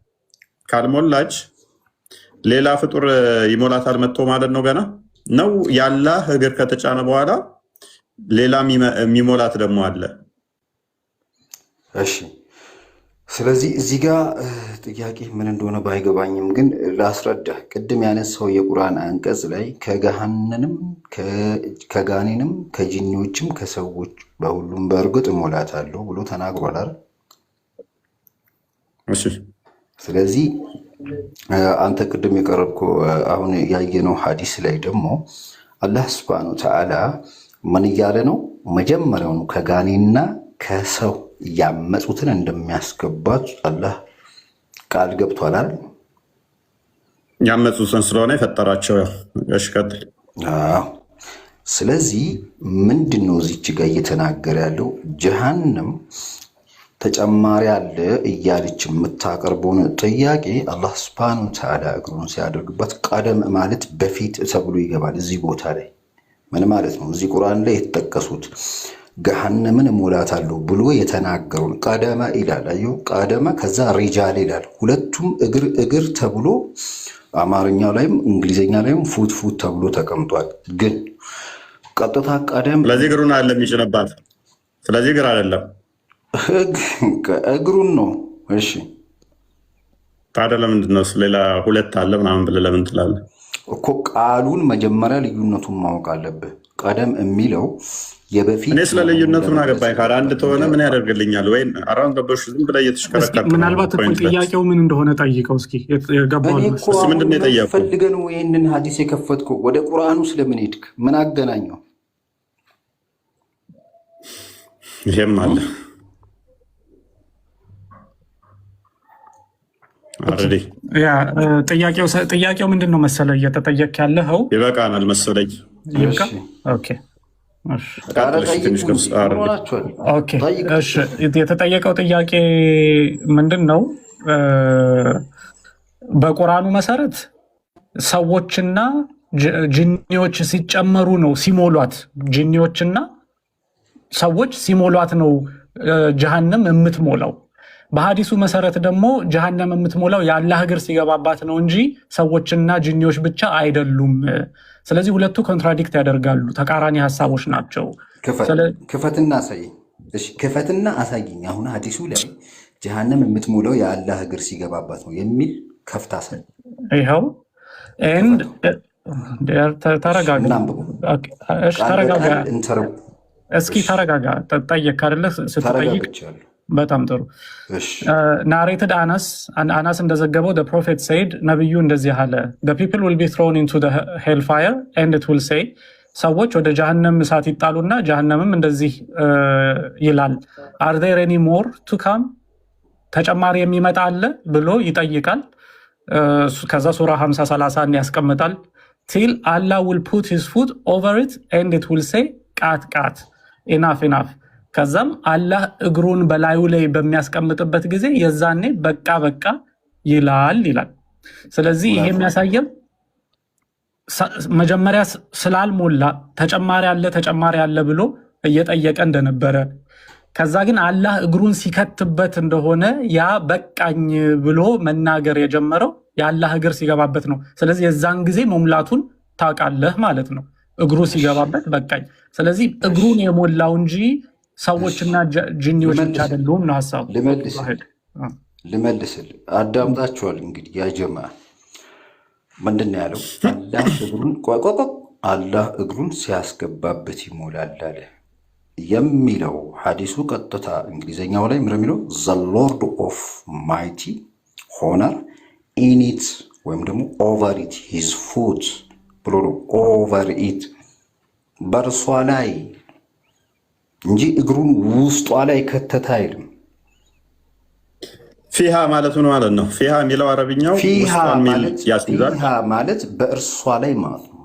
ካልሞላች ሌላ ፍጡር ይሞላታል መጥቶ ማለት ነው። ገና ነው የአላህ እግር ከተጫነ በኋላ ሌላ የሚሞላት ደግሞ አለ። እሺ ስለዚህ እዚህ ጋር ጥያቄ ምን እንደሆነ ባይገባኝም ግን ላስረዳህ። ቅድም ያነሳው የቁርአን አንቀጽ ላይ ከጋኔንም ከጂኒዎችም ከሰዎች በሁሉም በእርግጥ እሞላታለሁ ብሎ ተናግሯል አይደል? ስለዚህ አንተ ቅድም የቀረብከው አሁን ያየነው ሐዲስ ላይ ደግሞ አላህ ሱብሓነሁ ወተዓላ ምን እያለ ነው? መጀመሪያውኑ ከጋኔና ከሰው ያመፁትን እንደሚያስገባት አላህ ቃል ገብቷል አይደል? ያመፁትን ስለሆነ የፈጠራቸው። እሺ ቀጥል። ስለዚህ ምንድን ነው እዚች ጋር እየተናገረ ያለው? ጀሃነም ተጨማሪ አለ እያለች የምታቀርበውን ጥያቄ አላህ ሱብሓነሁ ወተዓላ እግሩን ሲያደርግበት ቀደም ማለት በፊት ተብሎ ይገባል። እዚህ ቦታ ላይ ምን ማለት ነው? እዚህ ቁርአን ላይ የተጠቀሱት ገሃነምን እሞላታለሁ ብሎ የተናገሩን ቀደመ ይላል። አየሁ ቀደመ፣ ከዛ ሪጃል ይላል። ሁለቱም እግር ተብሎ አማርኛው ላይም እንግሊዝኛ ላይም ፉት ተብሎ ተቀምጧል። ግን ቀጥታ ቀደም ስለዚህ እግሩን አለ የሚጭንባት። ስለዚህ እግር አይደለም እግሩን ነው። እሺ ታዲያ ለምንድን ነው ሌላ ሁለት አለ ምናምን ብለህ ለምን ትላለህ እኮ? ቃሉን መጀመሪያ ልዩነቱን ማወቅ አለብህ። ቀደም የሚለው የበፊት። እኔ ስለ ልዩነቱ ምን አገባኝ? ካለ አንድ ተሆነ ምን ያደርግልኛል? ወይ አራውን ገበሽ ዝም ብለህ እየተሽከረከርክ ምናልባት እኮ ጥያቄው ምን እንደሆነ ጠይቀው እስኪ። ምንድን ነው የጠየቁት? ፈልገህ ነው ይህንን ሐዲስ የከፈትከው? ወደ ቁርአኑ ስለምን ሄድክ? ምን አገናኘው? ይሄም አለ ጥያቄው ምንድን ነው መሰለህ እየተጠየቅ ያለኸው? ይበቃናል መሰለኝ። የተጠየቀው ጥያቄ ምንድን ነው? በቁርአኑ መሰረት ሰዎችና ጅኒዎች ሲጨመሩ ነው ሲሞሏት፣ ጅኒዎችና ሰዎች ሲሞሏት ነው ጀሃነም የምትሞላው። በሀዲሱ መሰረት ደግሞ ጀሃነም የምትሞላው የአላህ እግር ሲገባባት ነው እንጂ ሰዎችና ጅኒዎች ብቻ አይደሉም። ስለዚህ ሁለቱ ኮንትራዲክት ያደርጋሉ፣ ተቃራኒ ሀሳቦች ናቸው። ክፈትና አሳይኝ። አሁን ሀዲሱ ላይ ጀሃነም የምትሞላው የአላህ እግር ሲገባባት ነው የሚል ከፍታ አሳይ። ይኸው ተረጋጋ፣ እስኪ ተረጋጋ። ጠየቅ አይደለ? ስትጠይቅ በጣም ጥሩ። ናሬትድ አናስ እንደዘገበው ፕሮፌት ሰይድ ነቢዩ እንደዚህ አለ፣ ፒፕል ዊል ቢ ትሮን ኢንቱ ሄል ፋየር ኤንድ ኢት ዊል ሴይ፣ ሰዎች ወደ ጀሃነም እሳት ይጣሉና ጀሃነምም እንደዚህ ይላል፣ አር ዜር ኤኒ ሞር ቱ ካም፣ ተጨማሪ የሚመጣ አለ ብሎ ይጠይቃል። ከዛ ሱራ 50:30 ያስቀምጣል። ቲል አላህ ዊል ፑት ሂዝ ፉት ኦቨር ኢት ኤንድ ኢት ዊል ሴይ ቃት ቃት፣ ኢናፍ ኢናፍ። ከዛም አላህ እግሩን በላዩ ላይ በሚያስቀምጥበት ጊዜ የዛኔ በቃ በቃ ይላል። ስለዚህ ይሄ የሚያሳየው መጀመሪያ ስላልሞላ ተጨማሪ አለ ብሎ እየጠየቀ እንደነበረ፣ ከዛ ግን አላህ እግሩን ሲከትበት እንደሆነ ያ በቃኝ ብሎ መናገር የጀመረው የአላህ እግር ሲገባበት ነው። ስለዚህ የዛን ጊዜ መሙላቱን ታውቃለህ ማለት ነው፣ እግሩ ሲገባበት በቃኝ። ስለዚህ እግሩን የሞላው እንጂ ሰዎችና ጅኒዎች ብቻ አይደሉም ነው ሀሳቡ። ልመልስል አዳምጣችኋል። እንግዲህ ያጀማ ምንድን ነው ያለው? አላህ እግሩን ሲያስገባበት ይሞላል አለ የሚለው ሐዲሱ ቀጥታ እንግሊዝኛው ላይ ምንድን የሚለው ዘ ሎርድ ኦፍ ማይቲ ሆነር ኢኒት ወይም ደግሞ ኦቨር ኢት ሂዝ ፉት ብሎ ነው። ኦቨር ኢት በእርሷ ላይ እንጂ እግሩን ውስጧ ላይ ከተታ አይልም። ፊሃ ማለት ነው ማለት ነው። ፊሃ የሚለው አረብኛው ፊሃ ማለት በእርሷ ላይ ማለት ነው።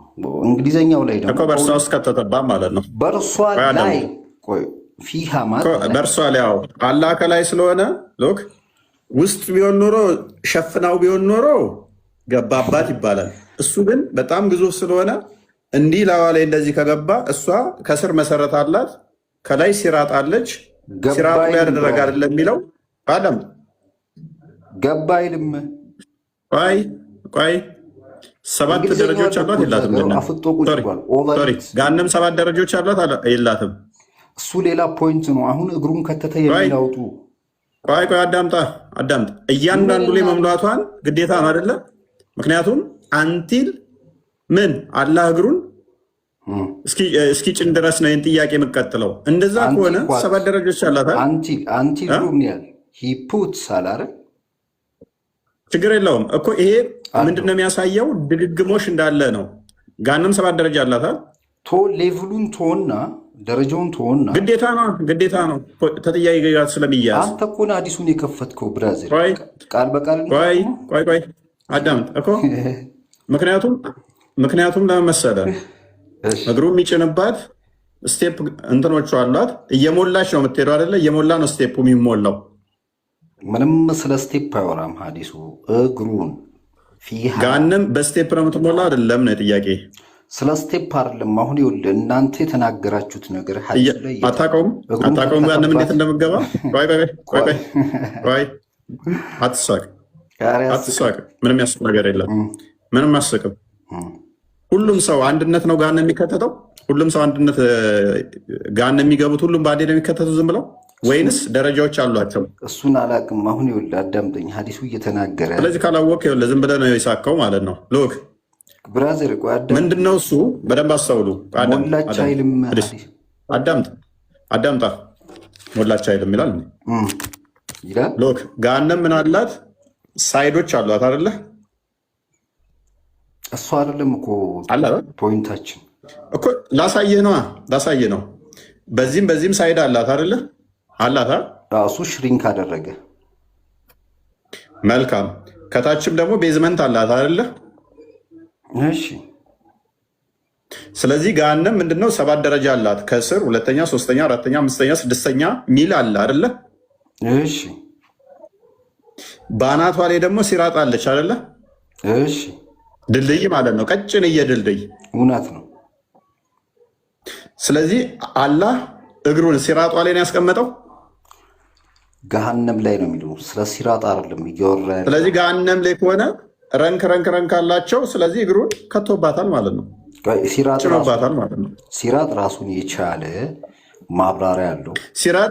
እንግሊዘኛው ላይ ደግሞ በእርሷ ውስጥ ከተተባ ማለት ነው። በእርሷ ላይ ፊሃ ማለት በእርሷ ላይ አላህ ከላይ ስለሆነ ሎክ ውስጥ ቢሆን ኖሮ ሸፍናው ቢሆን ኖሮ ገባባት ይባላል። እሱ ግን በጣም ግዙፍ ስለሆነ እንዲህ ላዋ ላይ እንደዚህ ከገባ እሷ ከስር መሰረት አላት፣ ከላይ ሲራጥ አለች። ሲራጡ ላይ ያደረገ አይደለም የሚለው አለም ገባ አይልም። ቆይ 7 ደረጃዎች አሏት የላትም? ጋንም 7 ደረጃዎች አሏት የላትም? እሱ ሌላ ፖይንት ነው። አሁን እግሩን ከተተ የሚላውጡ ቆይ አዳምጣ። እያንዳንዱ ላይ መሙላቷን ግዴታ ነው አይደለ? ምክንያቱም አንቲል ምን አላህ እግሩን እስኪ ጭን ድረስ ነው ይህን ጥያቄ የምቀጥለው። እንደዛ ከሆነ 7 ደረጃዎች አላት። አንቲል ሩምያል ሂፑት አላረ ችግር የለውም እኮ ይሄ ምንድነው የሚያሳየው? ድግግሞሽ እንዳለ ነው። ጋንም 7 ደረጃ አላታል። ሌቭሉን ቶና ደረጃውን ቶና ግዴታ ነው ተጠያቂ ጋር ስለሚያዝ። አንተ እኮ ነው አዲሱን የከፈትከው ብራዚል ቃል በቃል ቆይ አዳምጥ እኮ ምክንያቱም ለመሰለ እግሩ የሚጭንባት ስቴፕ እንትኖቹ አሏት። እየሞላች ነው የምትሄደው አይደለ? እየሞላ ነው ስቴፑ የሚሞላው። ምንም ስለ ስቴፕ አይወራም ሀዲሱ። እግሩን ጋንም በስቴፕ ነው የምትሞላ አይደለም ነው ጥያቄ። ስለ ስቴፕ አይደለም። አሁን ይኸውልህ እናንተ የተናገራችሁት ነገር አታውቀውም ጋንም እንዴት እንደምገባ። ቆይ አትሳቅ። ምንም ያስቅ ነገር የለም። ምንም አያስቅም። ሁሉም ሰው አንድነት ነው ጋን የሚከተተው? ሁሉም ሰው አንድነት ጋን የሚገቡት ሁሉም በአንዴ ነው የሚከተቱ ዝም ብለው ወይንስ ደረጃዎች አሏቸው? እሱን አላውቅም። አሁን ይኸውልህ አዳምጠኝ፣ ሀዲሱ እየተናገረ ስለዚህ ካላወቅ ይኸውልህ ዝም ብለህ ነው የሳከው ማለት ነው። ሎክ ብራዘር ምንድን ነው እሱ? በደንብ አስተውሉ። ሞላች አይልም። አዳምጣ ሞላች አይልም ይላል። ሎክ ጋንም ምን አላት? ሳይዶች አሏት አይደለ? እሱ አይደለም እኮ ፖይንታችን እኮ ላሳየህ ነው። በዚህም ሳይድ አላት አይደለ? አላት። እሱ ሽሪንክ አደረገ። መልካም። ከታችም ደግሞ ቤዝመንት አላት አይደለ? እሺ። ስለዚህ ገሃነም ምንድነው? 7 ደረጃ አላት። ከስር 2ኛ፣ 3ኛ፣ 4ኛ፣ 5ኛ፣ 6ኛ ሚል አለ አይደለ? እሺ። በአናቷ ላይ ደግሞ ሲራጥ አለች አይደለ? እሺ። ድልድይ ማለት ነው፣ ቀጭንዬ ድልድይ። እውነት ነው። ስለዚህ አላህ እግሩን ሲራጧ ላይ ነው ያስቀመጠው። ገሃነም ላይ ነው የሚለው፣ ስለ ሲራጥ አይደለም እያወራ ያለው። ስለዚህ ገሃነም ላይ ከሆነ ረንክ አላቸው። ስለዚህ እግሩን ከቶባታል ማለት ነው፣ ጭኖባታል ማለት ነው። ሲራጥ ራሱን የቻለ ማብራሪያ አለው። ሲራጥ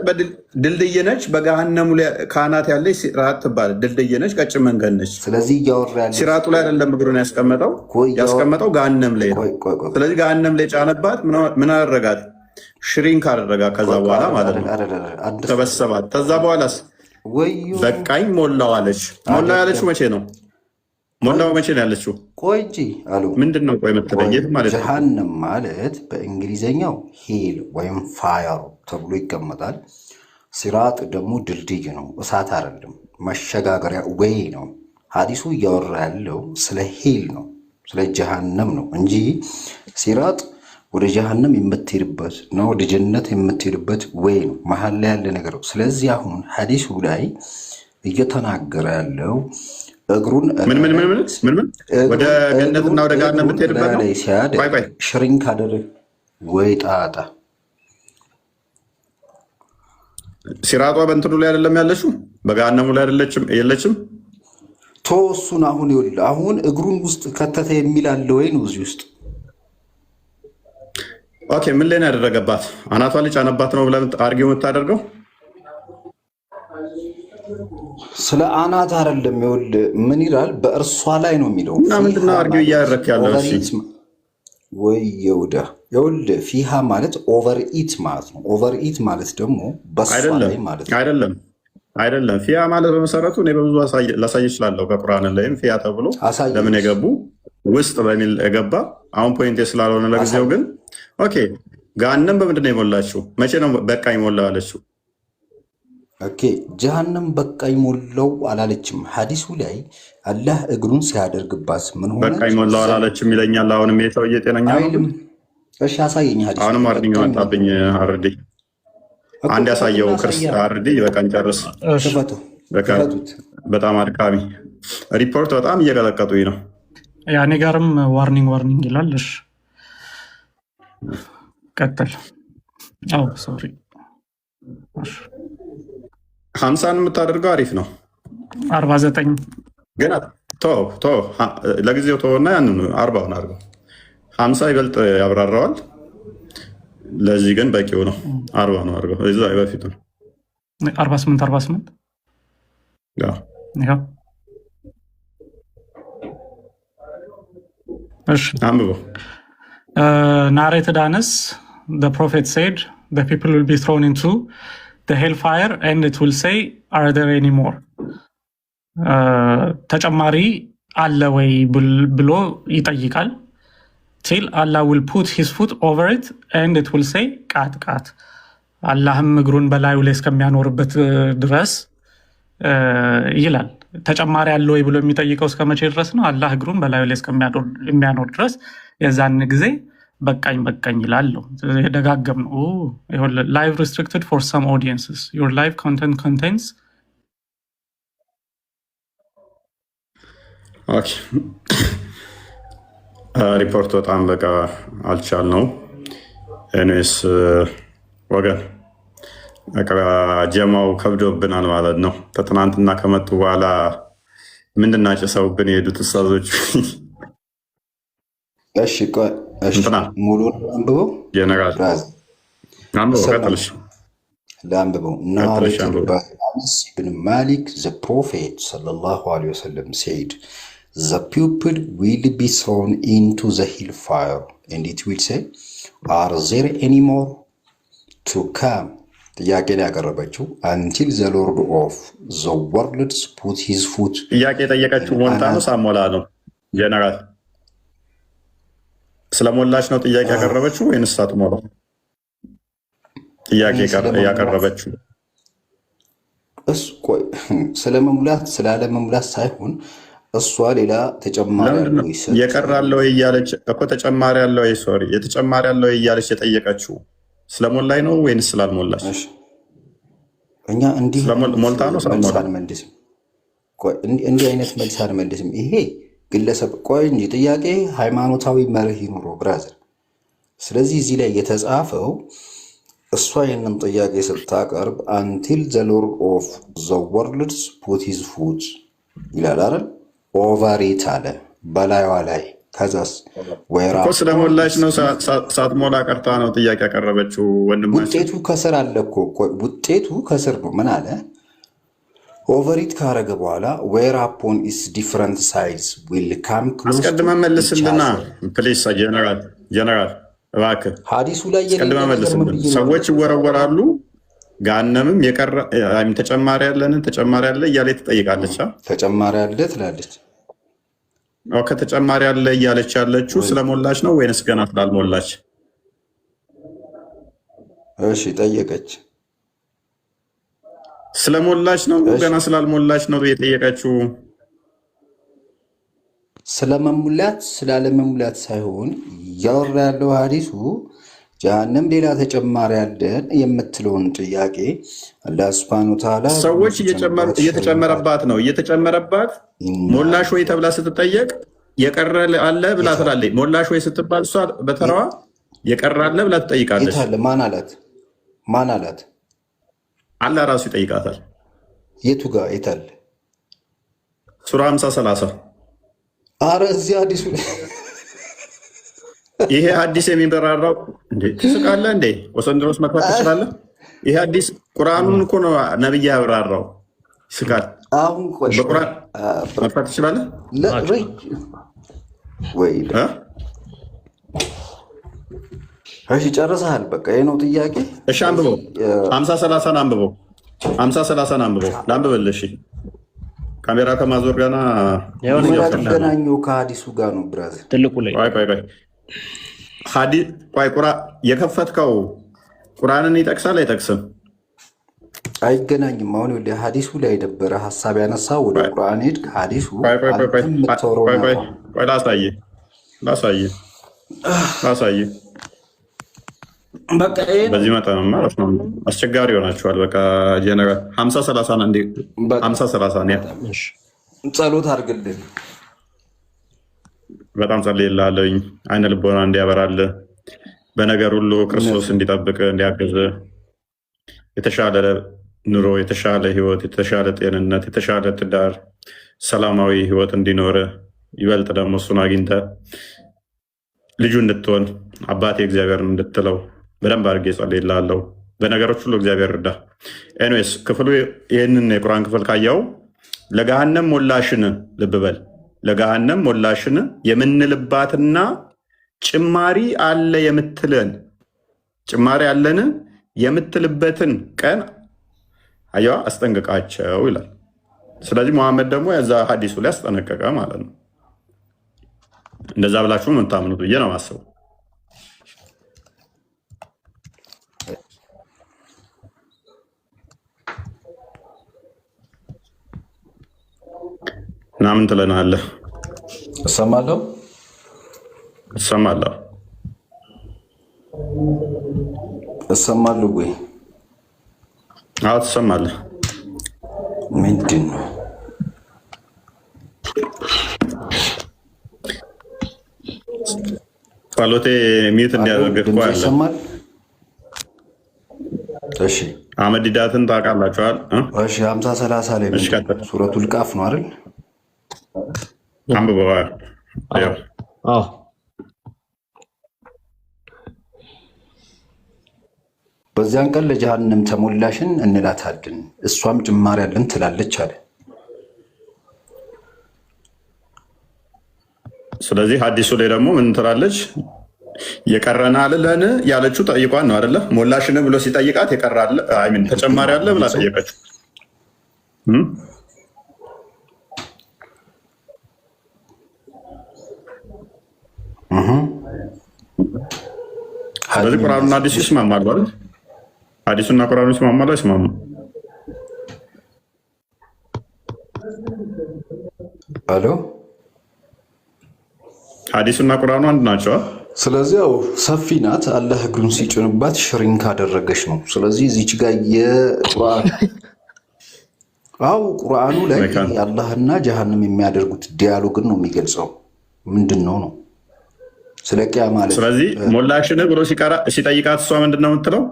ድልድይ ነች። በገሃነሙ ካህናት ያለች ሲራጥ ትባል ድልድይ ነች፣ ቀጭን መንገድ ነች። ስለዚህ እያወራ ያለ ሲራጡ ላይ አይደለም እግሩን ያስቀመጠው ገሃነም ላይ ነው። ስለዚህ ገሃነም ላይ ጫነባት። ምን አደረጋት? ሽሪንክ አደረጋት። ከዛ በኋላ ማለት ነው ተበሰባት። ከዛ በኋላስ በቃኝ ሞላው አለች። ሞላው ያለችው መቼ ነው? ሞላው መቼ ነው ያለችው? ቆይ እንጂ አሉ። ምንድን ነው ቆይ የምትለየት ማለት ነው? ጀሃነም ማለት በእንግሊዘኛው ሄል ወይም ፋየር ተብሎ ይቀመጣል። ሲራጥ ደግሞ ድልድይ ነው፣ እሳት አይደለም፣ መሸጋገሪያ ወይ ነው። ሀዲሱ እያወራ ያለው ስለ ሄል ነው፣ ስለ ጀሃነም ነው እንጂ ሲራጥ ወደ ጀሃነም የምትሄድበት ነው፣ ወደ ጀነት የምትሄድበት ወይ ነው፣ መሀል ላይ ያለ ነገር ነው። ስለዚህ አሁን ሀዲሱ ላይ እየተናገረ ያለው እግሩን ምን ወደ ገነትና ወደ ገሃነም የምትሄድበት ነው። ሲያደርግ ሽሪንክ አደረግ ወይ ጣጣ። ሲራጧ በእንትኑ ላይ አይደለም ያለችው፣ በገሃነሙ ላይ የለችም። ተወሱን አሁን ይኸውልህ፣ አሁን እግሩን ውስጥ ከተተ የሚል አለ ወይ ነው እዚህ ውስጥ። ኦኬ፣ ምን ላይ ነው ያደረገባት? አናቷ ላይ ጫነባት ነው ብለህ አርጊው የምታደርገው? ስለ አናት አይደለም። ይኸውልህ ምን ይላል? በእርሷ ላይ ነው የሚለው። እና ምንድነው አርጊው እያደረክ ያለው? ወይ ይኸውልህ ፊሃ ማለት ኦቨር ኢት ማለት ነው። ኦቨር ኢት ማለት ደግሞ በሷ ላይ ማለት ነው። አይደለም ፊያ ማለት በመሰረቱ እኔ በብዙ ላሳይ እችላለሁ። ከቁርአን ላይም ፊያ ተብሎ ለምን የገቡ ውስጥ በሚል የገባ አሁን ፖይንት ስላልሆነ ለጊዜው ግን ኦኬ። ገሃነም በምንድን ነው የሞላችው? መቼ ነው በቃኝ ሞላው አለችው? ኦኬ፣ ጀሃነም በቃኝ ሞላው አላለችም። ሀዲሱ ላይ አላህ እግሩን ሲያደርግባት ምን ሆነ? በቃኝ ሞላው አላለችም ይለኛል። አሁንም የሰውዬ ጤነኛ ነው። እሺ አሳየኝ። ሀዲሱ አሁንም አርድኝ መጣብኝ። አርዲ አንድ ያሳየው ክርስቲያን አርዲ በቃኝ ጨርስ። በጣም አድካሚ ሪፖርት፣ በጣም እየቀጠቀጡኝ ነው። ያኔ ጋርም ዋርኒንግ ይላል። እሺ ቀጥል። ሶሪ 50 የምታደርገው አሪፍ ነው። 49 ግን ለጊዜው ተወና ያንን 40 አድርገው። 50 ይበልጥ ያብራራዋል። ለዚህ ግን በቂው ነው። 40 ነው አድርገው። እዛ በፊቱ ነው 48 ያው አንብበው። narrated Anas, the prophet said, the people will be thrown into the hellfire and it will say, are there any more? ተጨማሪ አለ ወይ ብሎ ይጠይቃል። till Allah will put his foot over it and it will say, ቃት አላህም እግሩን በላዩ ላይ እስከሚያኖርበት ድረስ ይላል። ተጨማሪ አለ ወይ ብሎ የሚጠይቀው እስከ መቼ ድረስ ነው? አላህ እግሩን በላዩ ላይ እስከሚያኖር ድረስ። የዛን ጊዜ በቃኝ ይላል። ደጋገም ነው። ላይቭ ሪስትሪክትድ ፎር ሰም ኦዲየንስስ ዩር ላይቭ ኮንተንት ኮንቴንስ። ሪፖርት በጣም በቃ አልቻል ነው። እኔስ ወገን በቃ ጀማው ከብዶብናል ማለት ነው። ከትናንትና ከመጡ በኋላ ምንድን ናጭሰውብን የሄዱት ኡስታዞች? ሙሉን አንብበው ለአንብበው። Anas ibn Malik, the Prophet sallallahu alaihi wasallam said, the people will be thrown into the hellfire and it will say, are there any more to come? ጥያቄ ላይ ያቀረበችው until the Lord of the worlds put his foot። ጥያቄ ጠየቀችው ሞልታ ነው ሳሞላ ነው ጀነራል ስለሞላች ነው ጥያቄ ያቀረበችው ወይንስ ሳትሞላ? ጥያቄ ያቀረበችው ስለመሙላት ስላለመሙላት ሳይሆን እሷ ሌላ ተጨማሪ ያለው የቀራለው እያለች እኮ ተጨማሪ ያለው ሶሪ የተጨማሪ ያለው እያለች የጠየቀችው ስለሞላይ ነው ወይንስ ስላልሞላች? እኛ እንዲህ ሞልታ ነው መልስ አንመልስም። እንዲህ አይነት መልስ አንመልስም። ይሄ ግለሰብ ቆይ እንጂ ጥያቄ ሃይማኖታዊ መርህ ይኑረው ብራዘር። ስለዚህ እዚህ ላይ የተጻፈው እሷ ይህንን ጥያቄ ስታቀርብ አንቲል ዘ ሎርድ ኦፍ ዘ ወርልድስ ፑት ሂዝ ፉት ይላል አይደል? ኦቨሪት አለ በላይዋ ላይ። ከዛስ ወይራ እኮ ስለሞላች ነው ሳትሞላ ቀርታ ነው ጥያቄ ያቀረበችው። ወንድማችን ውጤቱ ከስር አለ እኮ ውጤቱ ከስር ነው። ምን አለ? ኦቨሪት ካረገ በኋላ ዌር አፖን ኢስ ዲፍረንት ሳይዝ ዊል ካም ክሎዝ። አስቀድመህ መልስልና ፕሊስ ጀነራል እባክህ ሐዲሱ ላይ አስቀድመህ መልስልን። ሰዎች ይወረወራሉ ገሃነምም ተጨማሪ ያለንን ተጨማሪ ያለ እያለች ትጠይቃለች። ተጨማሪ ያለ ትላለች። ከተጨማሪ ያለ እያለች ያለችው ስለሞላች ነው ወይንስ ገና ስላልሞላች? እሺ ጠየቀች። ስለሞላች ነው ገና ስላልሞላች ነው የጠየቀችው? ስለመሙላት ስላለመሙላት ሳይሆን እያወራ ያለው ሐዲሱ ጀሃነም ሌላ ተጨማሪ ያለን የምትለውን ጥያቄ አላህ ሱብሓነሁ ወተዓላ ሰዎች እየተጨመረባት ነው እየተጨመረባት ሞላሽ ወይ ተብላ ስትጠየቅ የቀረ አለ ብላ ትላለች። ሞላሽ ወይ ስትባል እሷ በተራዋ የቀረ አለ ብላ ትጠይቃለች። ማን አላት? ማን አላት? አላህ ራሱ ይጠይቃታል። የቱ ጋር የታለ? ሱራ 50-30 አረ እዚህ ሐዲሱ ይሄ ሐዲስ የሚበራራው እንዴ ትስቃለህ እንዴ? ወሰንድሮስ መክፈት ትችላለህ? ይሄ ሐዲስ ቁርአኑን እኮ ነው ነብይ ያብራራው። ይስቃል። አሁን ቆይ በቁርአን መክፈት ትችላለህ ወይ? እሺ ጨርሰሃል። በቃ ይሄ ነው ጥያቄ። እሺ አንብበው 50-30 አንብበው 50-30 አንብበው ላንብበልህ። እሺ ካሜራ ከማዞር ጋና ያገናኘው ከሐዲሱ ጋር ነው ብራዘር። ትልቁ ላይ ቆይ የከፈትከው ቁርአንን ይጠቅሳል አይጠቅስም? አይገናኝም። አሁን ወደ ሐዲሱ ላይ የነበረ ሀሳብ ያነሳው ወደ ቁርአን ሄድ። ከሐዲሱ ላሳይህ በቃ በዚህ መጠን ማለት ነው። አስቸጋሪ ይሆናችኋል። በቃ ጀነራል 50-30 ጸሎት አድርግልን። በጣም ጸልይልሃለሁኝ። አይነ ልቦና እንዲያበራልህ በነገር ሁሉ ክርስቶስ እንዲጠብቅ እንዲያግዝ የተሻለ ኑሮ፣ የተሻለ ህይወት፣ የተሻለ ጤንነት፣ የተሻለ ትዳር፣ ሰላማዊ ህይወት እንዲኖር ይበልጥ ደግሞ እሱን አግኝተ ልጁ እንድትሆን አባቴ እግዚአብሔር እንድትለው በደንብ አድርጌ ጸልይልሃለሁ። በነገሮች ሁሉ እግዚአብሔር እርዳ። ኤኒዌይስ ክፍሉ ይህንን የቁርአን ክፍል ካየው ለገሃነም ሞላሽን ልብ በል ለገሃነም ሞላሽን የምንልባትና ጭማሪ አለ የምትለን ጭማሪ አለን የምትልበትን ቀን አየዋ አስጠንቅቃቸው ይላል። ስለዚህ መሐመድ ደግሞ የዛ ሐዲሱ ላይ አስጠነቀቀ ማለት ነው። እንደዛ ብላችሁ የምታምኑት ብዬ ነው ማስበው። እና ምን ትለናለህ? እሰማለሁ ወይ? አዎ ትሰማለህ። ምንድን ነው ጸሎቴ ሚዩት እንዲያደርግ እኮ ያለ እሺ አህመድ ዲዳትን ታውቃላችኋል? እሺ 50-30 ላይ ሱረቱል ቃፍ ነው አይደል? አንብበዋ። በዚያን ቀን ለጀሃነም ተሞላሽን እንላታለን እሷም ጭማሪ ያለን ትላለች አለ። ስለዚህ ሐዲሱ ላይ ደግሞ ምን ትላለች? የቀረና አለን ያለችው ጠይቋን ነው አይደለ? ሞላሽን ብሎ ሲጠይቃት የቀራለ ተጨማሪ አለ ብላ ጠየቀችው። ስለዚህ ቁርአኑና ሐዲሱ ይስማማሉ አይደል? ሐዲሱና ቁርአኑ ይስማማሉ አይስማሙ? አሎ ሐዲሱና ቁርአኑ አንድ ናቸው። ስለዚህ ያው ሰፊ ናት። አላህ እግሩን ሲጭንባት ሽሪንክ አደረገች ነው። ስለዚህ እዚች ጋር የቁርአን ቁርአኑ ላይ አላህና ጀሃነም የሚያደርጉት ዲያሎግን ነው የሚገልጸው። ምንድን ነው ስለ ቂያ ማለት። ስለዚህ ሞላሽን ብሎ ሲጠይቃት እሷ ምንድን ነው የምትለው?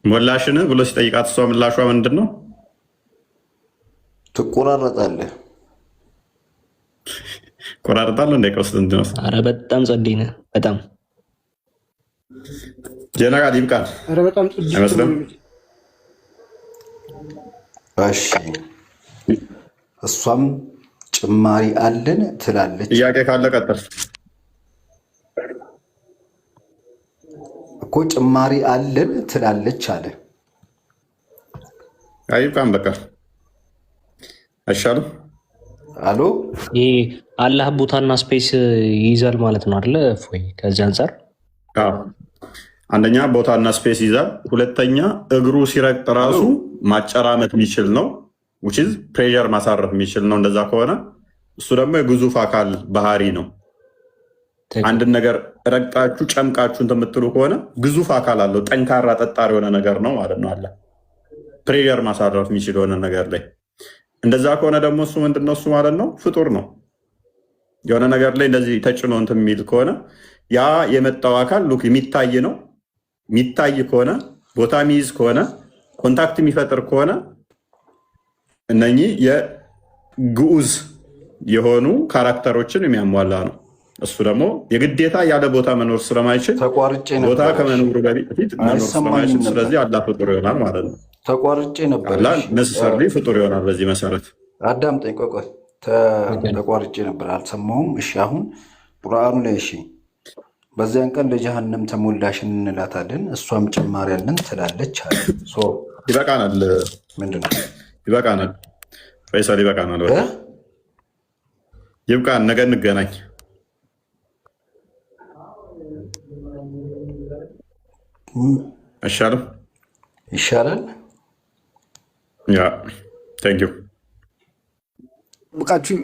ሞላሽን ብሎ ሲጠይቃት እሷ ምላሿ ምንድን ነው? ትቆራረጣለህ። ቆራረጣለሁ እንደ ቀውስ እንት ነው። ኧረ በጣም ጸዴ ነህ። በጣም ጀነራል ይብቃል። ኧረ በጣም አይመስልም? እሺ እሷም ጭማሪ አለን ትላለች። ጥያቄ ካለ ቀጥል እኮ ጭማሪ አለን ትላለች አለ። አይብቃም በቃ አይሻልም? አሎ ይሄ አላህ ቦታና ስፔስ ይይዛል ማለት ነው አይደለ? እፎይ ከዚህ አንጻር አንደኛ ቦታና ስፔስ ይዛል። ሁለተኛ እግሩ ሲረግጥ ራሱ ማጨራመት የሚችል ነው። ፕሬዠር ማሳረፍ የሚችል ነው። እንደዛ ከሆነ እሱ ደግሞ የግዙፍ አካል ባህሪ ነው። አንድን ነገር ረግጣችሁ ጨምቃችሁ እንትን የምትሉ ከሆነ ግዙፍ አካል አለው። ጠንካራ ጠጣር የሆነ ነገር ነው ማለት ነው። አለ ፕሬዠር ማሳረፍ የሚችል የሆነ ነገር ላይ እንደዛ ከሆነ ደግሞ እሱ ምንድነው? እሱ ማለት ነው ፍጡር ነው። የሆነ ነገር ላይ እንደዚህ ተጭኖ እንትን የሚል ከሆነ ያ የመጣው አካል ሉክ የሚታይ ነው። የሚታይ ከሆነ ቦታ የሚይዝ ከሆነ ኮንታክት የሚፈጥር ከሆነ እነኚህ የግዑዝ የሆኑ ካራክተሮችን የሚያሟላ ነው። እሱ ደግሞ የግዴታ ያለ ቦታ መኖር ስለማይችል ቦታ ከመኖሩ በፊት መኖር ስለማይችል ስለዚህ አላህ ፍጡር ይሆናል ማለት ነው። ተቋርጬ ነበር። አላህ ነስሰርሊ ፍጡር ይሆናል በዚህ መሰረት። አዳምጠኝ፣ ቆይ ተቋርጬ ነበር አልሰማሁም። እሺ አሁን ቁርአኑ ላይ እሺ በዚያን ቀን ለጀሃነም ተሞላሽን እንላታለን እሷም ጭማሪ ያለን ትላለች አለ። ይበቃናል። ምንድነው ይበቃናል? ፈይሰል ይበቃናል። ይብቃን። ነገ እንገናኝ። አይሻልም? ይሻላል። ያ ቴንክ ዩ ብቃችሁ